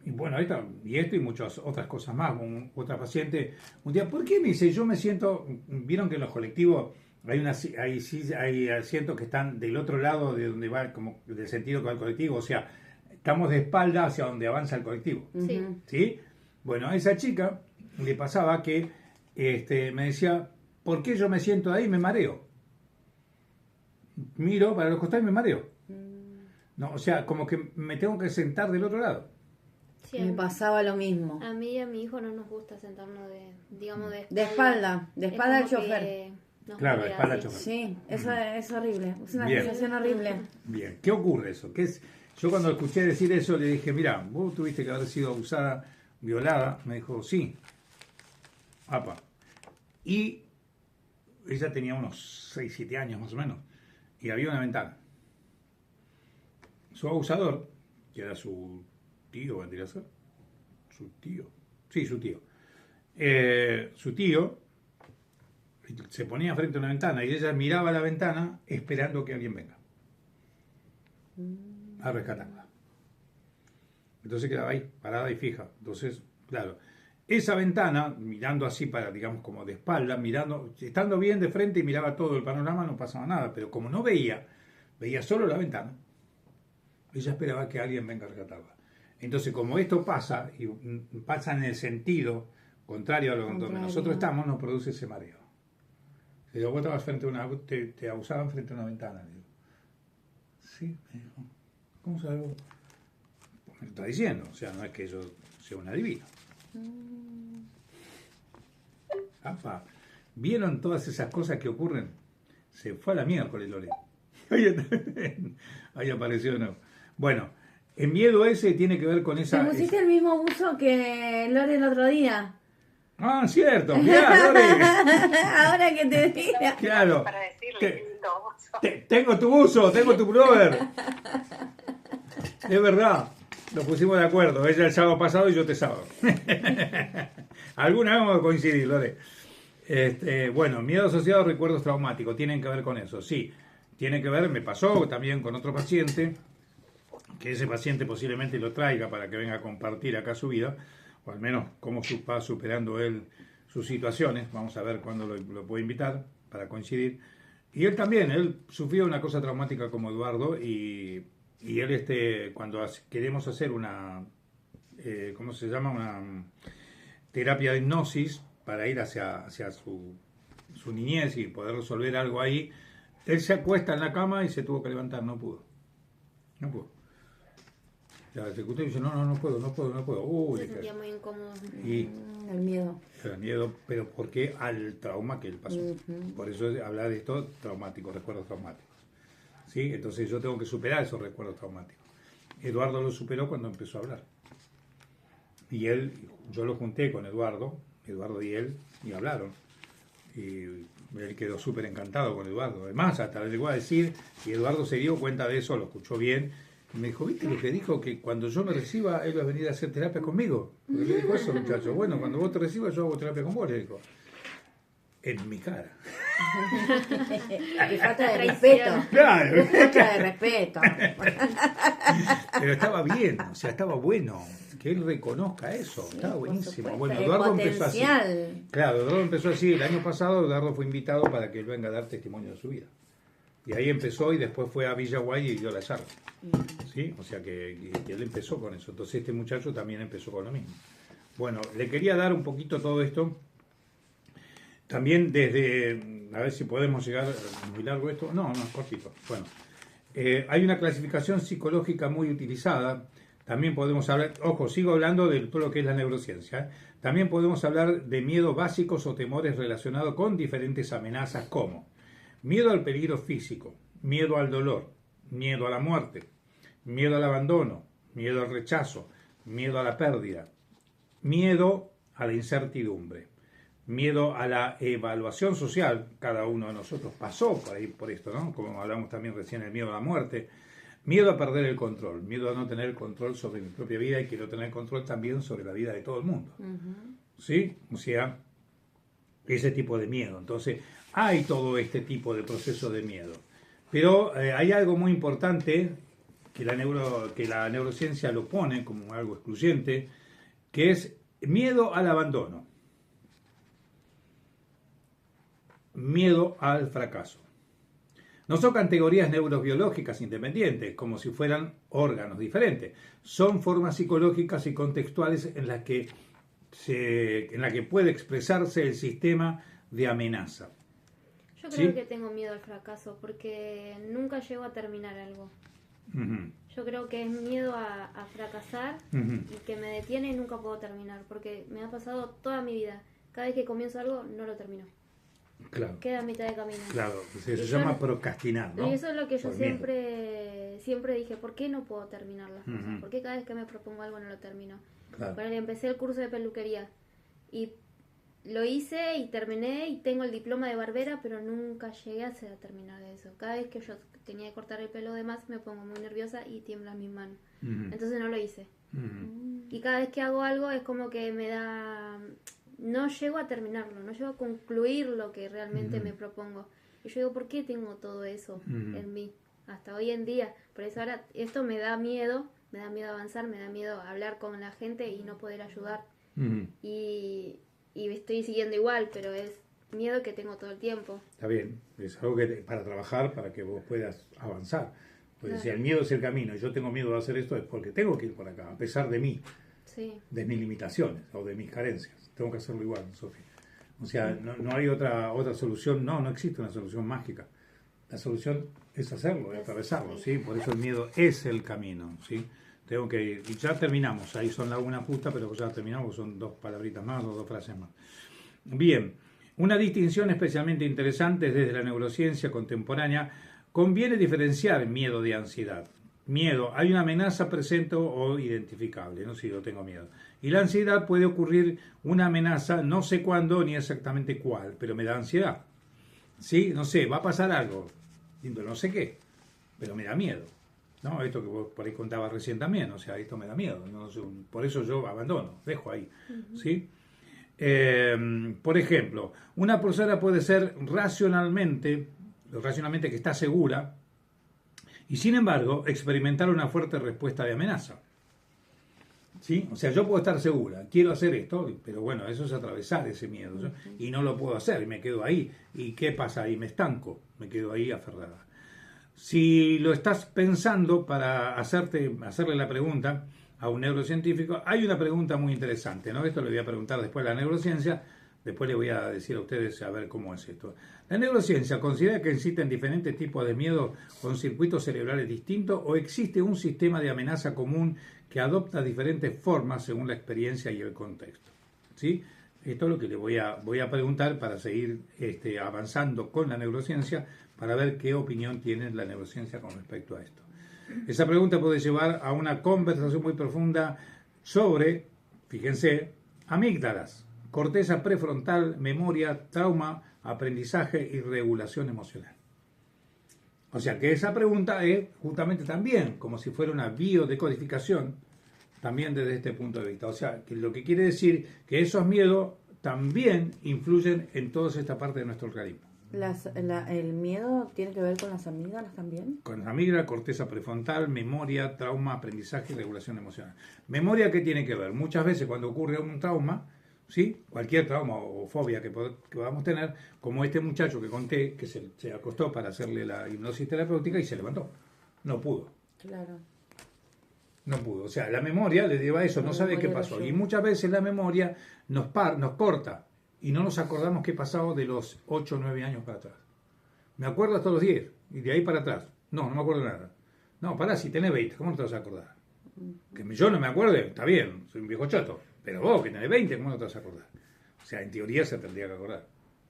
Y bueno, esto y muchas otras cosas más. Otra paciente, un día, ¿por qué me dice? Yo me siento, vieron que en los colectivos hay asientos que están del otro lado de donde va, como del sentido que va el colectivo, o sea, estamos de espalda hacia donde avanza el colectivo. Sí. ¿Sí? Bueno, a esa chica le pasaba que me decía, ¿por qué yo me siento ahí y me mareo? Miro para los costados y me mareo. No, o sea, como que me tengo que sentar del otro lado. Sí, me pasaba lo mismo. A mí y a mi hijo no nos gusta sentarnos de espalda al chofer. Claro, de espalda al chofer. Sí, eso es horrible, es una sensación horrible. Bien, ¿qué ocurre eso? Yo cuando escuché decir eso le dije, mira, vos tuviste que haber sido abusada, violada. Me dijo, sí. Apa. Y ella tenía unos 6, 7 años más o menos, y había una ventana. Su abusador, que era su tío, vendría a ser, su tío, se ponía frente a una ventana y ella miraba la ventana esperando que alguien venga a rescatarla. Entonces quedaba ahí, parada y fija. Entonces, claro, esa ventana, mirando así para, digamos, como de espalda, mirando, estando bien de frente y miraba todo el panorama, no pasaba nada, pero como no veía solo la ventana, ella esperaba que alguien venga a rescatarla. Entonces, como esto pasa, y pasa en el sentido contrario a donde nosotros estamos, nos produce ese mareo. Si vos estabas frente a te abusaban frente a una ventana. Digo, sí, me dijo, ¿cómo sabes vos? Pues me lo está diciendo, o sea, no es que yo sea un adivino. Apa, ¿vieron todas esas cosas que ocurren? Se fue a la miércoles, Lore. Ahí apareció, no. Bueno, el miedo ese tiene que ver con esa... Te pusiste el mismo buzo que Lore el otro día. Ah, cierto, mirá, Lore. Ahora que te diga. Claro. Para decirle, tengo tu buzo, tengo tu pullover. Es verdad. Nos pusimos de acuerdo, ella el sábado pasado y yo este sábado. Alguna vez vamos a coincidir, Lore. Bueno, miedo asociado a recuerdos traumáticos, tienen que ver con eso, sí. Tiene que ver, me pasó también con otro paciente, que ese paciente posiblemente lo traiga para que venga a compartir acá su vida, o al menos cómo va superando él sus situaciones. Vamos a ver cuándo lo puede invitar para coincidir. Y él también, él sufrió una cosa traumática como Eduardo y él, cuando queremos hacer una, ¿cómo se llama? Una terapia de hipnosis para ir hacia su niñez y poder resolver algo ahí, él se acuesta en la cama y se tuvo que levantar, no pudo. Ya, se escuchó y dice, no puedo. Uy, Se sentía muy incómodo. y El miedo. el miedo, pero ¿por qué? Al trauma que él pasó. Por eso hablar de esto, traumático, recuerdos traumáticos. ¿Sí? Entonces yo tengo que superar esos recuerdos traumáticos. Eduardo lo superó cuando empezó a hablar. Y yo lo junté con Eduardo y él, y hablaron. Y él quedó súper encantado con Eduardo. Además, hasta le llegó a decir, y Eduardo se dio cuenta de eso, lo escuchó bien, y me dijo, ¿viste lo que dijo? Que cuando yo me reciba, él va a venir a hacer terapia conmigo. Porque le dijo eso, muchacho. Bueno, cuando vos te recibas, yo hago terapia con vos, le dijo. En mi cara. Qué falta de respeto. Claro. Qué falta de respeto. Pero estaba bien, o sea, estaba bueno. Que él reconozca eso, Sí, estaba por buenísimo. supuesto, Bueno, el Eduardo empezó así. potencial. Claro, Eduardo empezó así. El año pasado Eduardo fue invitado para que él venga a dar testimonio de su vida. Y ahí empezó y después fue a Villaguay y dio la charla. ¿Sí? O sea que él empezó con eso. Entonces este muchacho también empezó con lo mismo. Bueno, le quería dar un poquito todo esto. También desde, a ver si podemos llegar, muy largo esto. No, es cortito. Bueno, hay una clasificación psicológica muy utilizada. También podemos hablar, ojo, sigo hablando de todo lo que es la neurociencia. También podemos hablar de miedos básicos o temores relacionados con diferentes amenazas como miedo al peligro físico, miedo al dolor, miedo a la muerte, miedo al abandono, miedo al rechazo, miedo a la pérdida, miedo a la incertidumbre, miedo a la evaluación social. Cada uno de nosotros pasó por esto, ¿no? Como hablamos también recién, el miedo a la muerte. Miedo a perder el control, miedo a no tener el control sobre mi propia vida y quiero tener control también sobre la vida de todo el mundo. ¿Sí? O sea, ese tipo de miedo. Entonces, hay todo este tipo de proceso de miedo. Pero hay algo muy importante que la neurociencia lo pone como algo excluyente, que es miedo al abandono, miedo al fracaso. No son categorías neurobiológicas independientes, como si fueran órganos diferentes. Son formas psicológicas y contextuales en las que puede expresarse el sistema de amenaza. Yo creo ¿Sí? que tengo miedo al fracaso porque nunca llego a terminar algo. Yo creo que es miedo a fracasar y que me detiene y nunca puedo terminar, porque me ha pasado toda mi vida. Cada vez que comienzo algo, no lo termino. Claro. Queda a mitad de camino. Claro, se Y llama yo- procrastinar, ¿no? Y eso es lo que yo Por miedo. siempre dije, ¿por qué no puedo terminar las cosas? Ujú. ¿Por qué cada vez que me propongo algo no lo termino? Claro. Bueno, empecé el curso de peluquería y lo hice y terminé y tengo el diploma de barbera, pero nunca llegué a terminar de eso. Cada vez que yo tenía que cortar el pelo de más me pongo muy nerviosa y tiemblan mis manos. Ujú. Entonces no lo hice. Ujú. Y cada vez que hago algo es como que me da... No llego a terminarlo, no llego a concluir lo que realmente me propongo. Y yo digo, ¿por qué tengo todo eso en mí? Hasta hoy en día. Por eso ahora esto me da miedo avanzar, me da miedo hablar con la gente y no poder ayudar. Ujú. Y estoy siguiendo igual, pero es miedo que tengo todo el tiempo. Está bien, es algo que para trabajar, para que vos puedas avanzar. Pues Claro. si el miedo es el camino y yo tengo miedo de hacer esto es porque tengo que ir por acá, a pesar de mí, Sí. de mis limitaciones o de mis carencias. Tengo que hacerlo igual, Sofía. O sea, no hay otra solución, no existe una solución mágica. La solución es hacerlo, es atravesarlo, ¿sí? Por eso el miedo es el camino, ¿sí? Tengo que ir. Y ya terminamos, ahí son la una justa, pero ya terminamos, son 2 palabritas más o 2 frases más. Bien, una distinción especialmente interesante desde la neurociencia contemporánea, conviene diferenciar miedo de ansiedad. Miedo, hay una amenaza presente o identificable, no sé si yo tengo miedo. Y la ansiedad puede ocurrir una amenaza, no sé cuándo ni exactamente cuál, pero me da ansiedad. ¿Sí? No sé, va a pasar algo, no sé qué, pero me da miedo. ¿No? Esto que vos por ahí contabas recién también, o sea, esto me da miedo. No sé, por eso yo abandono, dejo ahí. ¿Sí? Por ejemplo, una persona puede ser racionalmente que está segura, y sin embargo experimentar una fuerte respuesta de amenaza. ¿Sí? O sea, yo puedo estar segura, quiero hacer esto, pero bueno, eso es atravesar ese miedo, ¿sí? Y no lo puedo hacer, y me quedo ahí. ¿Y qué pasa ahí? Me estanco, me quedo ahí aferrada. Si lo estás pensando para hacerle la pregunta a un neurocientífico, hay una pregunta muy interesante, ¿no? Esto le voy a preguntar después a la neurociencia, Después les voy a decir a ustedes a ver cómo es esto. La neurociencia considera que existen diferentes tipos de miedo con circuitos cerebrales distintos o existe un sistema de amenaza común que adopta diferentes formas según la experiencia y el contexto. ¿Sí? Esto es lo que le voy a preguntar para seguir avanzando con la neurociencia para ver qué opinión tiene la neurociencia con respecto a esto. Esa pregunta puede llevar a una conversación muy profunda sobre, fíjense, amígdalas, corteza prefrontal, memoria, trauma, aprendizaje y regulación emocional. O sea que esa pregunta es justamente también como si fuera una biodecodificación, también desde este punto de vista. O sea, que lo que quiere decir que esos miedos también influyen en toda esta parte de nuestro organismo. ¿El miedo tiene que ver con las amígdalas también? Con la amígdala, corteza prefrontal, memoria, trauma, aprendizaje y regulación emocional. Memoria, ¿qué tiene que ver? Muchas veces cuando ocurre un trauma, ¿sí? Cualquier trauma o fobia que podamos tener, como este muchacho que conté, que se acostó para hacerle la hipnosis terapéutica y se levantó. No pudo. Claro. No pudo. O sea, la memoria le lleva a eso, no sabe qué pasó. Y muchas veces la memoria nos corta y no nos acordamos qué pasaba de los 8 o 9 años para atrás. Me acuerdo hasta los 10 y de ahí para atrás. No me acuerdo nada. No, pará, si tenés 20, ¿cómo no te vas a acordar? Que yo no me acuerde, está bien, soy un viejo chato. Pero vos que tenés 20, ¿cómo no te vas a acordar? O sea, en teoría se tendría que acordar.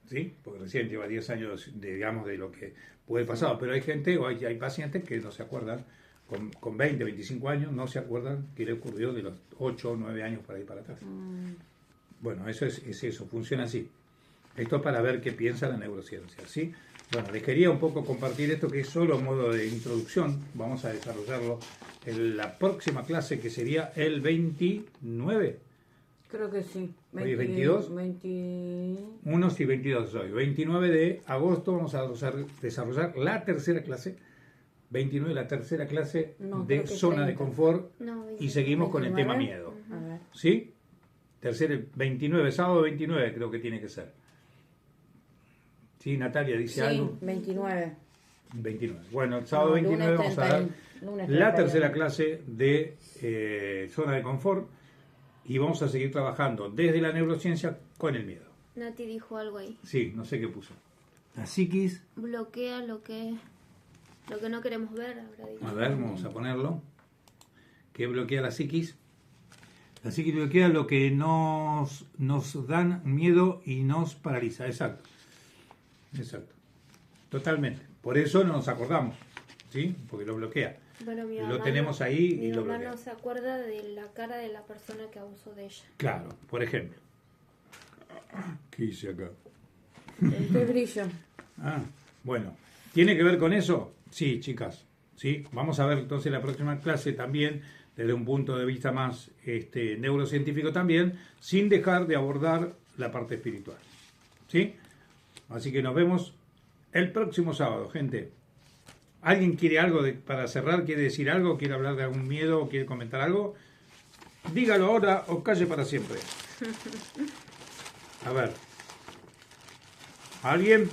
¿Sí? Porque recién lleva 10 años, digamos, de lo que puede pasar. Pero hay gente o hay pacientes que no se acuerdan, con 20, 25 años, no se acuerdan qué le ocurrió de los 8 o 9 años para ahí para atrás. Bueno, eso es eso, funciona así. Esto es para ver qué piensa la neurociencia, ¿sí? Bueno, les quería un poco compartir esto que es solo modo de introducción. Vamos a desarrollarlo en la próxima clase, que sería el 29. Creo que sí. ¿Hoy es 22? 1 y 22 hoy. 29 de agosto vamos a desarrollar la tercera clase. 29, la tercera clase de zona 30. De confort. No, y seguimos 29. Con el tema miedo. ¿Sí? 29, sábado 29 creo que tiene que ser. ¿Sí, Natalia dice algo? Sí, 29. 29. Bueno, el sábado 29 vamos a dar la tercera clase de zona de confort y vamos a seguir trabajando desde la neurociencia con el miedo. Nati dijo algo ahí. Sí, no sé qué puso. La psiquis. Bloquea lo que no queremos ver. A ver, vamos a ponerlo. ¿Qué bloquea la psiquis? La psiquis bloquea lo que nos dan miedo y nos paraliza. Exacto. Totalmente. Por eso no nos acordamos, ¿sí? Porque lo bloquea. Bueno, lo tenemos ahí y lo bloquea. Mi mamá no se acuerda de la cara de la persona que abusó de ella. Claro, por ejemplo. ¿Qué hice acá? Este brillo. Bueno. ¿Tiene que ver con eso? Sí, chicas. ¿Sí? Vamos a ver entonces la próxima clase también desde un punto de vista más neurocientífico también, sin dejar de abordar la parte espiritual. ¿Sí? Así que nos vemos el próximo sábado, gente. ¿Alguien quiere algo para cerrar? ¿Quiere decir algo? ¿Quiere hablar de algún miedo? ¿O quiere comentar algo? Dígalo ahora o calle para siempre. A ver. ¿Alguien?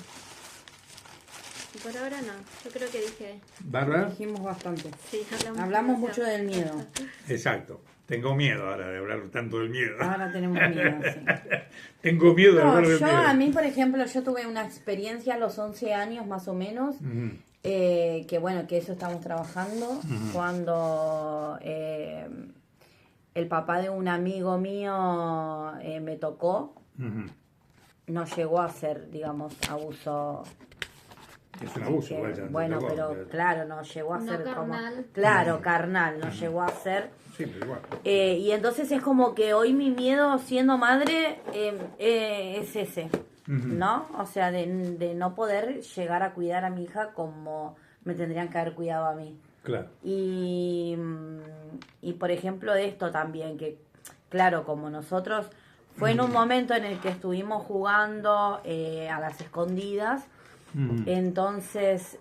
Por ahora no. Yo creo que dije... ¿Bárbara? Dijimos bastante. Sí, hablamos mucho del miedo. Exacto. Tengo miedo ahora de hablar tanto del miedo. Ahora tenemos miedo, sí. Tengo miedo de hablar del miedo. A mí, por ejemplo, yo tuve una experiencia a los 11 años más o menos, que bueno, que eso estamos trabajando, cuando el papá de un amigo mío me tocó, no llegó a ser, digamos, abuso. Es un abuso, bueno, tocó, pero claro, no llegó a no ser carnal. como... Claro, carnal, no llegó a ser... Sí, pero igual. Y entonces es como que hoy mi miedo siendo madre es ese, ¿no? O sea, de no poder llegar a cuidar a mi hija como me tendrían que haber cuidado a mí. Claro. Y por ejemplo esto también, que claro, como nosotros, fue en un momento en el que estuvimos jugando a las escondidas. Entonces,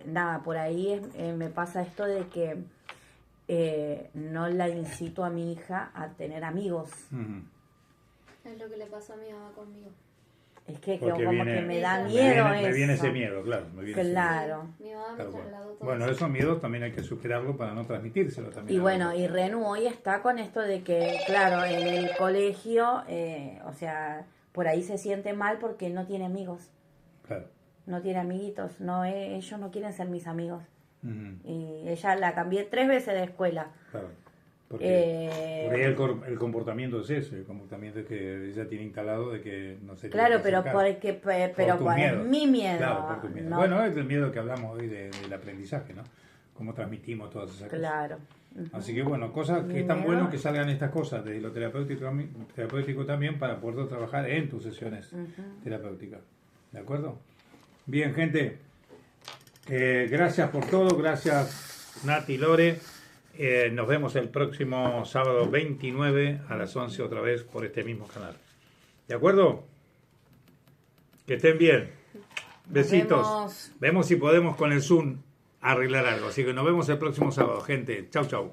nada, por ahí me pasa esto de que no la incito a mi hija a tener amigos. Es lo que le pasó a mi mamá conmigo. Es que Porque como viene, que me da miedo eso. Me viene ese miedo, claro. Claro. Mi mamá me trasladó todo bueno, eso. esos miedos también hay que superarlo para no transmitírselo también. Y bueno, y Renu hoy está con esto de que, claro, en el colegio, o sea, por ahí se siente mal porque no tiene amigos, Claro. no tiene amiguitos, no ellos no quieren ser mis amigos. Ujú. Y ella la cambié 3 veces de escuela. Claro. Porque por ahí el comportamiento es eso, el comportamiento que ella tiene instalado de que no se Claro, quiere pero acercar. pero tu por miedo. mi miedo. Claro, por tu miedo. no- Bueno, es el miedo que hablamos hoy del aprendizaje, ¿no? Cómo transmitimos todas esas cosas. claro. Ujú. Así que bueno, cosas que Mi es tan miedo. bueno que salgan estas cosas de lo terapéutico también para poder trabajar en tus sesiones terapéuticas. ¿De acuerdo? Bien, gente. Gracias por todo. Gracias, Nati, Lore. Nos vemos el próximo sábado 29 a las 11 otra vez por este mismo canal. ¿De acuerdo? Que estén bien. Besitos. vemos. Vemos si podemos con el Zoom arreglar algo. Así que nos vemos el próximo sábado, gente. Chau, chau.